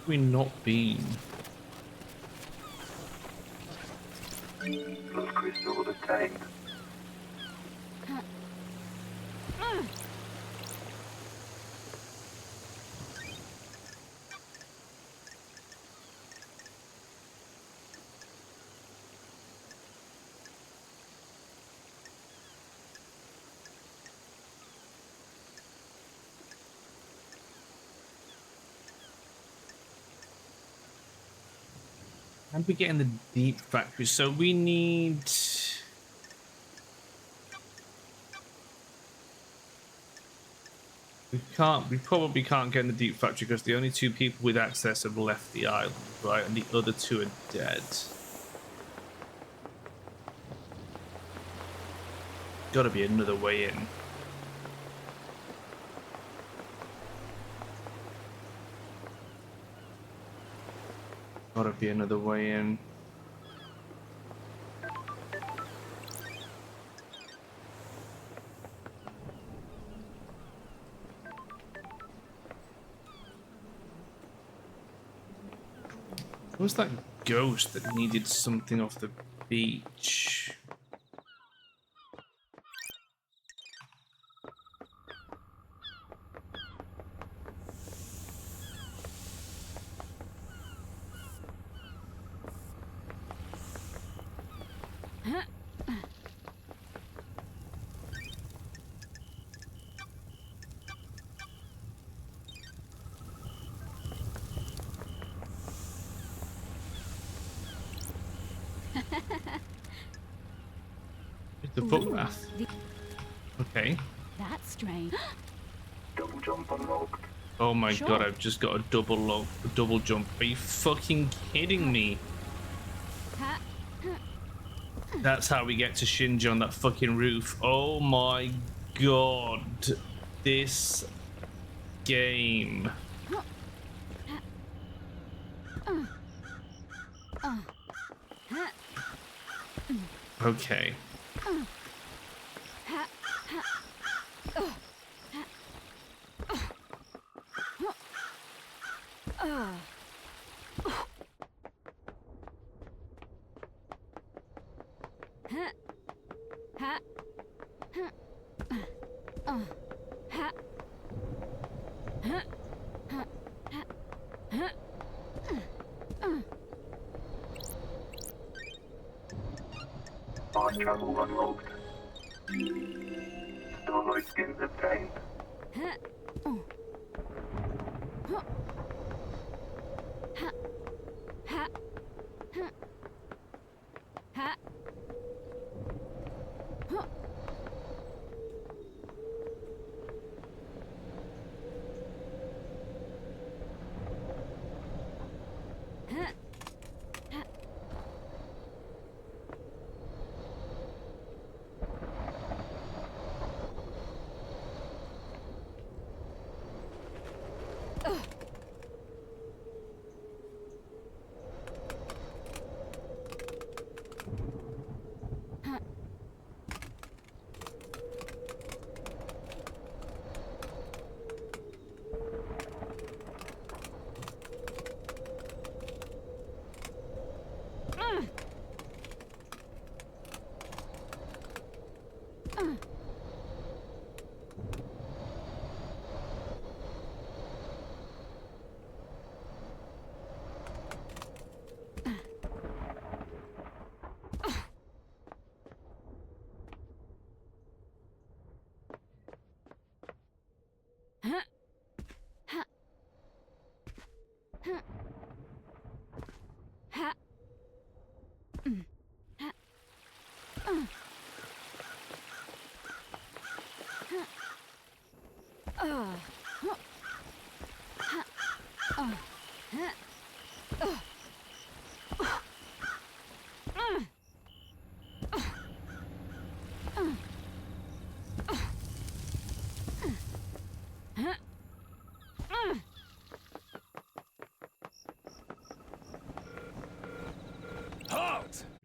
We not been. Blood crystal obtained. And we get in the deep factory, so we need. We probably can't get in the deep factory because the only two people with access have left the island, right? And the other two are dead. Gotta be another way in. Gotta be another way in. What was that ghost that needed something off the beach? The footpath. Okay. That's strange. Double jump unlocked. Oh my Sure. god, I've just got a double jump. Are you fucking kidding me? That's how we get to Shinji on that fucking roof. Oh my god. This game. Okay. Mind travel unlocked. Starlight skins obtained.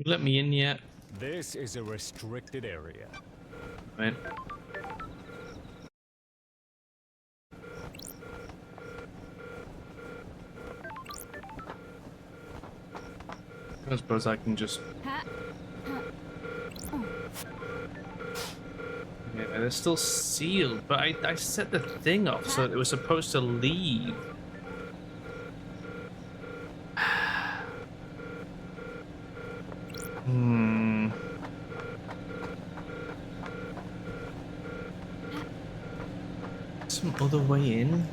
let me in yet? This is a restricted area. Right. I suppose I can just... Ha. Yeah, they're still sealed, but I set the thing off so that it was supposed to leave. Hmm. Some other way in?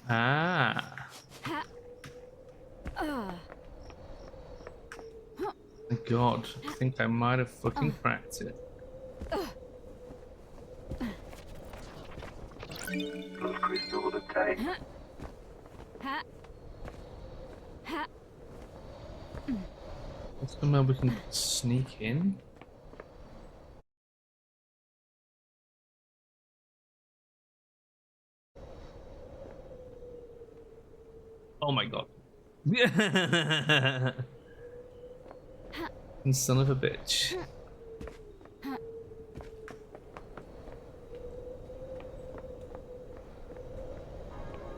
Ah. My God, I think I might have fucking cracked it. Blood crystal obtained. Ha. Ha. Somehow we can sneak in. Oh my God. Son of a bitch.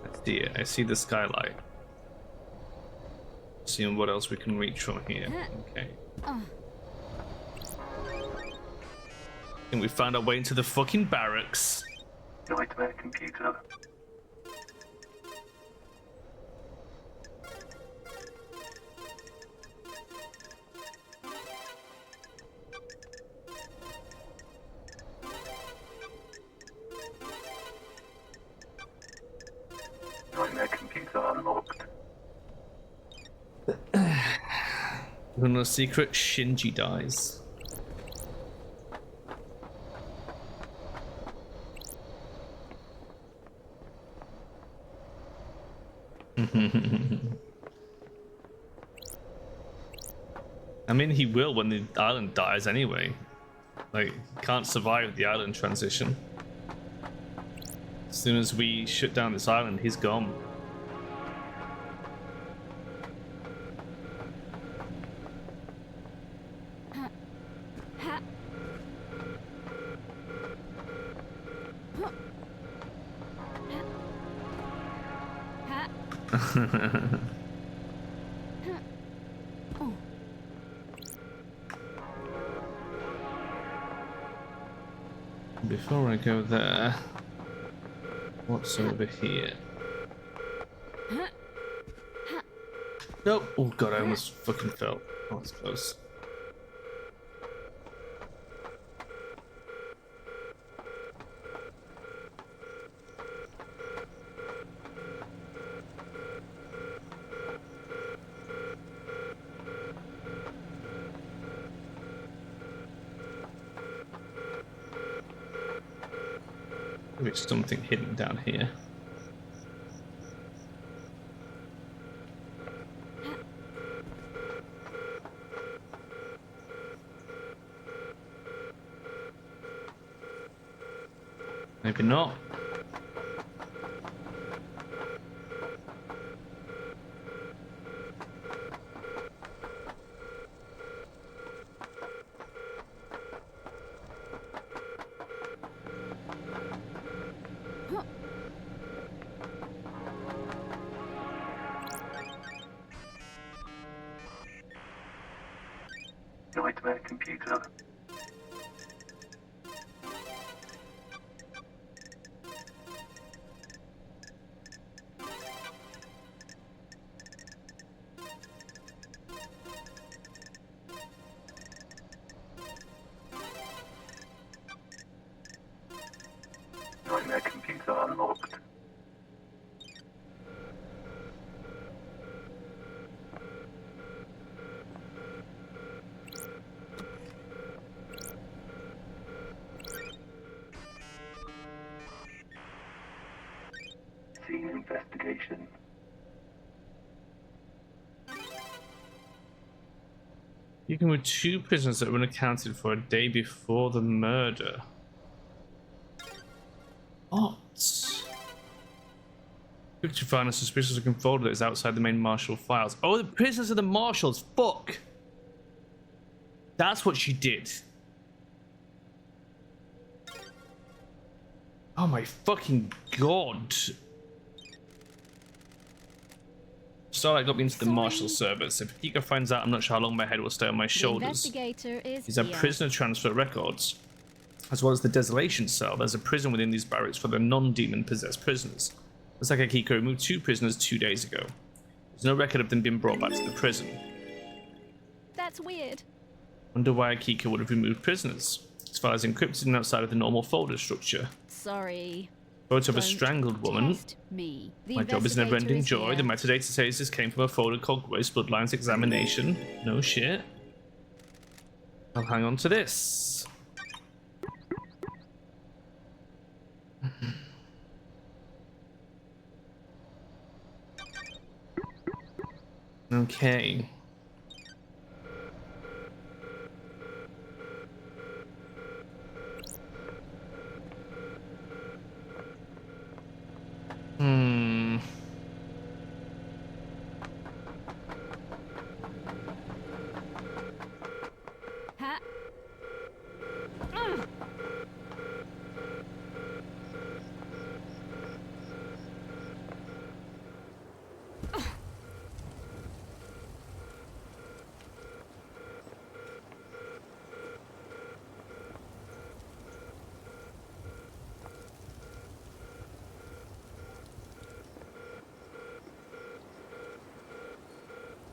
I see it. I see the skylight. Seeing what else we can reach from here. Okay. I think we found our way into the fucking barracks. Nightmare computer. Nightmare computer unlocked. We're no secret. Shinji dies. I mean, he will when the island dies anyway. Like, can't survive the island transition. As soon as we shut down this island, he's gone. Before I go there, what's over here? Nope. Oh God, I almost fucking fell. Oh, that's close. Maybe it's something hidden down here. Maybe not. Nightmare computer. Nightmare computer unlocked. Scene investigation. You can remove 2 prisoners that were unaccounted for a day before the murder. What? Quick to find a suspicious looking folder that is outside the main marshal files. Oh, the prisoners are the marshals. Fuck. That's what she did. Oh my fucking god. Starlight got me into the marshal service. If Kiko finds out, I'm not sure how long my head will stay on my The shoulders. investigator is These are here. prisoner transfer records. As well as the desolation cell, there's a prison within these barracks for the non-demon possessed prisoners. Looks like Akiko removed 2 prisoners 2 days ago. There's no record of them being brought back to the prison. That's weird. Wonder why Akiko would have removed prisoners. This file is encrypted and outside of the normal folder structure. Sorry. Photo of a Don't strangled woman. test me. The My job is never-ending investigator joy. is The here. metadata says this came from a folder called Grace Bloodlines Examination. No shit. I'll hang on to this. Okay. Hmm. Ha-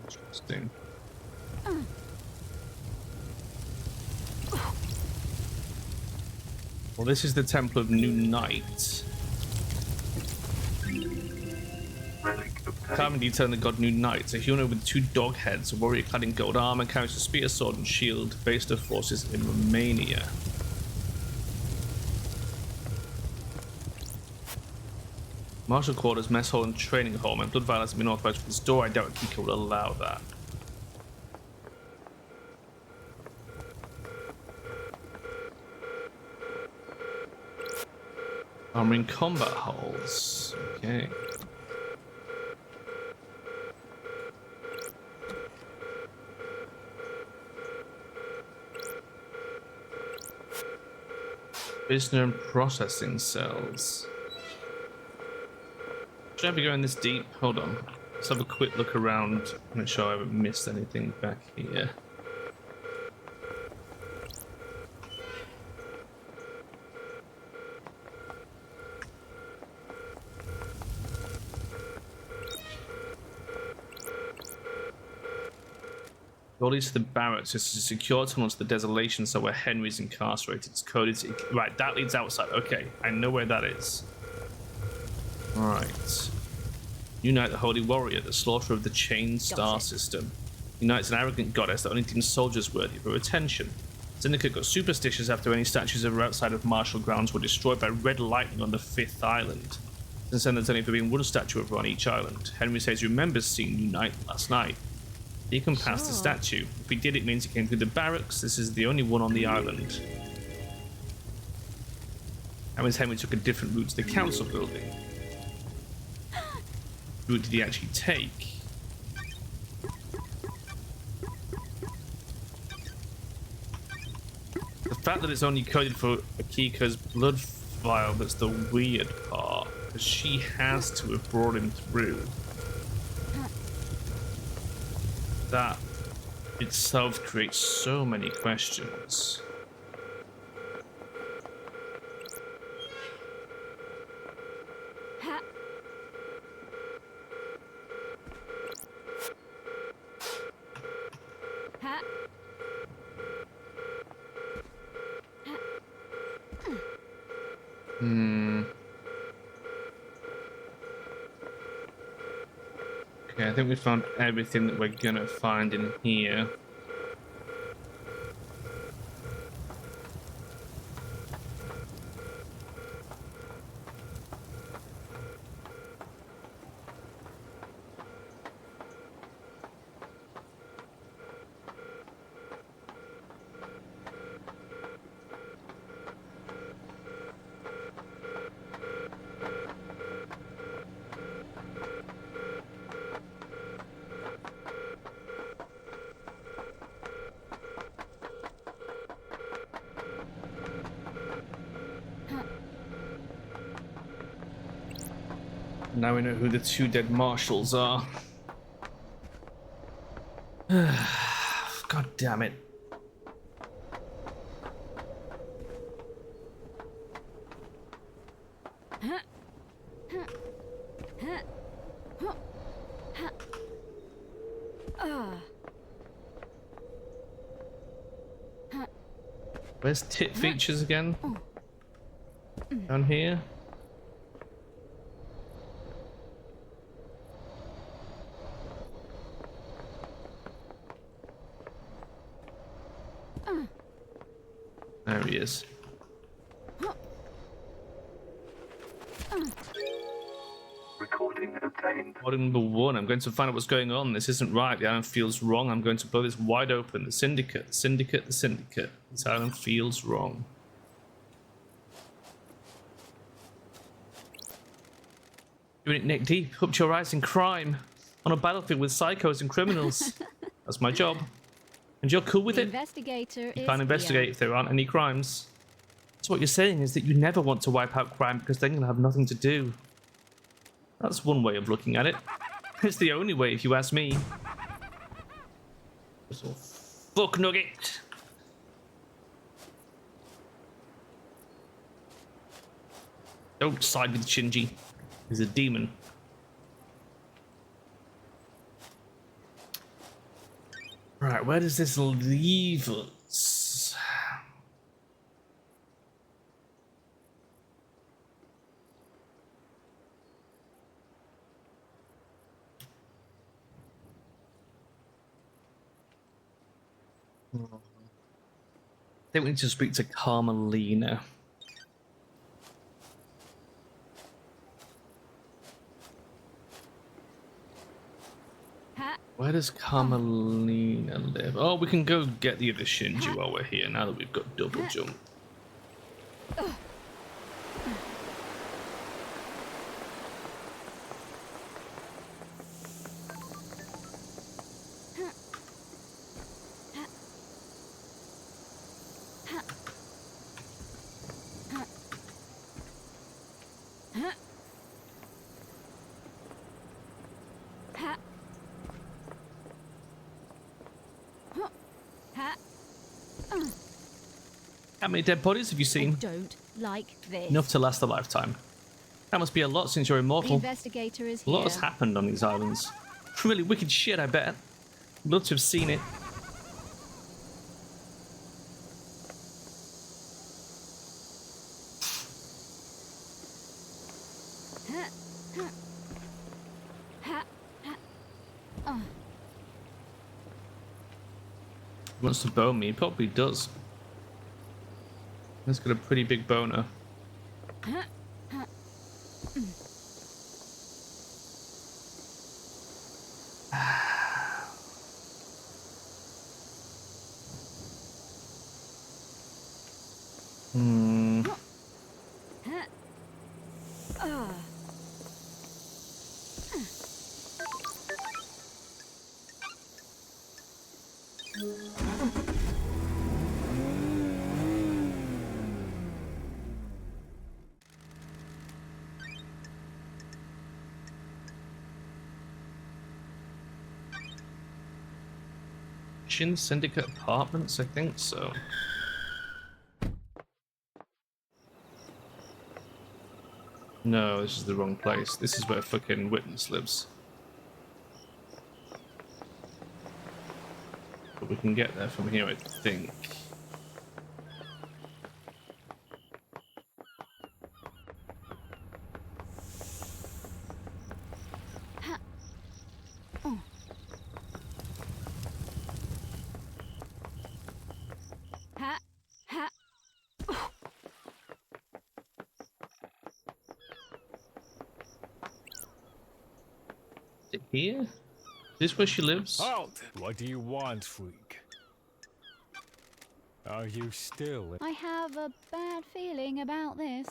Interesting. Well, this is the Temple of New Night. Carving detailing the god New Night, a human with 2 dog heads, a warrior clad in gold armor, carries a spear, sword, and shield, based of forces in Romania. Martial quarters, mess hall, and training hall. My blood violence has been authorized for this door. I doubt Kiko will allow that. Armor in combat halls. Okay. Prisoner and processing cells. Should I be going this deep? Hold on. Let's have a quick look around. Make sure I haven't missed anything back here. All leads to the barracks. This is a secure tunnel to the desolation cell where Henry's incarcerated. It's coded to... Right, that leads outside. Okay, I know where that is. Right. Unite the Holy Warrior, the slaughterer of the Chained Star System. Unite's an arrogant goddess that only deems soldiers worthy of her attention. Syndicate got superstitious after any statues of her outside of martial grounds were destroyed by red lightning on the 5th island. Since then, there's only ever been one statue of her on each island. Henry says he remembers seeing Unite last night. He can pass the statue. If he did, it means he came through the barracks. This is the only one on the island. That means Henry took a different route to the council building. What route did he actually take? The fact that it's only coded for Akiko's blood vial that's the weird part, because she has to have brought him through. That itself creates so many questions. ha- ha- Okay, I think we found everything that we're gonna find in here. now we know who the two dead marshals are. God damn it. Where's tit features again? Down here? There he is. Recording obtained. Model number 1, I'm going to find out what's going on. This isn't right. The island feels wrong. I'm going to blow this wide open. The syndicate, the syndicate, the syndicate. This island feels wrong. Doing it neck deep, up to your eyes in crime. On a battlefield with psychos and criminals. That's my job. And you're cool with The it? investigator You is can't investigate here. if there aren't any crimes. So what you're saying is that you never want to wipe out crime because then you'll have nothing to do. That's one way of looking at it. It's the only way if you ask me. So, fuck nugget. Don't side with Shinji. He's a demon. Right, where does this leave us? I think we need to speak to Carmelina. Ha- Where does Carmelina live? Oh, we can go get the other Shinji while we're here, now that we've got double jump. ha- ha- How many dead bodies have you I seen? don't like this. Enough to last a lifetime. That must be a lot since you're The immortal. investigator is A lot here. has happened on these islands. Really wicked shit, I bet. I'd love to have seen it. He wants to bone me, he probably does. He's got a pretty big boner. Hmm. Shin Syndicate Apartments, I think so. No, this is the wrong place. This is where fucking Witness lives. But we can get there from here, I think. Ha- ha- Is it here? Is this where she lives? Halt! What do you want, freak? Are you still? I have a bad feeling about this.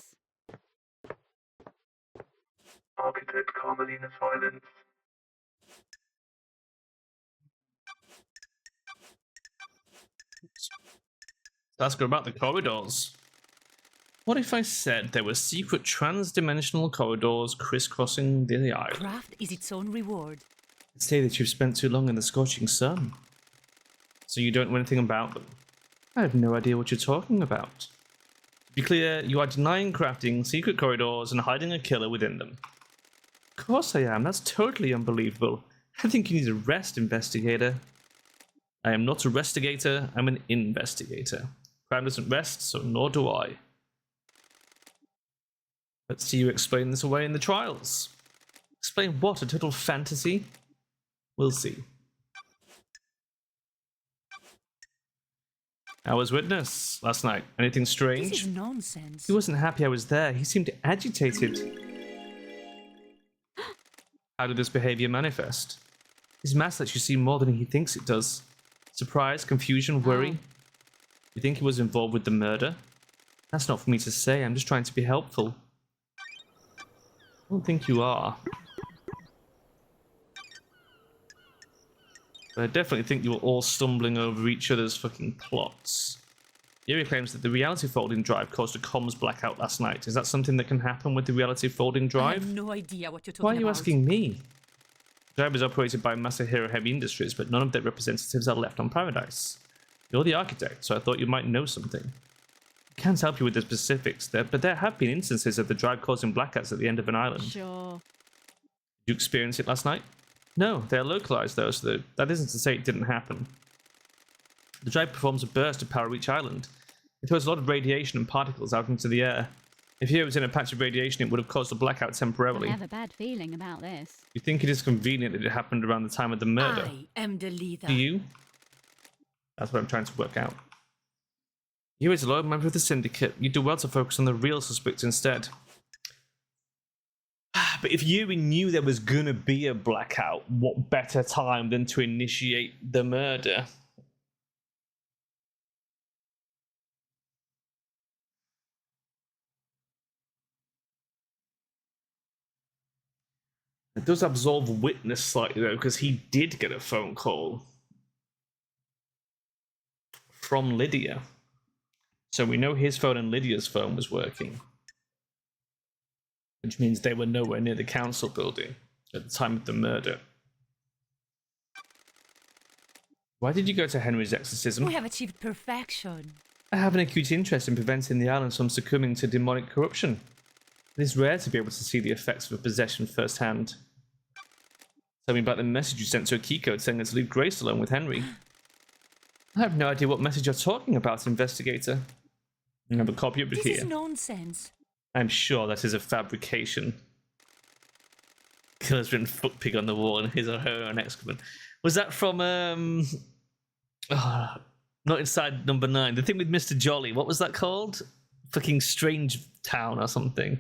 Architect Carmelina Silence. Ask her about the corridors. What if I said there were secret trans-dimensional corridors crisscrossing the island? Craft is its own reward. Say that you've spent too long in the scorching sun. So you don't know anything about them. I have no idea what you're talking about. To be clear, you are denying crafting secret corridors and hiding a killer within them. Of course I am. That's totally unbelievable. I think you need a rest, investigator. I am not a restigator, I'm an investigator. Crime doesn't rest, so nor do I. Let's see you explain this away in the trials. Explain what? A total fantasy? We'll see. I was witness last night. Anything strange? This is nonsense. He wasn't happy I was there. He seemed agitated. How did this behavior manifest? His mask lets you see more than he thinks it does. Surprise, confusion, worry. You think he was involved with the murder? That's not for me to say. I'm just trying to be helpful. I don't think you are. But I definitely think you were all stumbling over each other's fucking plots. Yuri claims that the reality folding drive caused a comms blackout last night. Is that something that can happen with the reality folding I drive? have no idea what you're talking about. Why are you asking me? The drive is operated by Masahiro Heavy Industries, but none of their representatives are left on Paradise. You're the architect, so I thought you might know something. I can't help you with the specifics, but there have been instances of the drive causing blackouts at the end of an island. Sure. Did you experience it last night? No, they're localized though, so that isn't to say it didn't happen. The drive performs a burst to power each island. It throws a lot of radiation and particles out into the air. If here was in a patch of radiation, it would have caused a blackout temporarily. I have a bad feeling about this. You think it is convenient that it happened around the time of the murder? I am the leader. Do you? That's what I'm trying to work out. You as a loyal member of the Syndicate, you do well to focus on the real suspects instead. But if Yuri knew there was gonna be a blackout, what better time than to initiate the murder? It does absolve Witness slightly though, because he did get a phone call from Lydia. So we know his phone and Lydia's phone was working. Which means they were nowhere near the council building at the time of the murder. Why did you go to Henry's exorcism? We have achieved perfection. I have an acute interest in preventing the islands from succumbing to demonic corruption. It is rare to be able to see the effects of a possession firsthand. Tell me about the message you sent to Akiko telling her to leave Grace alone with Henry. I have no idea what message you're talking about, investigator. I have a copy of it This here. is nonsense. I'm sure that is a fabrication. Killer's written "fuck pig" on the wall and his or her own excrement. Was that from not Inside Number 9? The thing with Mr. Jolly. What was that called? Fucking Strange Town or something.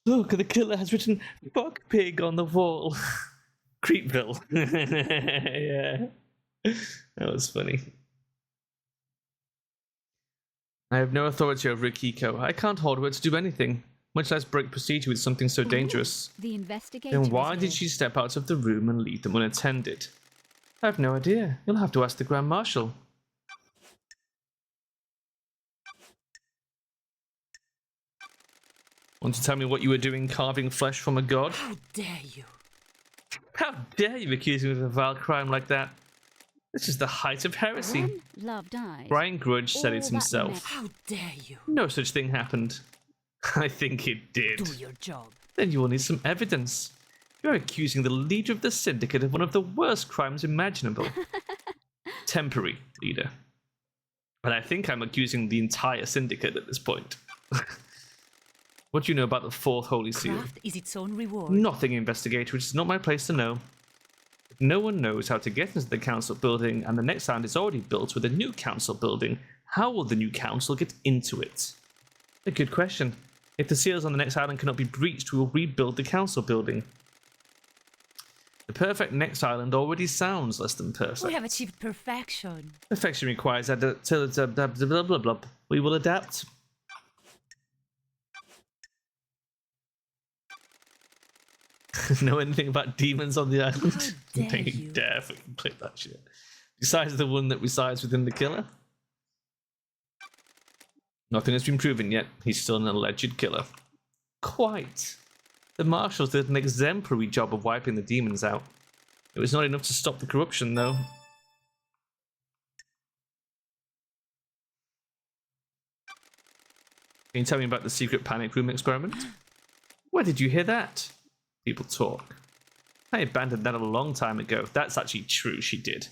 Look, the killer has written "fuck pig" on the wall. Creepville. Yeah, that was funny. I have no authority over Akiko. I can't hold her to do anything, much less break procedure with something so dangerous. The investigator. Then why is did here. she step out of the room and leave them unattended? I have no idea. You'll have to ask the Grand Marshal. Want to tell me what you were doing carving flesh from a god? How dare you? How dare you accuse me of a vile crime like that? This is the height of heresy. One love died. Brian Grudge said All it that himself. meant- How dare you? No such thing happened. I think it did. Do your job. Then you will need some evidence. You're accusing the leader of the Syndicate of one of the worst crimes imaginable. Temporary leader. And I think I'm accusing the entire Syndicate at this point. What do you know about the Fourth Holy Seal? Craft is its own reward. Nothing, investigator. It's not my place to know. If no one knows how to get into the council building, and the next island is already built with a new council building, how will the new council get into it? A good question. If the seals on the next island cannot be breached, we will rebuild the council building. The perfect next island already sounds less than perfect. We have achieved perfection. Perfection requires blah blah blah. We will adapt. Know anything about demons on the island? How dare Don't you. dare fucking click that shit. Besides the one that resides within the killer. Nothing has been proven yet. He's still an alleged killer. Quite. The marshals did an exemplary job of wiping the demons out. It was not enough to stop the corruption, though. Can you tell me about the secret panic room experiment? Where did you hear that? People talk. I abandoned that a long time ago. That's actually true, she did.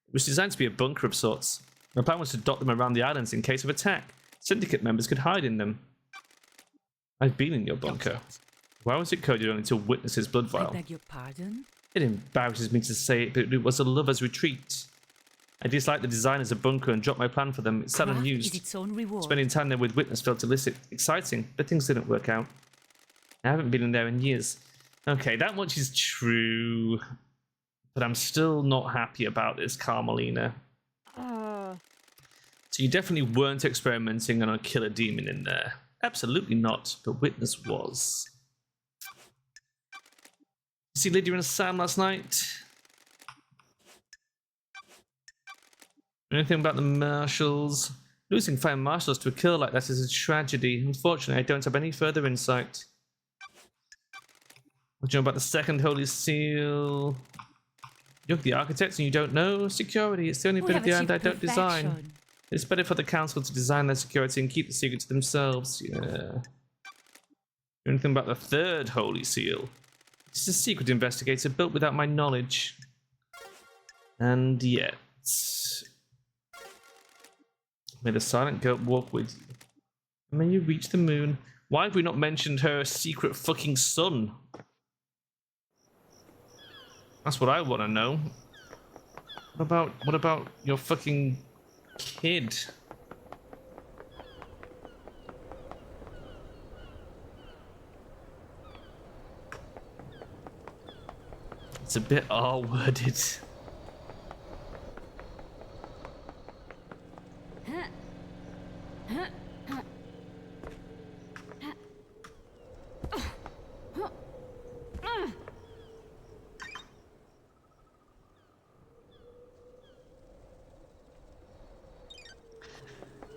It was designed to be a bunker of sorts. My plan was to dot them around the islands in case of attack. Syndicate members could hide in them. I've been in your bunker. Why was it coded only to witnesses' blood I vial? beg your pardon? It embarrasses me to say it, but it was a lover's retreat. I disliked the design as a bunker and dropped my plan for them. It's sad and Craft used. is its own reward. Spending time there with witness felt illicit. Exciting, but things didn't work out. I haven't been in there in years. Okay, that much is true. But I'm still not happy about this, Carmelina. So you definitely weren't experimenting on a killer demon in there. Absolutely not, but witness was. See Lydia and Sam last night? Anything about the marshals? Losing 5 marshals to a kill like that is a tragedy. Unfortunately, I don't have any further insight. What do you know about the second Holy Seal? You're the architects and you don't know? Security, it's the only We bit of have the island I achieved don't design. perfection. It's better for the council to design their security and keep the secret to themselves. Yeah. Anything about the third Holy Seal? It's a secret investigator built without my knowledge. And yet... May the silent goat walk with you. May you reach the moon. Why have we not mentioned her secret fucking son? That's what I want to know. What about your fucking kid? It's a bit R-worded.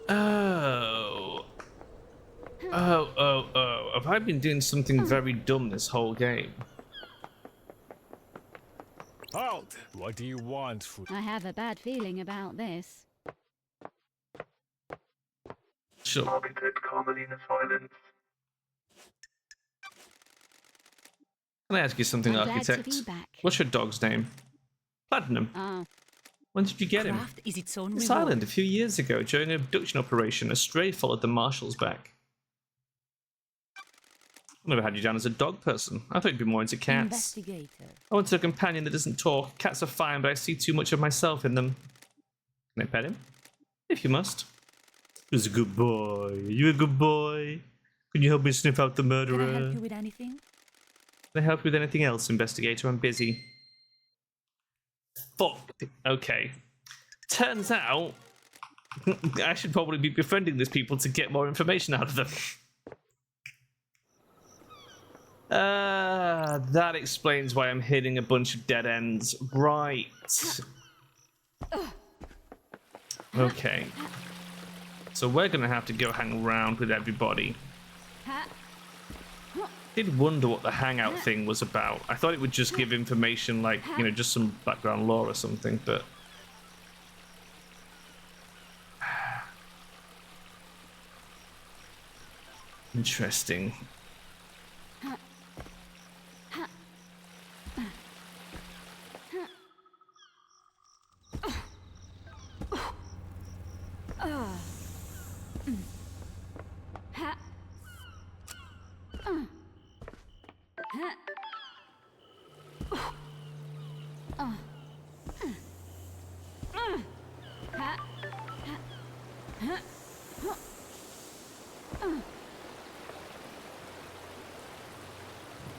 Oh. Have I been doing something very dumb this whole game? Halt! What do you want, Freak? I have a bad feeling about this. Sure. Arbitred Carmelina silence. Can I ask you something, I'm glad to Architect? be back. What's your dog's name? Platinum. Oh, When did you get him? Craft is its own This reward. island a few years ago during an abduction operation. A stray followed the marshals back. I never had you down as a dog person. I thought you'd be more into cats. Investigator. I wanted a companion that doesn't talk. Cats are fine, but I see too much of myself in them. Can I pet him? If you must. He's a good boy. Are you a good boy? Can you help me sniff out the Can murderer? I help you with anything? Can I help you with anything else, investigator? I'm busy. Fuck. Okay. Turns out, I should probably be befriending these people to get more information out of them. That explains why I'm hitting a bunch of dead ends. Right. Okay. So we're gonna have to go hang around with everybody. Did wonder what the hangout thing was about. I thought it would just give information like, you know, just some background lore or something, but... Interesting.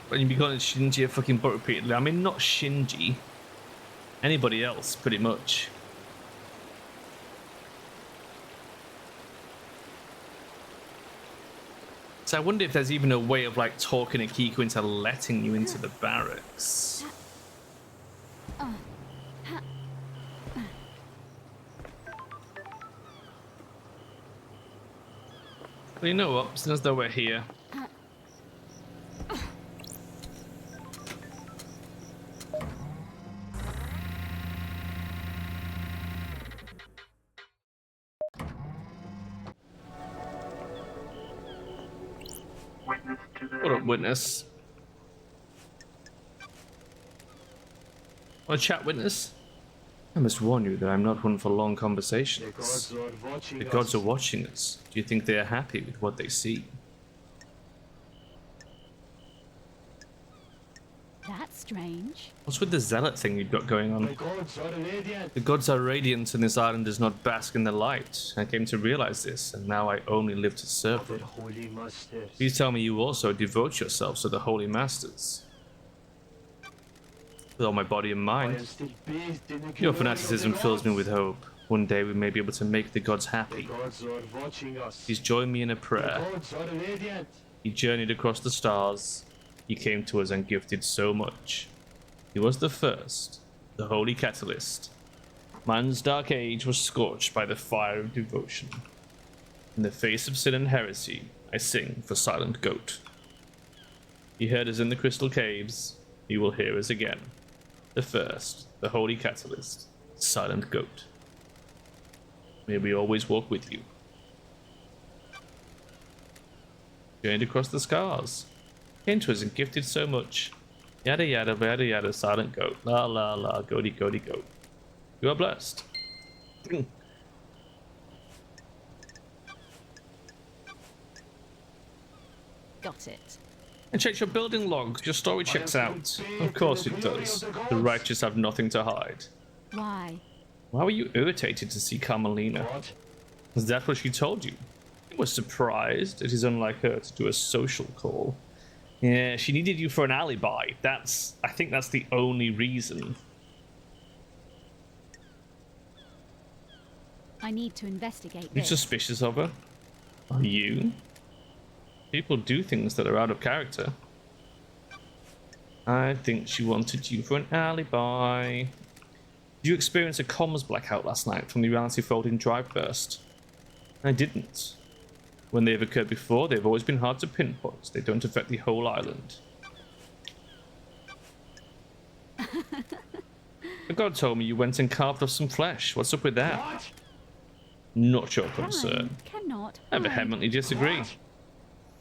When you be calling Shinji a fucking butt repeatedly, I mean not Shinji. Anybody else, pretty much. So I wonder if there's even a way of like talking Akiko into letting you into the barracks. Well, you know what? Since though we're here, Witness to the what up, witness? Want to chat, witness? I must warn you that I'm not one for long conversations. The gods are watching us. Do you think they are happy with what they see? That's strange. What's with the zealot thing you've got going on? The gods are radiant and this island does not bask in the light. I came to realize this, and now I only live to serve them. Please tell me you also devote yourselves to the holy masters. With all my body and mind. Your fanaticism fills me with hope. One day we may be able to make the gods happy. Please join me in a prayer. He journeyed across the stars. He came to us and gifted so much. He was the first, the holy catalyst. Man's dark age was scorched by the fire of devotion. In the face of sin and heresy, I sing for Silent Goat. He heard us in the crystal caves. He will hear us again. The first, the holy catalyst, Silent Goat. May we always walk with you. Journeyed across the scars. Came to us and gifted so much. Yada yada yada yada, Silent Goat. La la la, goaty goaty goat. You are blessed. Got it. And check your building logs. Your story checks out. Of course it does. The righteous have nothing to hide. Why? Why were you irritated to see Carmelina? Was that what she told you? You were surprised. It is unlike her to do a social call. Yeah, she needed you for an alibi. I think that's the only reason. I need to investigate You this. suspicious of her? Are you? People do things that are out of character. I think she wanted you for an alibi. Did you experience a comms blackout last night from the reality folding drive burst? I didn't. When they have occurred before, they've always been hard to pinpoint. They don't affect the whole island. The god told me you went and carved off some flesh. What's up with that? Not your concern. Cannot. I vehemently disagree.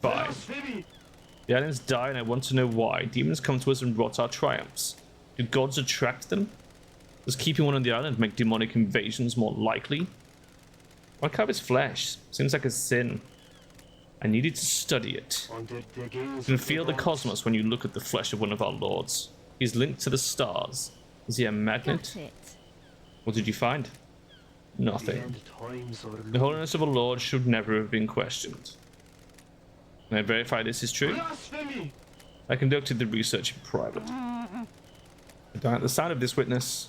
Fine. The islands die and I want to know why. Demons come to us and rot our triumphs. Do gods attract them? Does keeping one on the island make demonic invasions more likely? Why carve his flesh? Seems like a sin. I needed to study it. You can feel the cosmos when you look at the flesh of one of our lords. He's linked to the stars. Is he a magnet? Got it. What did you find? Nothing. The holiness of a lord should never have been questioned. Can I verify this is true? I conducted the research in private. I don't like the sound of this, witness.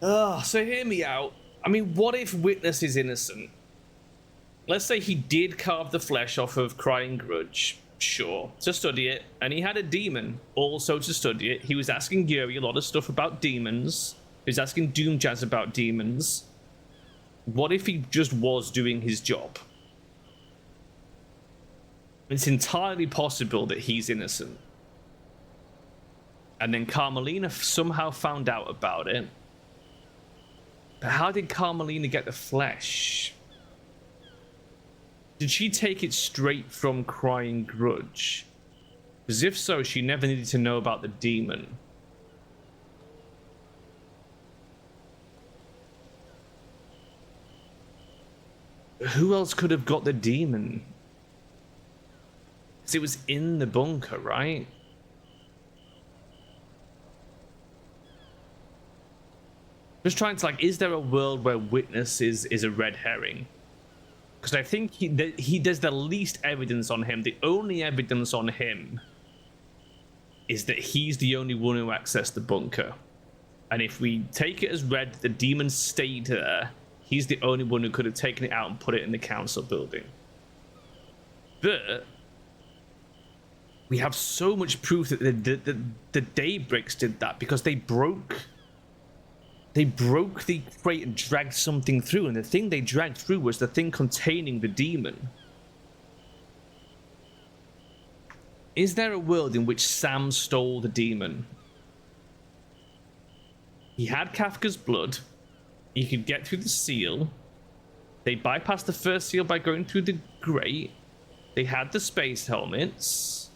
So hear me out. I mean, what if witness is innocent? Let's say he did carve the flesh off of Crying Grudge. Sure, to study it. And he had a demon also to study it. He was asking Yuri a lot of stuff about demons. He was asking Doom Jazz about demons. What if he just was doing his job? It's entirely possible that he's innocent. And then Carmelina somehow found out about it. But how did Carmelina get the flesh? Did she take it straight from Crying Grudge? Because if so, she never needed to know about the demon. Who else could have got the demon? Because it was in the bunker, right? Just trying to, like, is there a world where witness is a red herring? Because I think there's the least evidence on him. The only evidence on him is that he's the only one who accessed the bunker. And if we take it as read, the demon stayed there. He's the only one who could have taken it out and put it in the council building. But we have so much proof that the Daybreaks did that because they broke They broke the crate and dragged something through, and the thing they dragged through was the thing containing the demon. Is there a world in which Sam stole the demon? He had Kafka's blood. He could get through the seal. They bypassed the first seal by going through the grate. They had the space helmets.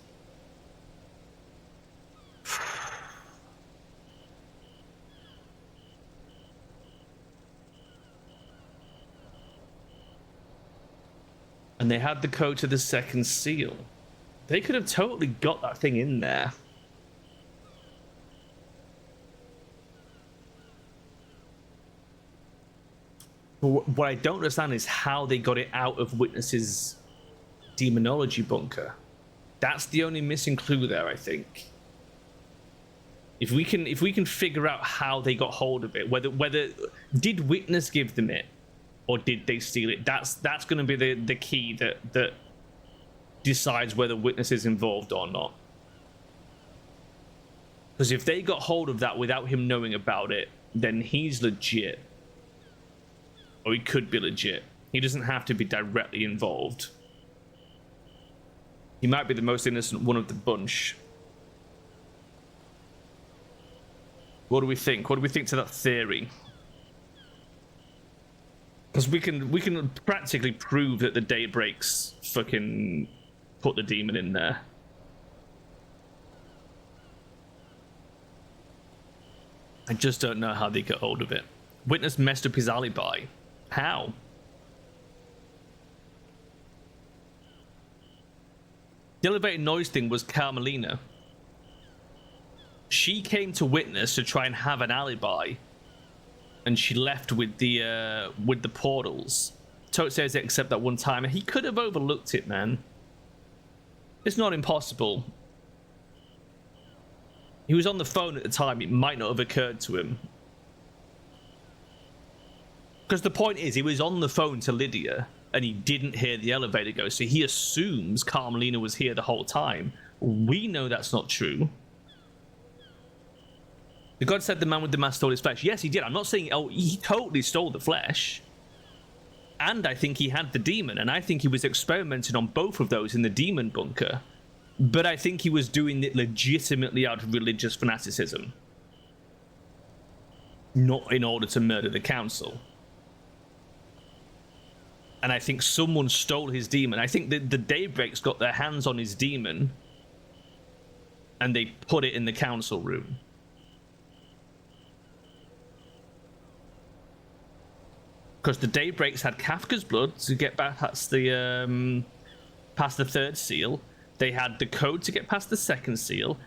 And they had the code to the second seal. They could have totally got that thing in there. But what I don't understand is how they got it out of Witness's demonology bunker. That's the only missing clue there, I think. If we can figure out how they got hold of it, whether did Witness give them it, or did they steal it? That's going to be the key that decides whether Witness is involved or not. Because if they got hold of that without him knowing about it, then he's legit. Or he could be legit. He doesn't have to be directly involved. He might be the most innocent one of the bunch. What do we think? What do we think to that theory? Because we can practically prove that the Daybreaks fucking put the demon in there. I just don't know how they got hold of it. Witness messed up his alibi. How? The elevator noise thing was Carmelina. She came to Witness to try and have an alibi, and she left with the portals. Tote says except that one time, and he could have overlooked it, man. It's not impossible. He was on the phone at the time. It might not have occurred to him. Because the point is, he was on the phone to Lydia, and he didn't hear the elevator go, so he assumes Carmelina was here the whole time. We know that's not true. The god said the man with the mask stole his flesh. Yes, he did. I'm not saying, oh, he totally stole the flesh. And I think he had the demon, and I think he was experimenting on both of those in the demon bunker. But I think he was doing it legitimately out of religious fanaticism. Not in order to murder the council. And I think someone stole his demon. I think that the Daybreaks got their hands on his demon, and they put it in the council room. Because the Daybreaks had Kafka's blood to get past the third seal. They had the code to get past the second seal.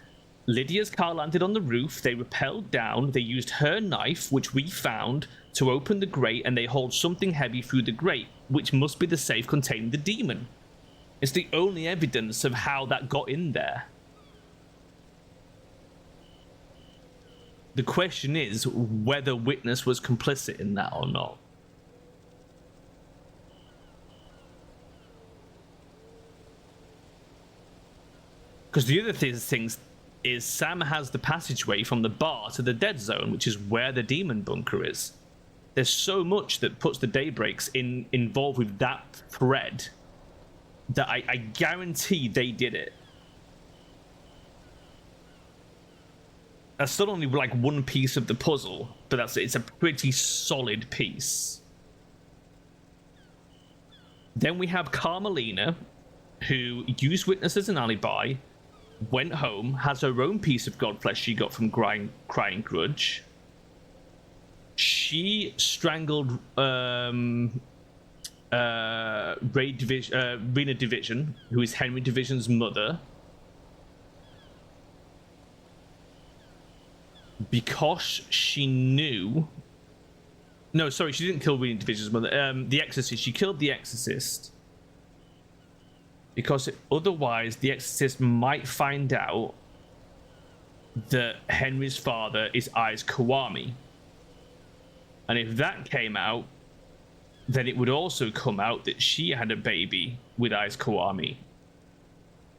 Lydia's car landed on the roof. They rappelled down. They used her knife, which we found, to open the grate, and they hauled something heavy through the grate, which must be the safe containing the demon. It's the only evidence of how that got in there. The question is whether Witness was complicit in that or not. Because the other things is Sam has the passageway from the bar to the dead zone, which is where the demon bunker is. There's so much that puts the Daybreaks involved with that thread that I guarantee they did it. That's still only like one piece of the puzzle, but it's a pretty solid piece. Then we have Carmelina, who used Witness as an alibi, went home, has her own piece of god flesh she got from Crying Grudge. She strangled Rena Division, who is Henry Division's mother, because she knew... No, sorry, she didn't kill Rena Division's mother. The Exorcist. She killed the Exorcist because otherwise the Exorcist might find out that Henry's father is Ai's Kawami. And if that came out, then it would also come out that she had a baby with Ai's Kawami,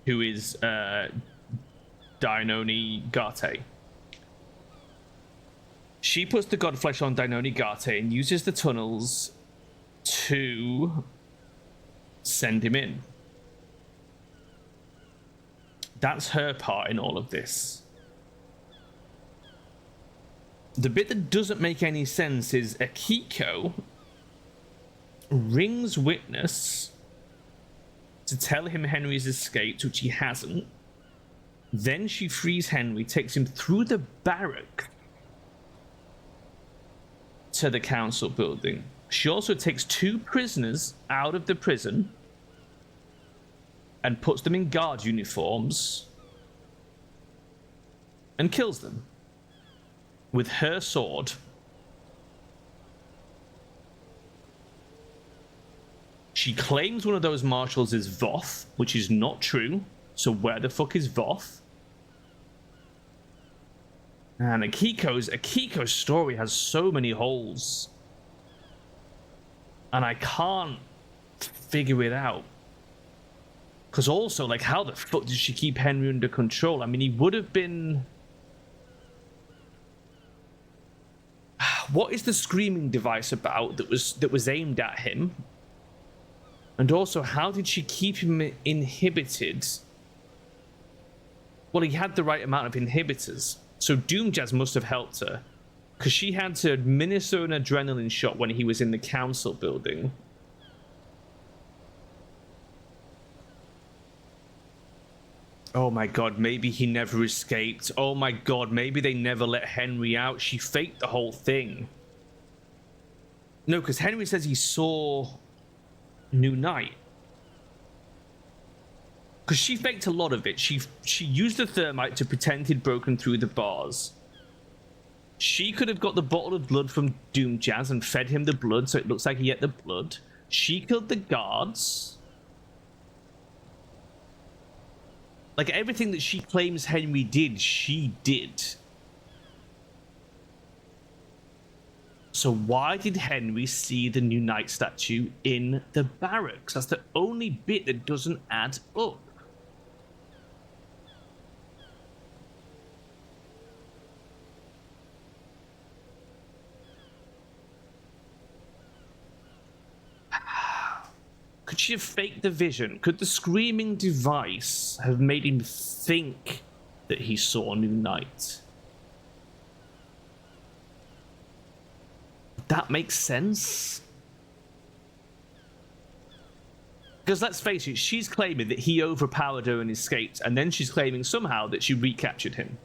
who is Dainoni Gate. She puts the Godflesh on Dainoni Garte and uses the tunnels to send him in. That's her part in all of this. The bit that doesn't make any sense is Akiko rings witness to tell him Henry's escaped, which he hasn't. Then she frees Henry, takes him through the barrack to the council building. She also takes 2 prisoners out of the prison and puts them in guard uniforms and kills them with her sword. She claims one of those marshals is Voth, which is not true. So where the fuck is Voth? And Akiko's story has so many holes. And I can't figure it out. Because also, like, how the fuck did she keep Henry under control? I mean, he would have been... What is the screaming device about that was aimed at him? And also, how did she keep him inhibited? Well, he had the right amount of inhibitors. So Doomjazz must have helped her. Because she had to administer an adrenaline shot when he was in the council building. Oh my god, maybe he never escaped. Oh my god, maybe they never let Henry out. She faked the whole thing. No, because Henry says he saw New Night. Because she faked a lot of it. She used the thermite to pretend he'd broken through the bars. She could have got the bottle of blood from Doomjazz and fed him the blood so it looks like he ate the blood. She killed the guards. Like, everything that she claims Henry did, she did. So why did Henry see the New Night statue in the barracks? That's the only bit that doesn't add up. Could she have faked the vision? Could the screaming device have made him think that he saw New Night? That makes sense. Because let's face it, she's claiming that he overpowered her and escaped, and then she's claiming somehow that she recaptured him.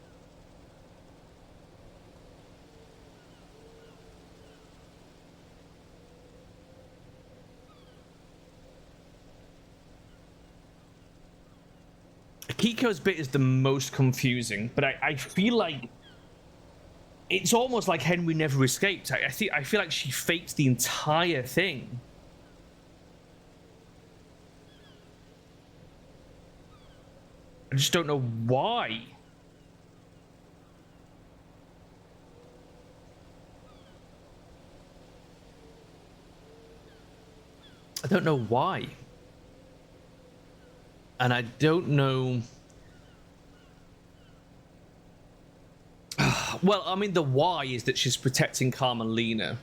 Kiko's bit is the most confusing, but I feel like it's almost like Henry never escaped. I feel like she faked the entire thing. I just don't know why. I don't know why. And I don't know... Well, I mean, the why is that she's protecting Carmelina.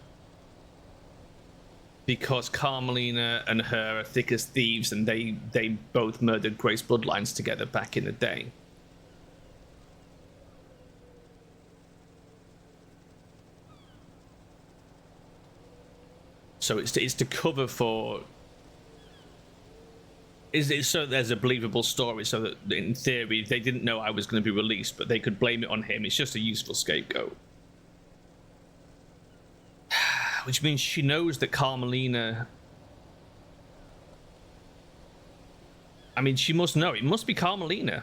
Because Carmelina and her are thick as thieves, and they both murdered Grace bloodlines together back in the day. So it's to cover for... so there's a believable story, so that in theory they didn't know I was going to be released, but they could blame it on him. It's just a useful scapegoat. Which means she knows that Carmelina... I mean, she must know. It must be Carmelina.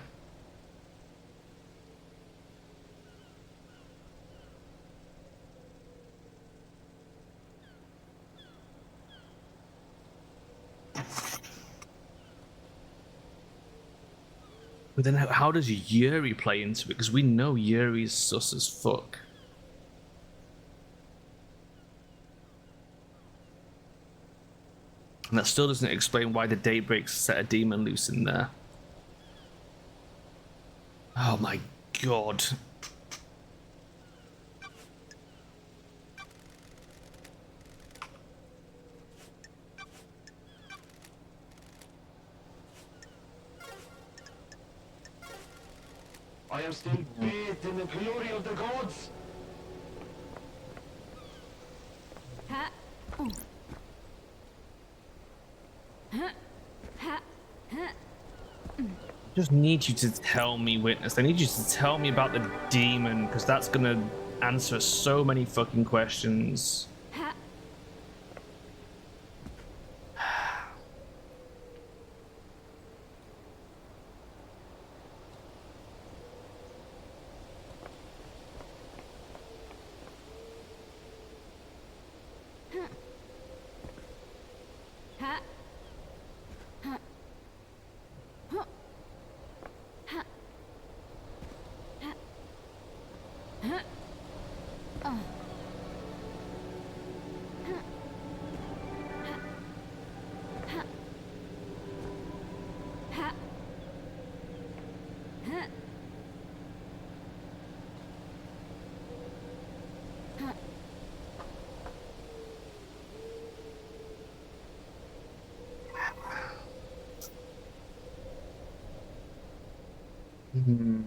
But then how does Yuri play into it? Because we know Yuri's sus as fuck. And that still doesn't explain why the Daybreaks set a demon loose in there. Oh my god. I am still bathed in the glory of the gods. Ha. Oh. Ha. Ha. Ha. Just need you to tell me, Witness. I need you to tell me about the demon, because that's gonna answer so many fucking questions. Ha. Ha. Ha. Huh. Ha. Ha. Ha. Oh. Ha. Ha. Ha. Ha. Ha. Ha. Hmm.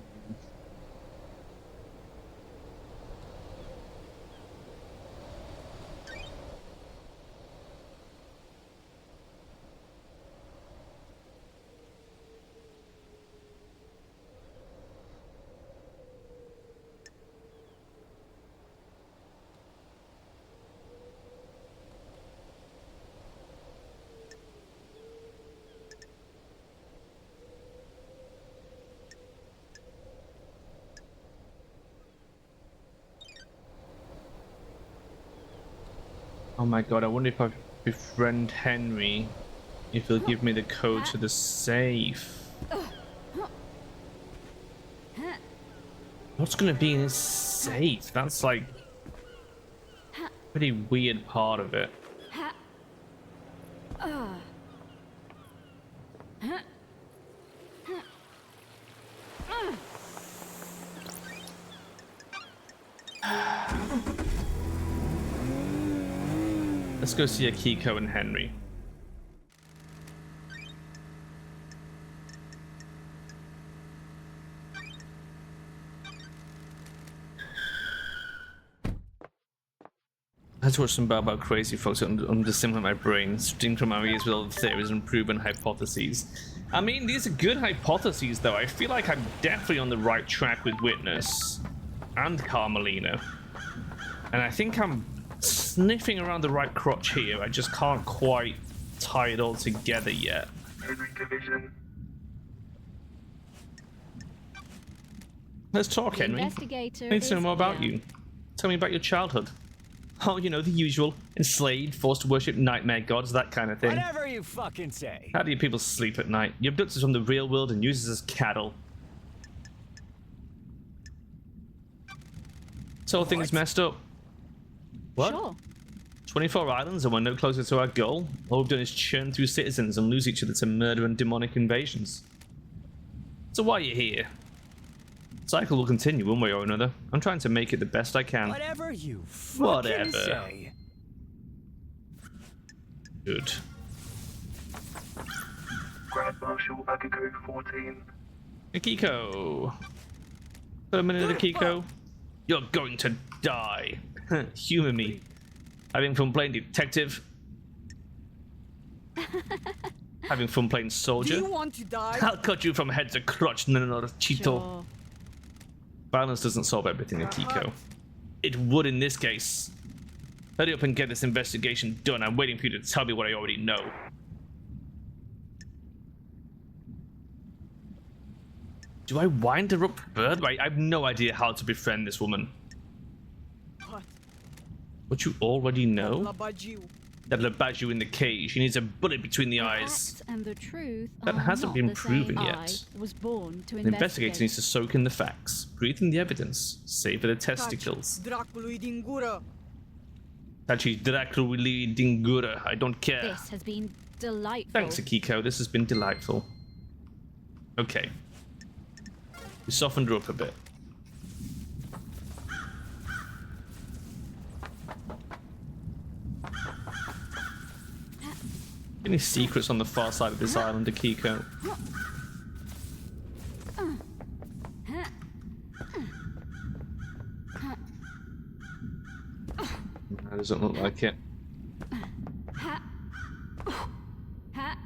Oh my god, I wonder if I befriend Henry, if he'll give me the code to the safe. What's gonna be in his safe? That's like pretty weird part of it. Ha. Ha. Ha. Let's go see Akiko and Henry. I had to watch some about crazy folks to stimulate my brain, sting from my ears with all the theories and proven hypotheses. I mean, these are good hypotheses, though. I feel like I'm definitely on the right track with Witness and Carmelina. And I think I'm sniffing around the right crotch here. I just can't quite tie it all together yet. Henry Division. Let's talk, The Henry. investigator I need to know is more about here. you. Tell me about your childhood. Oh, you know, the usual. Enslaved, forced to worship nightmare gods, that kind of thing. Whatever you fucking say. How do you people sleep at night? You abduct us from the real world and use us as cattle. This whole thing's messed up. What? Sure. 24 islands and we're no closer to our goal? All we've done is churn through citizens and lose each other to murder and demonic invasions. So why are you here? The cycle will continue one way or another. I'm trying to make it the best I can. Whatever you fucking Whatever. say. Good. Grand Marshal Akiko 14. Akiko. For a minute, Akiko. You're going to die. Humor me. Having fun playing detective. Having fun playing soldier. want to die? I'll cut you from head to crotch, no, Chito. Sure. Violence doesn't solve everything, Akiko. It would in this case. Hurry up and get this investigation done. I'm waiting for you to tell me what I already know. Do I wind her up further? I have no idea how to befriend this woman. What? What you already know? Labaju. That Labaju in the cage. She needs a bullet between the The eyes. facts and the truth That are hasn't not been the proven same. yet. I was born to The investigator needs to soak in the facts, breathe in the evidence, savor the testicles. Dracului din gură. Tachi Dracului Dingura. I don't care. This has been delightful. Thanks, Akiko. This has been delightful. Okay. We softened her up a bit. Any secrets on the far side of this island, Akiko? That doesn't look like it. Ha. Ha.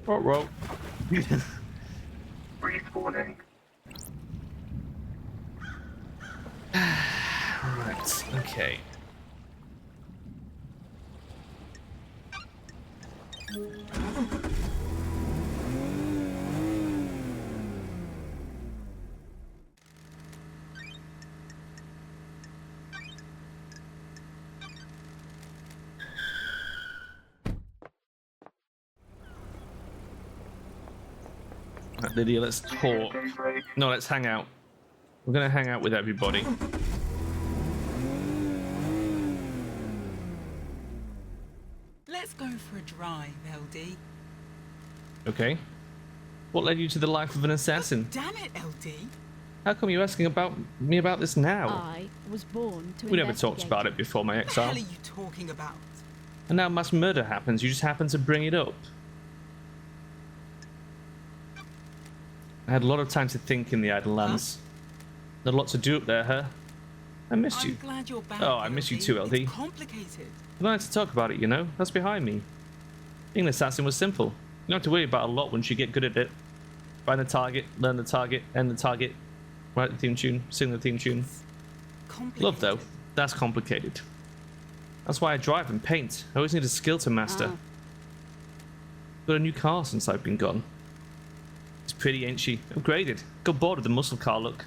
Row. Respawning. Right, okay. Right, Lydia, let's talk. No, let's hang out. We're gonna hang out with everybody. Let's go for a drive, LD. Okay. What led you to the life of an assassin? Damn it, LD. How come you're asking me about this now? I was born to We never talked investigate. about it before my What the hell exile. are you talking about? And now mass murder happens, you just happen to bring it up. I had a lot of time to think in the Idle Lands. Not a lot to do up there, huh? I missed you. I'm glad you're back. Oh, I miss you too, LD. It's complicated. I don't like to talk about it, you know? That's behind me. Being an assassin was simple. You don't have to worry about a lot once you get good at it. Find the target, learn the target, end the target, write the theme tune, sing the theme tune. Complicated. Love, though, that's complicated. That's why I drive and paint. I always need a skill to master. Got a new car since I've been gone. It's pretty, ain't she? Upgraded. Got bored of the muscle car look.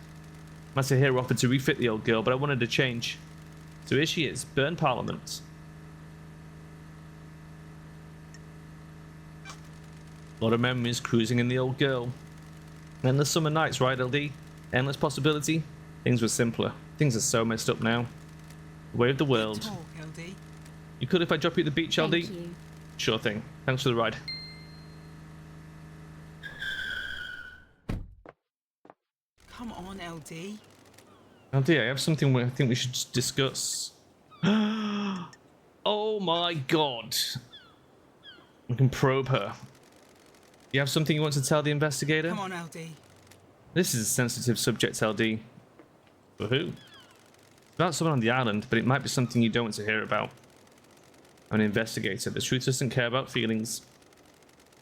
Master here offered to refit the old girl, but I wanted to change. So here she is, Burn Parliament. A lot of memories cruising in the old girl. Endless summer nights, right, LD? Endless possibility. Things were simpler. Things are so messed up now. The way of the world. Talk, LD. You could if I drop you at the beach, LD? Thank you. Sure thing. Thanks for the ride. Come on, LD. LD, I have something I think we should discuss. Oh my god. We can probe her. You have something you want to tell the investigator? Come on, LD. This is a sensitive subject, LD. For who? It's about someone on the island, but it might be something you don't want to hear about. I'm an investigator. The truth doesn't care about feelings.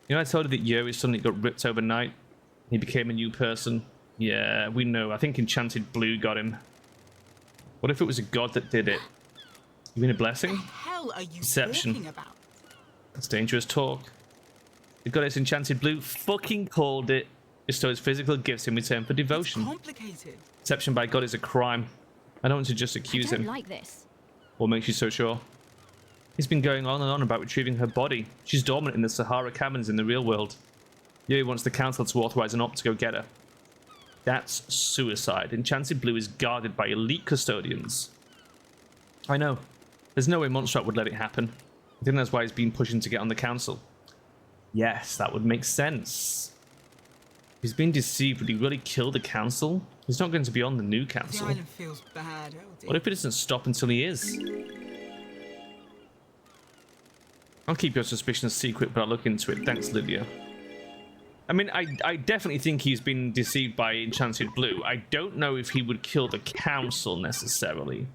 You know, I told you that Yuri suddenly got ripped overnight. He became a new person. Yeah, we know. I think Enchanted Blue got him. What if it was a god that did it? You mean a blessing? What the hell are you Deception. talking about? That's dangerous talk. The goddess Enchanted Blue fucking called it. Bestows physical gifts in return for devotion. Complicated. Deception by God is a crime. I don't want to just I accuse don't him. like this. What makes you so sure? He's been going on and on about retrieving her body. She's dormant in the Sahara caverns in the real world. Yuri wants the council to authorize an op to go get her. That's suicide. Enchanted Blue is guarded by elite custodians. I know. There's no way Montserrat would let it happen. I think that's why he's been pushing to get on the council. Yes, that would make sense. He's been deceived. Would he really kill the council? He's not going to be on the new The council. island feels bad, LD. What if it doesn't stop until he is? I'll keep your suspicions secret, but I'll look into it. Thanks, Lydia. I mean, I definitely think he's been deceived by Enchanted Blue. I don't know if he would kill the council necessarily.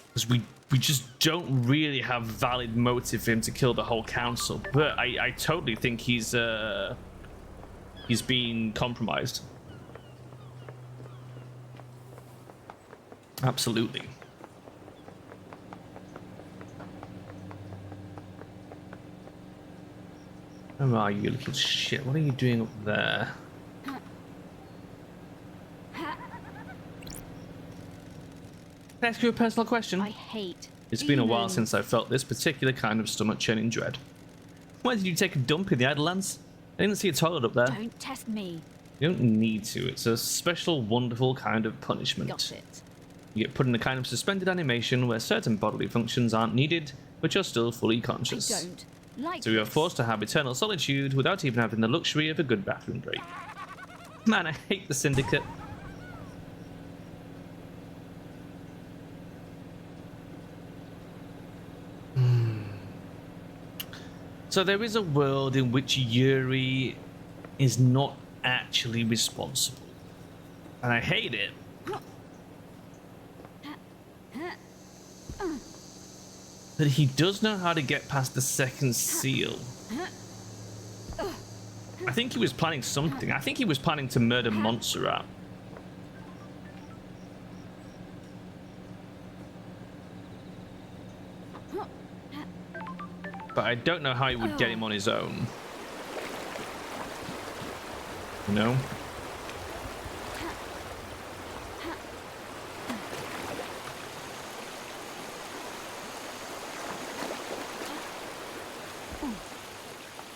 Because we just don't really have valid motive for him to kill the whole council. But I totally think he's been compromised. Absolutely. Where are you, little shit? What are you doing up there? Can I ask you a personal question? I hate. It's been a while demons. since I felt this particular kind of stomach-churning dread. Why did you take a dump in the Idle Lands? I didn't see a toilet up there. Don't test me. You don't need to. It's a special, wonderful kind of punishment. Got it. You get put in a kind of suspended animation where certain bodily functions aren't needed, but you're still fully I conscious. don't like So you're this. forced to have eternal solitude without even having the luxury of a good bathroom break. Man, I hate the Syndicate. So there is a world in which Yuri is not actually responsible. And I hate it. But he does know how to get past the second seal. I think he was planning something. I think he was planning to murder Montserrat. But I don't know how he would get him on his own. You know?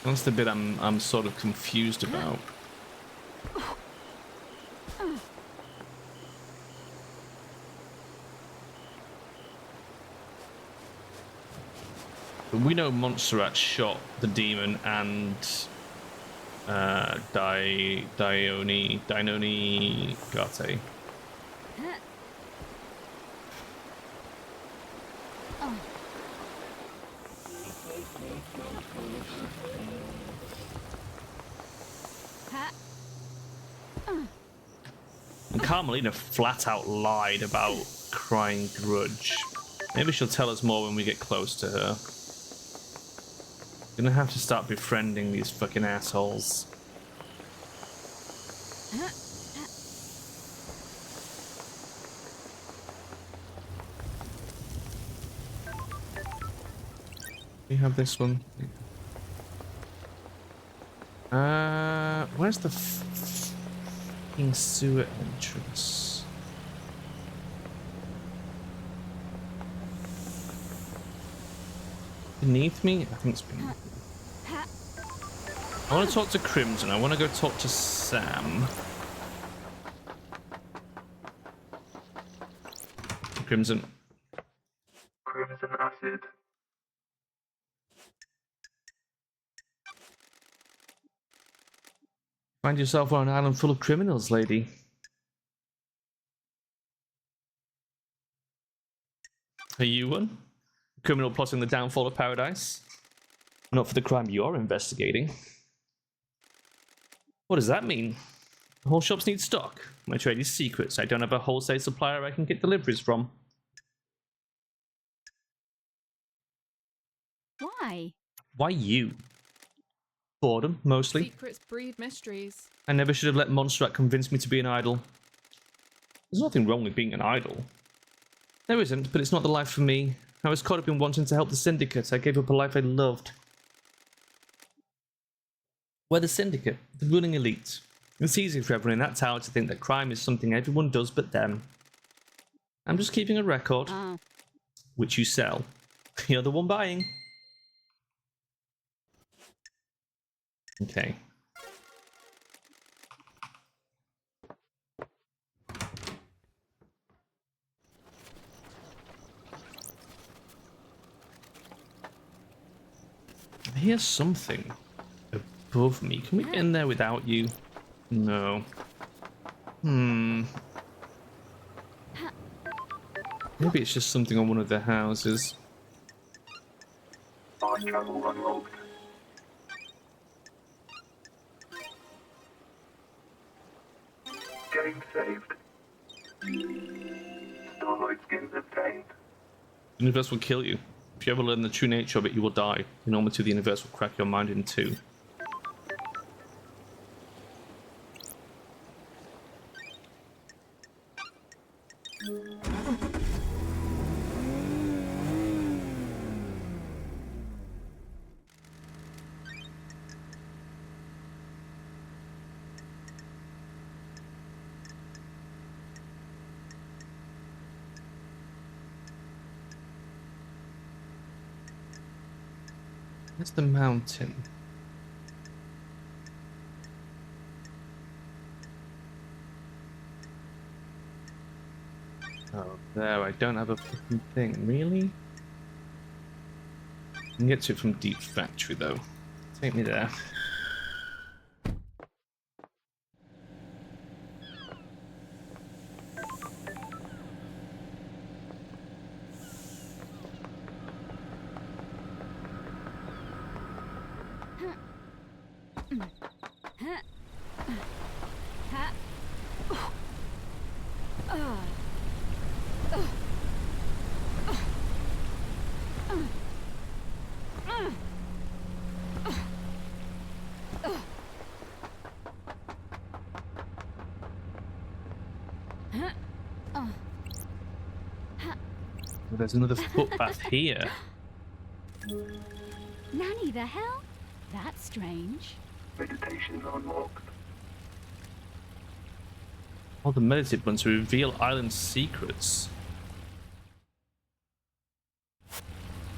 That's the bit I'm sort of confused about. But we know Montserrat shot the demon and Dinoni Garte. And Carmelina flat out lied about crying grudge. Maybe she'll tell us more when we get close to her. Gonna have to start befriending these fucking assholes. We have this one. Where's the fucking sewer entrance? Beneath me? I think it's beneath me. I want to talk to Crimson. I want to go talk to Sam. Crimson. Crimson acid. Find yourself on an island full of criminals, lady. Are you one? Criminal plotting the downfall of paradise? Not for the crime you're investigating. What does that mean? The whole shops need stock. My trade is secrets. I don't have a wholesale supplier I can get deliveries from. Why? Why you? Boredom, mostly. Secrets breed mysteries. I never should have let Montserrat convince me to be an idol. There's nothing wrong with being an idol. There isn't, but it's not the life for me. I was caught up in wanting to help the Syndicate. I gave up a life I loved. We're the Syndicate, the ruling elite. It's easy for everyone in that tower to think that crime is something everyone does but them. I'm just keeping a record, which you sell. You're the one buying. Okay. I hear something above me. Can we get in there without you? No. Maybe it's just something on one of the houses. Fast travel unlocked. Game saved. Starlight skins obtained. The universe will kill you. If you ever learn the true nature of it, you will die. In order to, the universe will crack your mind in two. Where's the mountain? Oh, there, I don't have a fucking thing. Really? I can get to it from Deep Factory, though. Take me there. There's another footpath here. Nanny, the hell? That's strange. Meditation's unlocked. All the meditate ones reveal island secrets.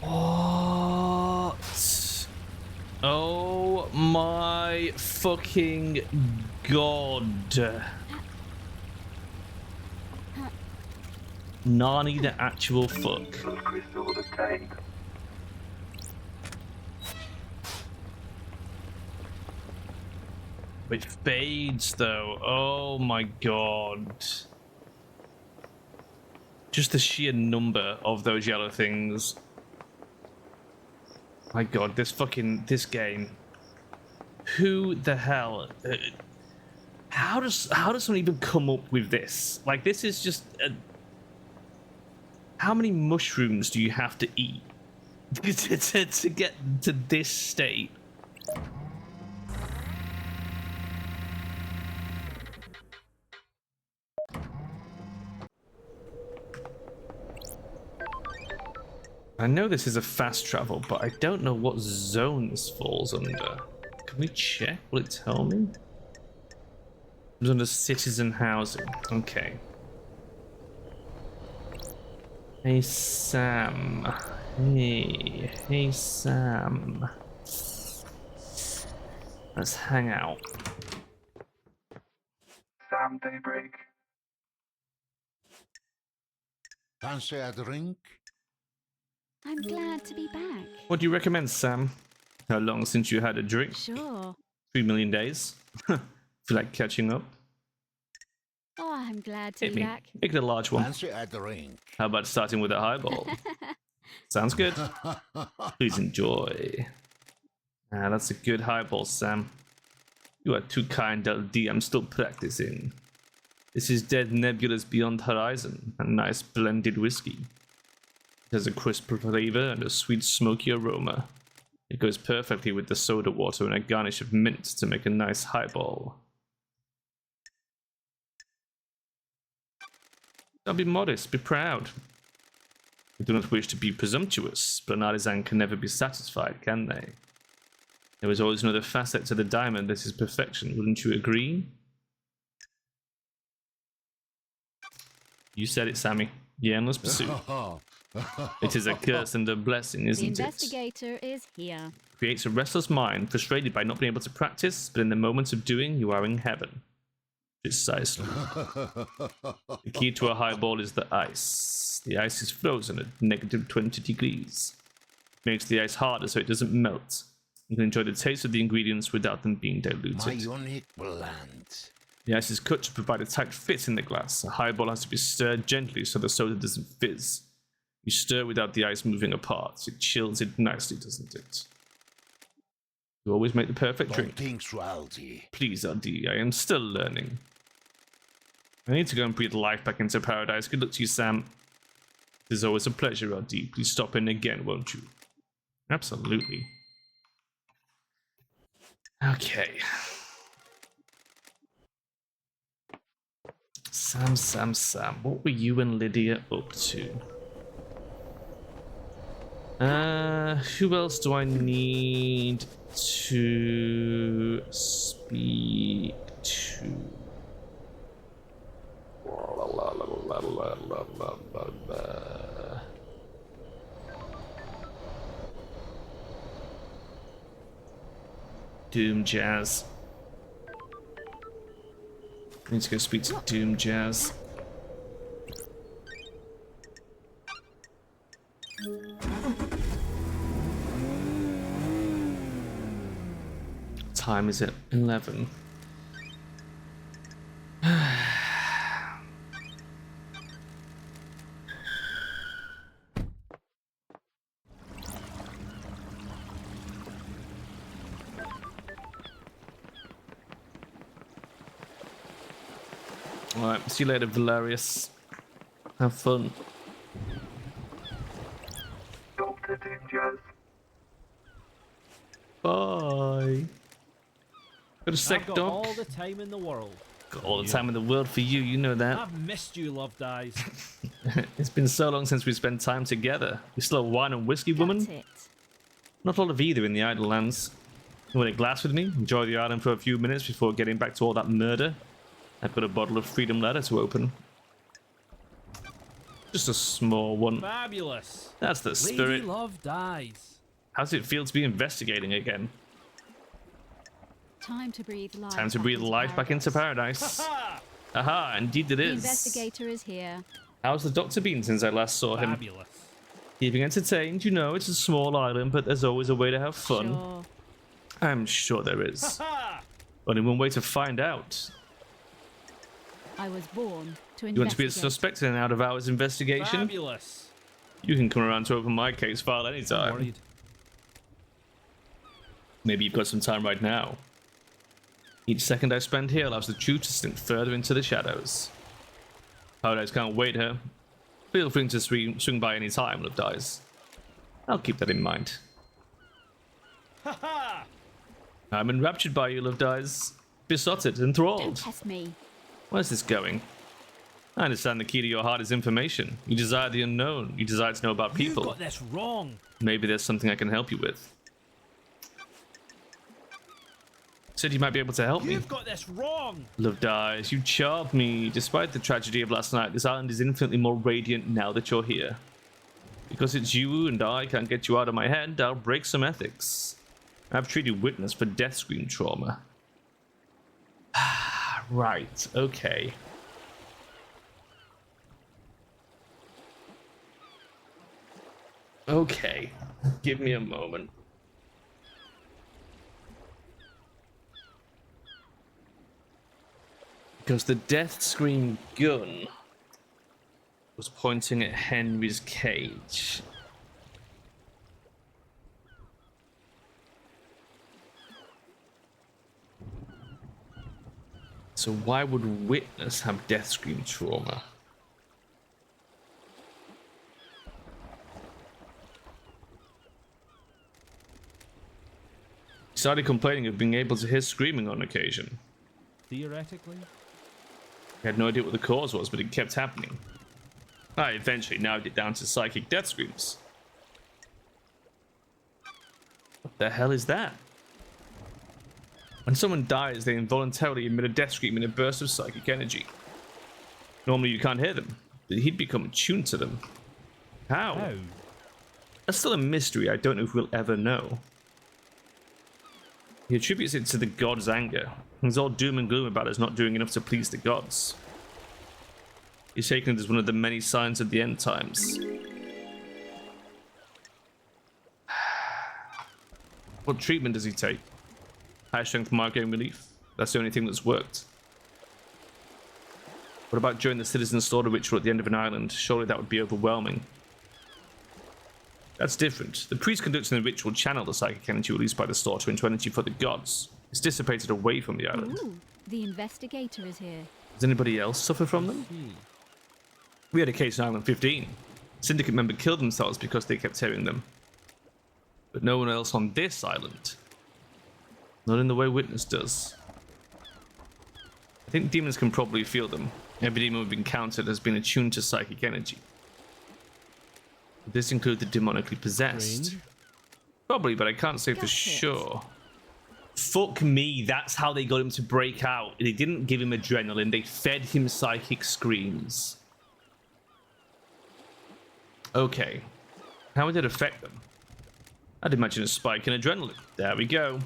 What? Oh my fucking god. Nani the actual fuck. Those crystals obtained. It fades though. Oh my god. Just the sheer number of those yellow things. My god, this game. Who the hell? How does someone even come up with this? Like, this is just how many mushrooms do you have to eat to get to this state? I know this is a fast travel, but I don't know what zone this falls under. Can we check? Will it tell me? It's under citizen housing. Okay. Hey Sam. Hey Sam. Let's hang out. Sam Daybreak. Fancy a drink? I'm glad to be back. What do you recommend, Sam? How long since you had a drink? Sure. 3 million days? Feel like catching up? Oh, I'm glad to Hit be me. back. Make it a large one. Fancy a drink? How about starting with a highball? Sounds good. Please enjoy. Ah, that's a good highball, Sam. You are too kind, LD. I'm still practicing. This is Dead Nebula's Beyond Horizon, a nice blended whiskey. It has a crisp flavor and a sweet smoky aroma. It goes perfectly with the soda water and a garnish of mint to make a nice highball. Don't be modest, be proud. We do not wish to be presumptuous, but an artisan can never be satisfied, can they? There is always another facet to the diamond that is perfection, wouldn't you agree? You said it, Sammy. The endless pursuit. It is a curse and a blessing, The isn't it? investigator is here. Creates a restless mind, frustrated by not being able to practice, but in the moments of doing, you are in heaven. Precisely. The key to a highball is the ice. The ice is frozen at negative 20 degrees. It makes the ice harder so it doesn't melt. You can enjoy the taste of the ingredients without them being diluted. My unique blend. The ice is cut to provide a tight fit in the glass. A highball has to be stirred gently so the soda doesn't fizz. You stir without the ice moving apart. It chills it nicely, doesn't it? You always make the perfect drink. Thanks, Raldi. Please, RD, I am still learning. I need to go and breathe life back into paradise. Good luck to you, Sam. It is always a pleasure, RD. Please stop in again, won't you? Absolutely. Okay. Sam. What were you and Lydia up to? Who else do I need to speak to? Doom Jazz. I need to go speak to Doom Jazz. Time is it? 11. Alright, see you later, Valerius. Have fun. Dr. Doom Jazz. Bye. Got a sec, I've got dog. all the time in the world. Got all the time in the world for you, you know that. I've missed you, Love Dies. It's been so long since we spent time together. You still a wine and whiskey woman? Got it. Not a lot of either in the Idle Lands. You want a glass with me? Enjoy the island for a few minutes before getting back to all that murder? I've got a bottle of Freedom Ladder to open. Just a small one. Fabulous. That's the Lady spirit. Love Dies. How's it feel to be investigating again? Time to breathe life. Time to breathe life back into paradise. Ha! Aha, indeed it The is. investigator is here. How's the doctor been since I last saw him? Fabulous. Keeping entertained, you know, it's a small island, but there's always a way to have fun. Sure. I'm sure there is. Ha! Only one way to find out. I was born to investigate. You want to be a suspect in an out-of-hours investigation? Fabulous. You can come around to open my case file anytime. Worried. Maybe you've got some time right now. Each second I spend here allows the truth to slink further into the shadows. Paradise can't wait here. Feel free to swing by any time, Love Dies. I'll keep that in mind. Ha ha! I'm enraptured by you, Love Dies. Besotted, enthralled. Don't test me. Where's this going? I understand the key to your heart is information. You desire the unknown. You desire to know about people. You got this wrong. Maybe there's something I can help you with. Said you might be able to help me. You've got this wrong. Love Dies, you charmed me. Despite the tragedy of last night, this island is infinitely more radiant now that you're here. Because it's you and I can't get you out of my head, I'll break some ethics. I've treated witness for death screen trauma. Right, okay. Okay, give me a moment. Because the death screen gun was pointing at Henry's cage. So why would Witness have death screen trauma? He started complaining of being able to hear screaming on occasion. Theoretically. He had no idea what the cause was, but it kept happening. I eventually narrowed it down to psychic death screams. What the hell is that? When someone dies, they involuntarily emit a death scream in a burst of psychic energy. Normally you can't hear them, but he'd become attuned to them. How? How? That's still a mystery I don't know if we'll ever know. He attributes it to the god's anger. He's all doom and gloom about us not doing enough to please the gods. He's taken it as one of the many signs of the end times. What treatment does he take? High strength migraine relief. That's the only thing that's worked. What about during the citizen slaughter ritual at the end of an island? Surely that would be overwhelming. That's different. The priest conducting the ritual channeled the psychic energy released by the slaughter into energy for the gods. It's dissipated away from the island. Ooh, the investigator is here. Does anybody else suffer from them? We had a case in Island 15. Syndicate member killed themselves because they kept hearing them. But no one else on this island. Not in the way Witness does. I think demons can probably feel them. Every demon we've encountered has been attuned to psychic energy. Would this include the demonically possessed? Strange. Probably, but I can't say for Got it. sure. Fuck me, that's how they got him to break out. They didn't give him adrenaline, they fed him psychic screams. Okay. How would it affect them? I'd imagine a spike in adrenaline. There we go.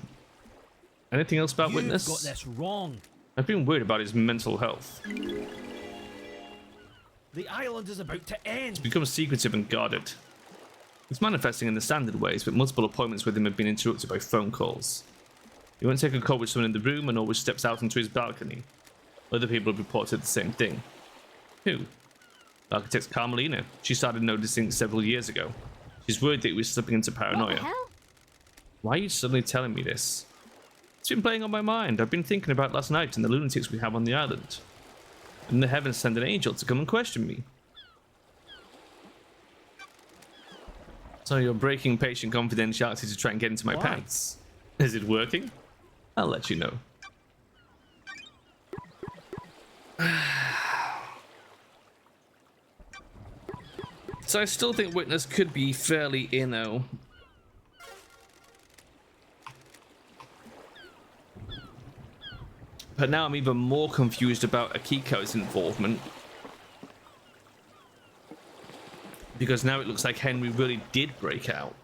Anything else about You've Witness? got this wrong. I've been worried about his mental health. The island is about to end. He's become secretive and guarded. He's manifesting in the standard ways, but multiple appointments with him have been interrupted by phone calls. He won't take a call with someone in the room and always steps out onto his balcony. Other people have reported the same thing. Who? The architect Carmelina. She started noticing several years ago. She's worried that he was slipping into What paranoia. the hell? Why are you suddenly telling me this? It's been playing on my mind. I've been thinking about last night and the lunatics we have on the island. And the heavens send an angel to come and question me. So you're breaking patient confidentiality to try and get into my Why? pants. Is it working? I'll let you know. So I still think Witness could be fairly inno. But now I'm even more confused about Akiko's involvement. Because now it looks like Henry really did break out.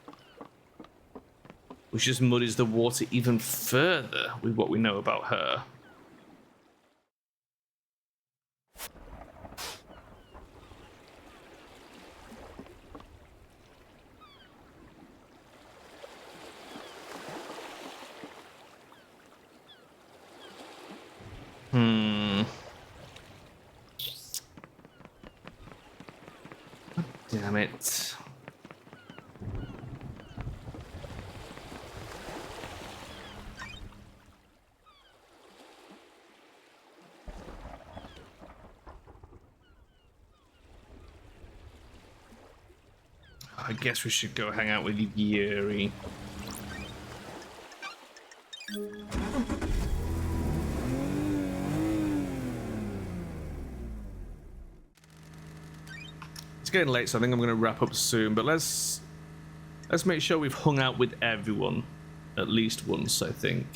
Which just muddies the water even further with what we know about her. Damn it. I guess we should go hang out with Yuri. It's getting late, so I think I'm going to wrap up soon. But let's make sure we've hung out with everyone at least once. I think.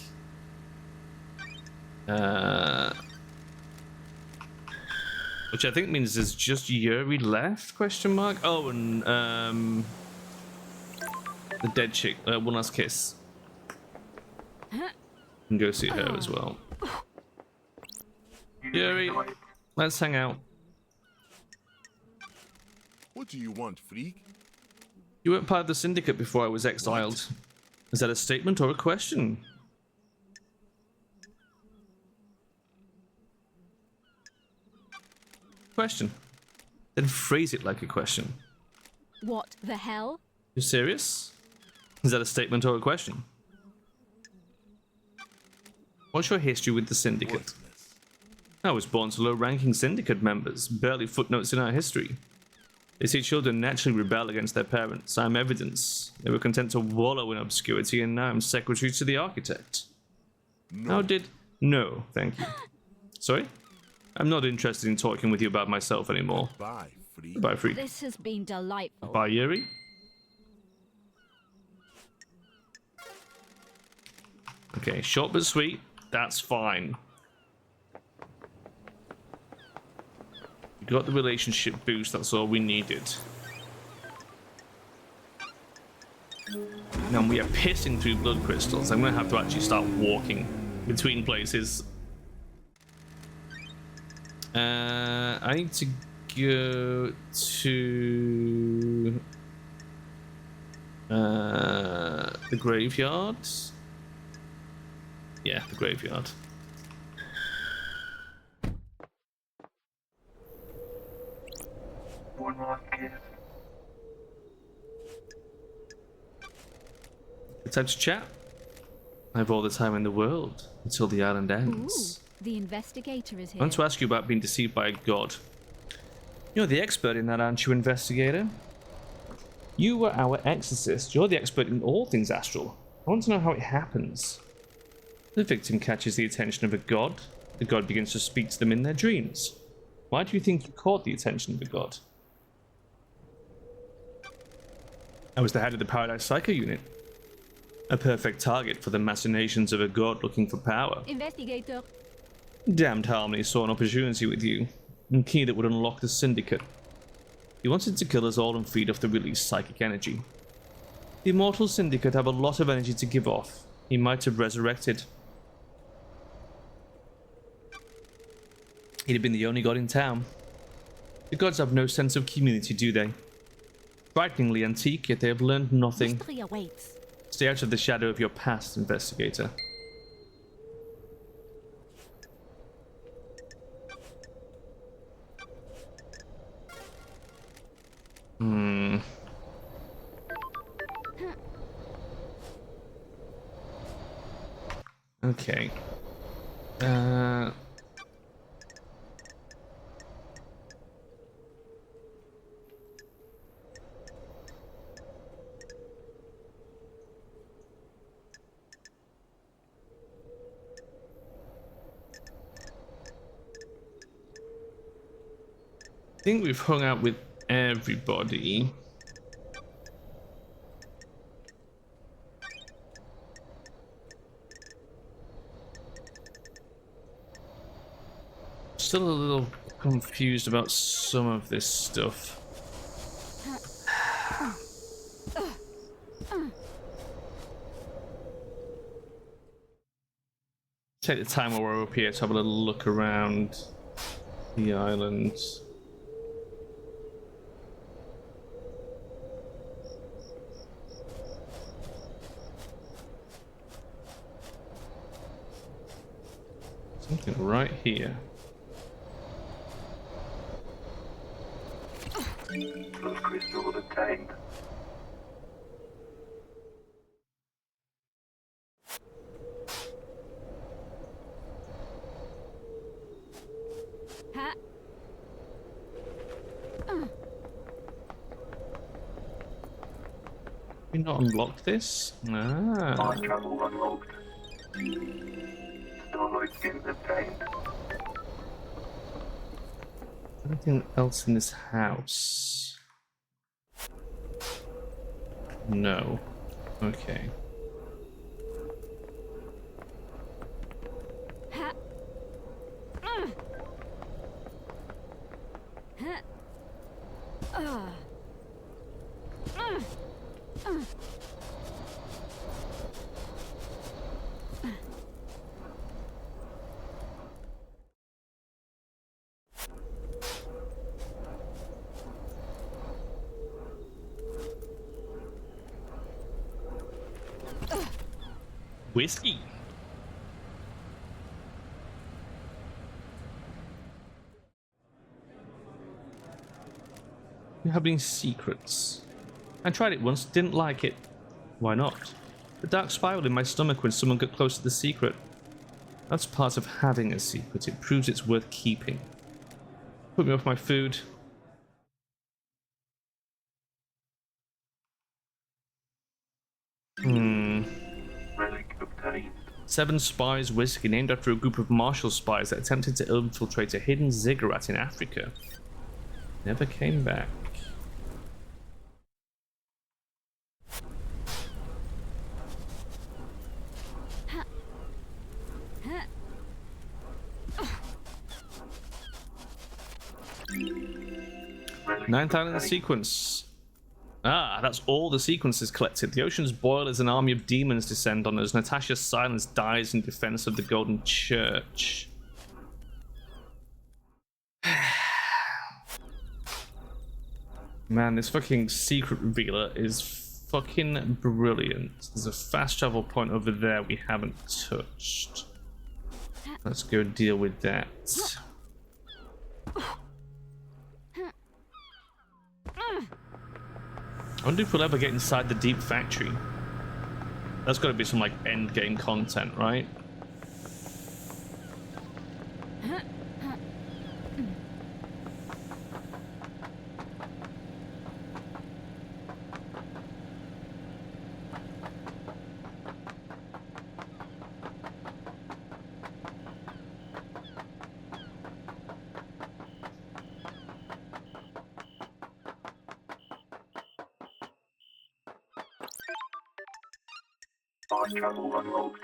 Which I think means there's just Yuri left? Question mark. Oh, and the dead chick. One last kiss. And go see her as well. Yuri, let's hang out. What do you want, freak? You weren't part of the syndicate before I was exiled. Is that a statement or a question? Question. Then phrase it like a question. What the hell? You serious? Is that a statement or a question? What's your history with the syndicate? I was born to low-ranking syndicate members, barely footnotes in our history. They say children naturally rebel against their parents. I'm evidence. They were content to wallow in obscurity, and now I'm secretary to the architect. No. How did... No, thank you. Sorry? I'm not interested in talking with you about myself anymore. Bye, freak. Goodbye, freak. This has been delightful. Bye, Yuri. Okay, short but sweet. That's fine. We got the relationship boost. That's all we needed. Now we are pissing through blood crystals. I'm gonna have to actually start walking between places. I need to go to the graveyard. Yeah, the graveyard. One last kiss. Good time to chat. I have all the time in the world until the island ends. Ooh, the investigator is I here. want to ask you about being deceived by a god. You're the expert in that, aren't you, investigator? You were our exorcist. You're the expert in all things astral. I want to know how it happens. The victim catches the attention of a god. The god begins to speak to them in their dreams. Why do you think you caught the attention of the god? I was the head of the Paradise Psycho unit. A perfect target for the machinations of a god looking for power. Investigator. Damned Harmony saw an opportunity with you, a key that would unlock the syndicate. He wanted to kill us all and feed off the released psychic energy. The immortal syndicate have a lot of energy to give off. He might have resurrected. He'd have been the only god in town. The gods have no sense of community, do they? Frighteningly antique, yet they have learned nothing. Mystery awaits. Stay out of the shadow of your past, investigator. Okay. I think we've hung out with everybody. Still a little confused about some of this stuff. Take the time while we're up here to have a little look around the island. Something right here. Plus crystal obtained. Ha. We not unlocked this? Ah. Time travel unlocked. Starlight skins obtained. Anything else in this house? No. Okay. Ha. Ha. Whiskey. You have any secrets? I tried it once, didn't like it. Why not? The dark spiraled in my stomach when someone got close to the secret. That's part of having a secret. It proves it's worth keeping. Put me off my food. Relic obtained. 7 Spies whiskey, named after a group of martial spies that attempted to infiltrate a hidden ziggurat in Africa. Never came back. Ninth island sequence. Ah, that's all the sequences collected. The oceans boil as an army of demons descend on us. Natasha Silence dies in defense of the Golden Church. Man, this fucking secret revealer is fucking brilliant. There's a fast travel point over there we haven't touched. Let's go deal with that. I wonder if we'll ever get inside the deep factory. That's got to be some like end game content, right? Time travel unlocked.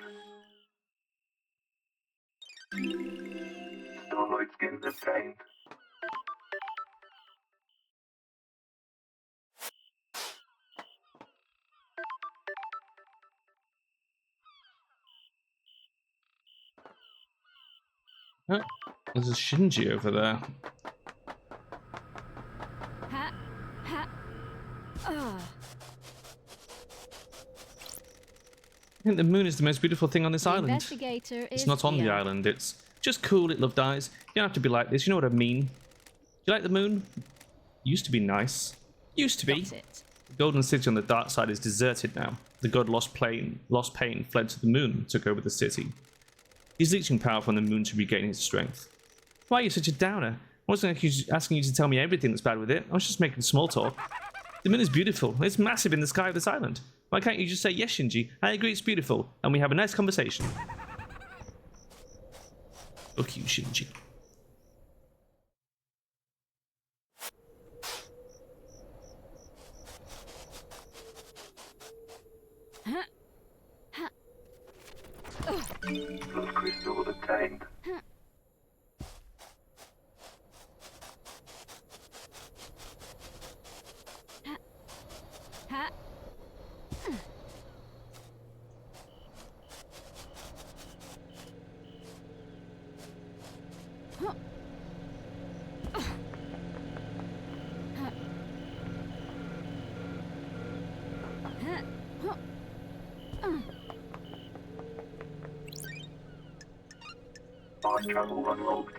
Starlight skins obtained. Oh, there's a Shinji over there. Ha. Ha. Ah. I think the moon is the most beautiful thing on this The island. investigator is It's not on the here. island, it's just cool, it loved eyes. You don't have to be like this, you know what I mean. Do you like the moon? Used to be nice. Used to be. Got it. The golden city on the dark side is deserted now. The god lost pain, fled to the moon, and took over the city. He's leeching power from the moon to regain his strength. Why are you such a downer? I wasn't asking you to tell me everything that's bad with it. I was just making small talk. The moon is beautiful. It's massive in the sky of this island. Why can't you just say, yes, Shinji, I agree it's beautiful, and we have a nice conversation? Fuck you, Shinji. Those crystals obtained. Ha. Fast travel unlocked.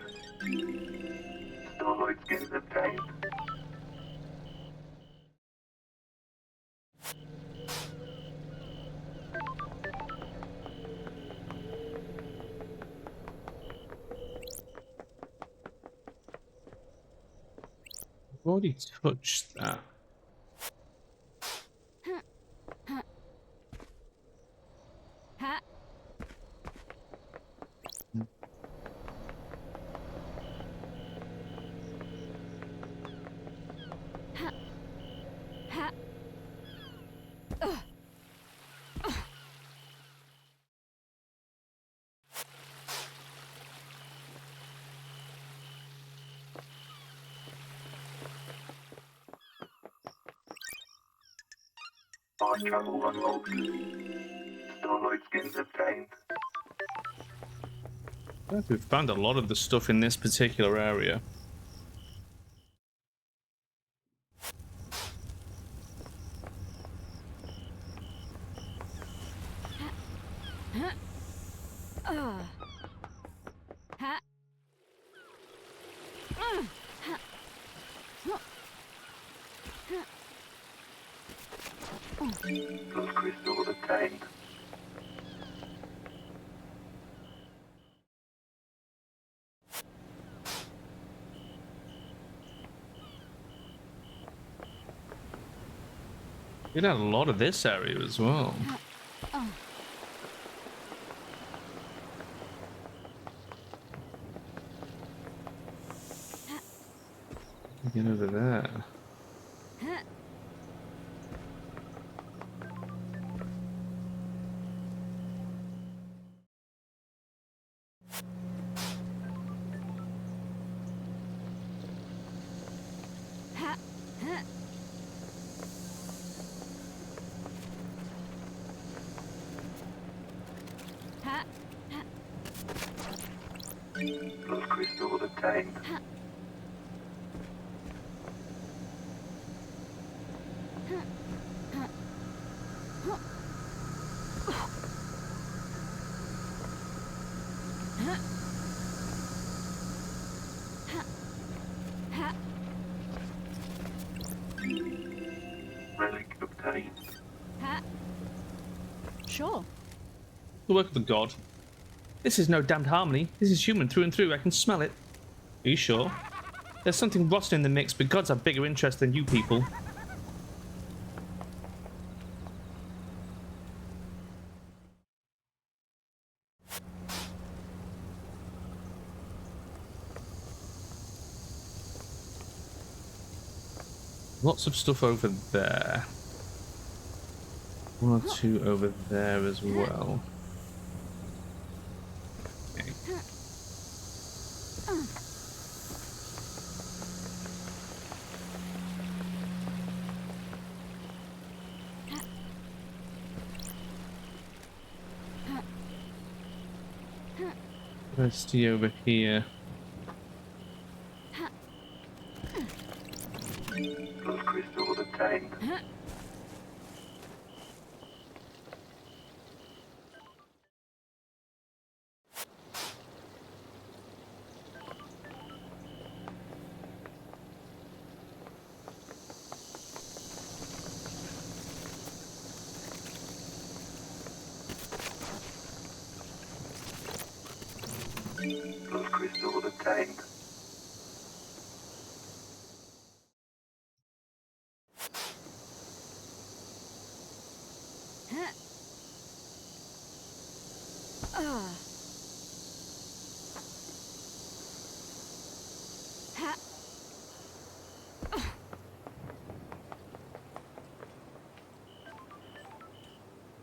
Starlight skins obtained. I've already touched that. Ha. Ha. Ha. Fast travel unlocked. Starlight skins obtained. I think we've found a lot of the stuff in this particular area. Ha. Those crystals obtained. We had a lot of this area as well. Get over there. Those crystals obtained. Relic obtained. Sure. The work of the god. This is no damned harmony. This is human through and through. I can smell it. Are you sure? There's something rotten in the mix, but gods have bigger interest than you people. Lots of stuff over there. One or two over there as well. Okay. Let's see over here. Those crystals obtained. Those crystals obtained.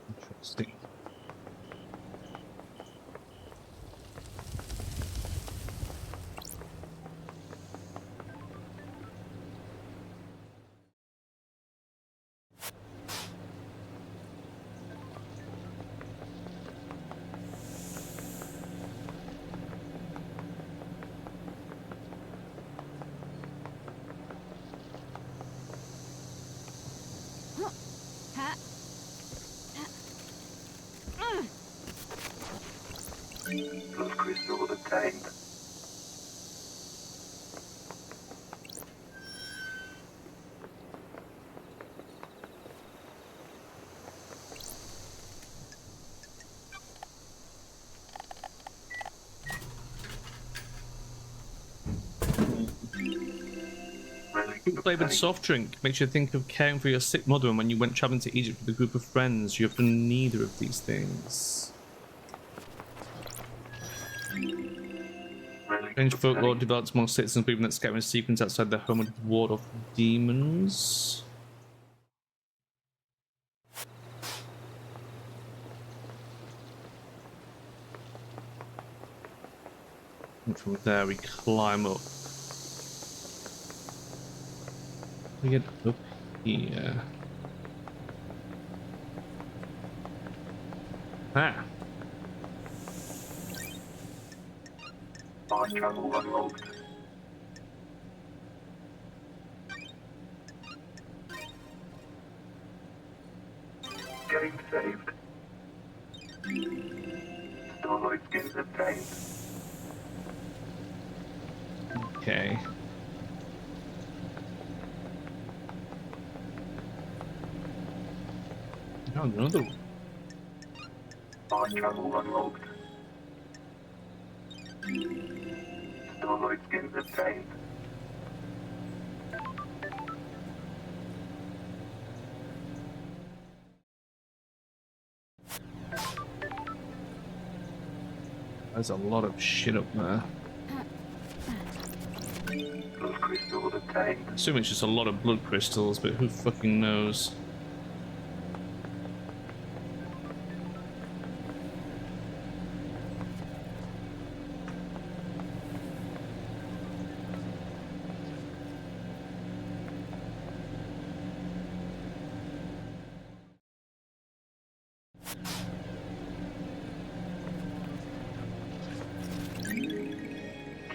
Interesting. Those crystals obtained. Fruit flavored soft drink makes you think of caring for your sick mother, and when you went traveling to Egypt with a group of friends, you have done neither of these things. Strange folklore develops among citizens believing that scattering sequence outside their home would ward off demons. And from there we climb up. We get up here. Ah. Fast travel unlocked. Game saved. Starlight skins obtained. Okay. Oh, another one. Fast travel unlocked. Starlight skins obtained. There's a lot of shit up there. Those crystals obtained. I assume it's just a lot of blood crystals, but who fucking knows?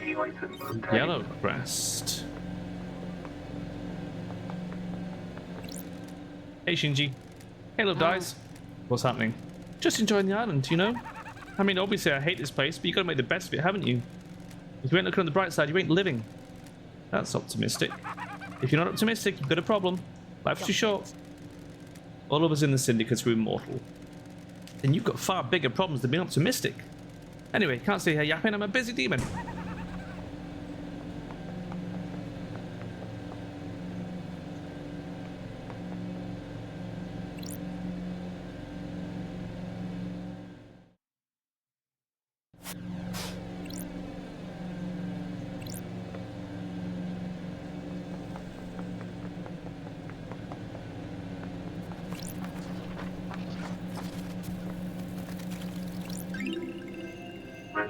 Key item obtained. Yellow crest. Hey Shinji. Hey love dies. What's happening? Just enjoying the island, you know? I mean, obviously I hate this place, but you gotta make the best of it, haven't you? If you ain't looking on the bright side, you ain't living. That's optimistic. If you're not optimistic, you've got a problem. Life's too short. All of us in the syndicates are immortal. Then you've got far bigger problems than being optimistic. Anyway, can't stay here yapping, I'm a busy demon.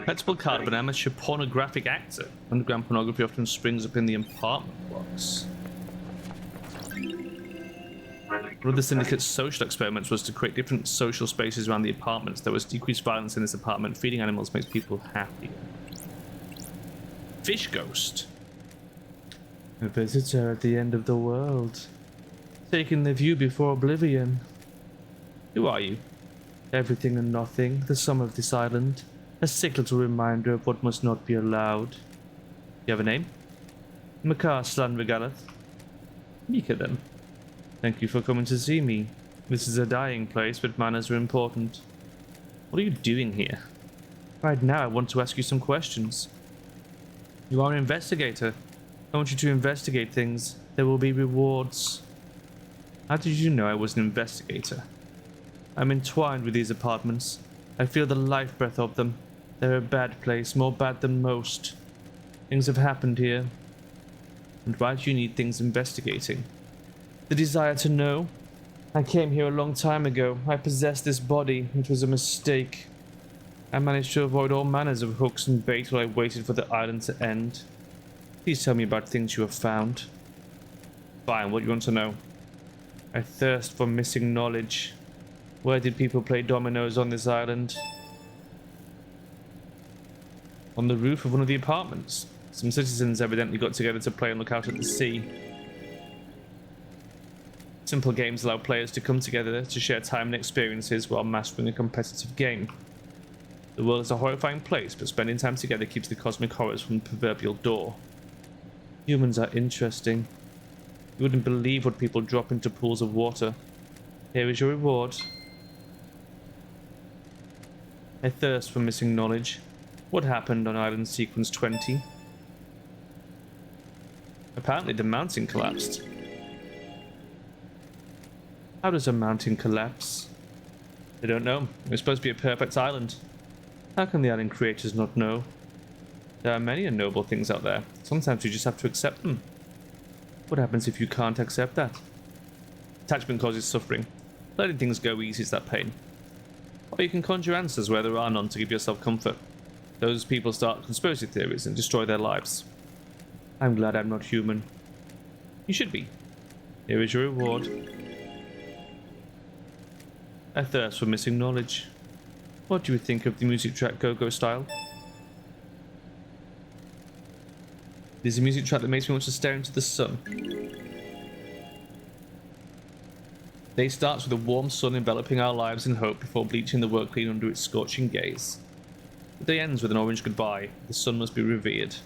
Reputable card of an amateur pornographic actor. Underground pornography often springs up in the apartment blocks. One of the syndicate's social experiments was to create different social spaces around the apartments. There was decreased violence in this apartment. Feeding animals makes people happier. Fish ghost. A visitor at the end of the world. Taking the view before oblivion. Who are you? Everything and nothing, the sum of this island. A sick little reminder of what must not be allowed. You have a name? Makar Slanregalath. Mika then. Thank you for coming to see me. This is a dying place, but manners are important. What are you doing here? Right now I want to ask you some questions. You are an investigator. I want you to investigate things. There will be rewards. How did you know I was an investigator? I'm entwined with these apartments. I feel the life breath of them. They're a bad place, more bad than most. Things have happened here. And why do you need things investigating? The desire to know? I came here a long time ago. I possessed this body. It was a mistake. I managed to avoid all manners of hooks and bait while I waited for the island to end. Please tell me about things you have found. Fine, what do you want to know? I thirst for missing knowledge. Where did people play dominoes on this island? On the roof of one of the apartments. Some citizens evidently got together to play and look out at the sea. Simple games allow players to come together to share time and experiences while mastering a competitive game. The world is a horrifying place, but spending time together keeps the cosmic horrors from the proverbial door. Humans are interesting. You wouldn't believe what people drop into pools of water. Here is your reward. I thirst for missing knowledge. What happened on island sequence 20? Apparently the mountain collapsed. How does a mountain collapse? They don't know. It was supposed to be a perfect island. How can the island creators not know? There are many noble things out there. Sometimes you just have to accept them. What happens if you can't accept that? Attachment causes suffering. Letting things go eases that pain. Or you can conjure answers where there are none to give yourself comfort. Those people start conspiracy theories and destroy their lives. I'm glad I'm not human. You should be. Here is your reward. I thirst for missing knowledge. What do you think of the music track Go-Go Style? It is a music track that makes me want to stare into the sun. Day starts with a warm sun enveloping our lives in hope before bleaching the world clean under its scorching gaze. The day ends with an orange goodbye. The sun must be revered.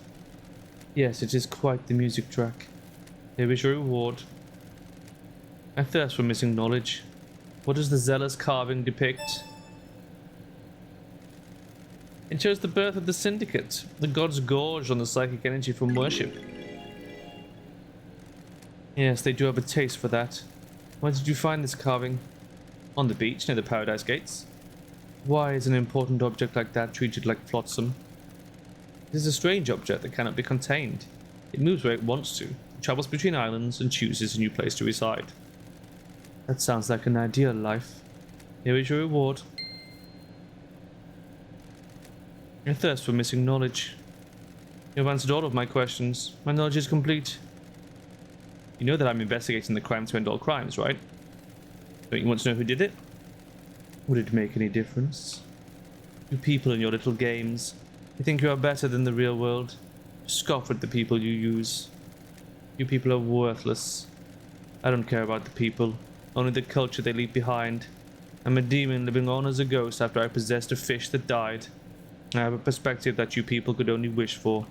Yes, it is quite the music track. Here is your reward. I thirst for missing knowledge. What does the zealous carving depict? It shows the birth of the Syndicate. The gods gorged on the psychic energy from worship. Yes, they do have a taste for that. Where did you find this carving? On the beach near the Paradise Gates. Why is an important object like that treated like flotsam? It is a strange object that cannot be contained. It moves where it wants to, travels between islands, and chooses a new place to reside. That sounds like an ideal life. Here is your reward. I thirst for missing knowledge. You have answered all of my questions. My knowledge is complete. You know that I'm investigating the crime to end all crimes, right? Don't you want to know who did it? Would it make any difference? You people in your little games. You think you are better than the real world. You scoff at the people you use. You people are worthless. I don't care about the people, only the culture they leave behind. I'm a demon living on as a ghost after I possessed a fish that died. I have a perspective that you people could only wish for.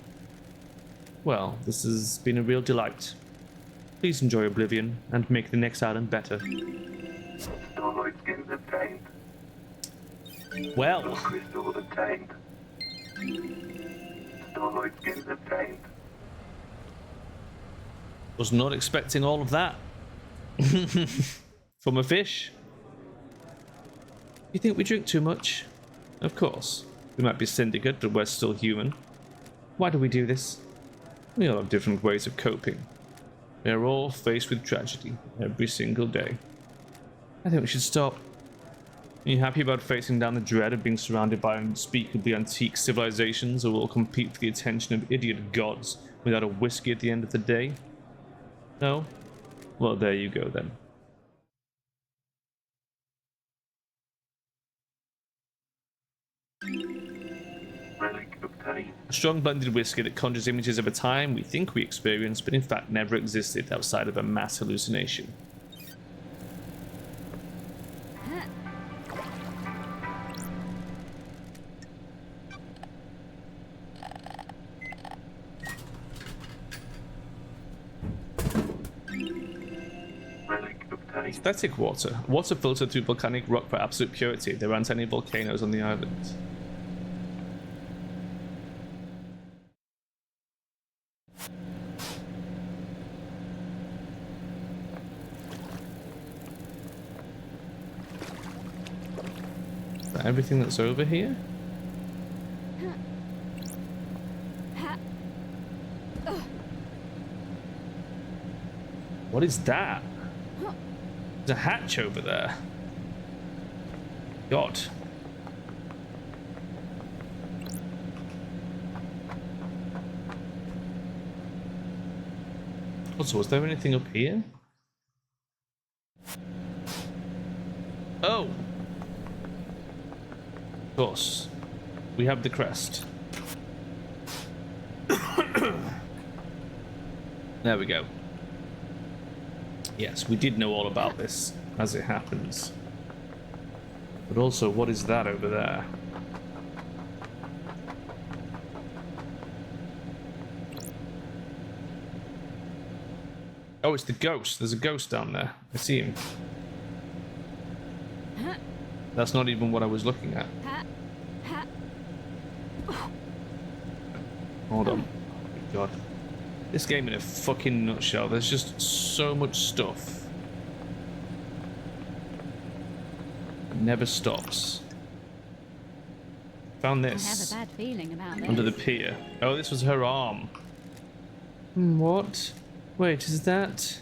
Well, this has been a real delight. Please enjoy Oblivion and make the next island better. Starlight skins obtained. Well, Crystal obtained. Starlight skins obtained. was not expecting all of that. From a fish. You think we drink too much? Of course. We might be syndicate, but we're still human. Why do we do this? We all have different ways of coping. We are all faced with tragedy every single day. I think we should stop. Are you happy about facing down the dread of being surrounded by unspeakably antique civilizations, or will compete for the attention of idiot gods without a whiskey at the end of the day? No? Well, there you go then. Relic obtained. A strong blended whiskey that conjures images of a time we think we experienced, but in fact never existed outside of a mass hallucination. Relic obtained. Aesthetic water. Water filtered through volcanic rock for absolute purity. There aren't any volcanoes on the island. Is that everything that's over here? What is that? There's a hatch over there. God. Also, was there anything up here? Oh! Of course. We have the crest. There we go. Yes, we did know all about this, as it happens. But also, what is that over there? Oh, it's the ghost. There's a ghost down there. I see him. That's not even what I was looking at. Hold on. Oh my god. This game in a fucking nutshell. There's just so much stuff. It never stops. Found this. I have a bad feeling about this. Under the pier. Oh, this was her arm. What? Wait, is that?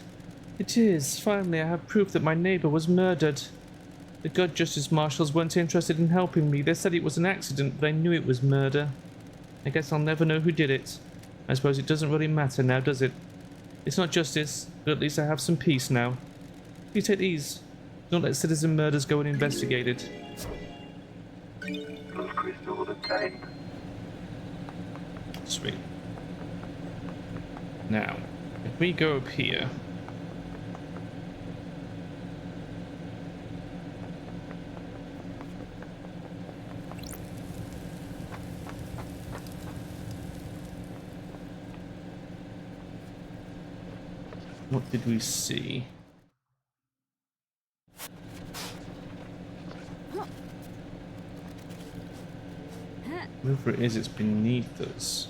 It is. Finally, I have proof that my neighbor was murdered. The God Justice Marshals weren't interested in helping me. They said it was an accident, but I knew it was murder. I guess I'll never know who did it. I suppose it doesn't really matter now, does it? It's not justice, but at least I have some peace now. Please take these. Don't let citizen murders go uninvestigated. Blood crystal obtained. Sweet. Now, if we go up here... What did we see? Whoever it is, it's beneath us.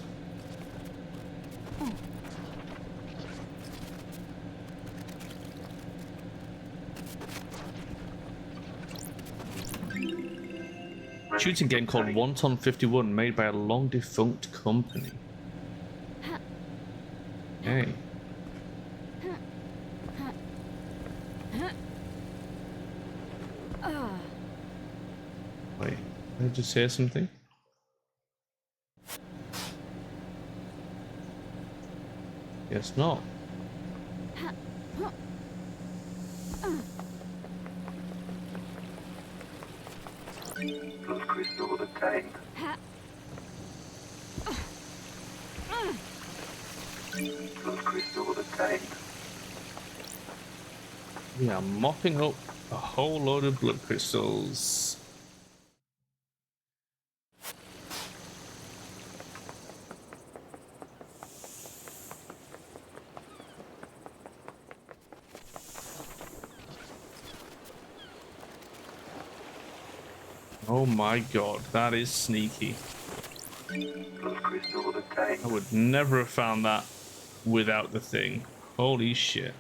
Shooting game called Wonton 51, made by a long defunct company. Hey. Wait, did I just hear something? Guess not. Blood crystal obtained. Blood crystal obtained. We are mopping up a whole load of blood crystals. Oh my god, that is sneaky. Blood crystal obtained. I would never have found that without the thing. Holy shit.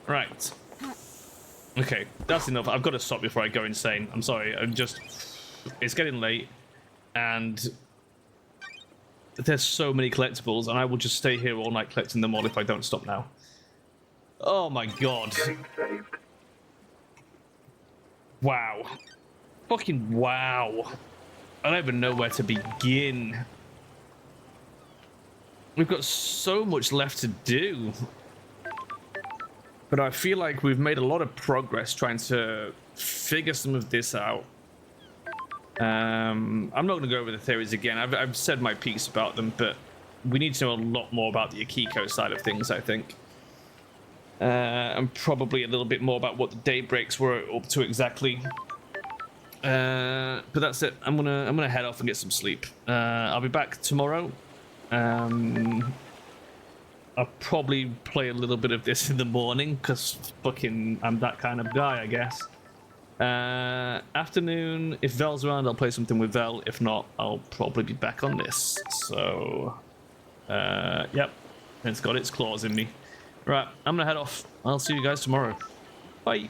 Right. Okay, that's enough. I've got to stop before I go insane. I'm sorry. It's getting late, and there's so many collectibles, and I will just stay here all night collecting them all if I don't stop now. Oh my god. Getting saved. Wow. Fucking wow. I don't even know where to begin. We've got so much left to do. But I feel like we've made a lot of progress trying to figure some of this out. I'm not going to go over the theories again. I've said my piece about them, but we need to know a lot more about the Akiko side of things, I think. And probably a little bit more about what the daybreaks were up to exactly. But that's it. I'm gonna head off and get some sleep. I'll be back tomorrow. I'll probably play a little bit of this in the morning because fucking I'm that kind of guy, I guess. Afternoon, if Vel's around, I'll play something with Vel. If not, I'll probably be back on this. So, yep, it's got its claws in me. Right, I'm gonna head off. I'll see you guys tomorrow. Bye.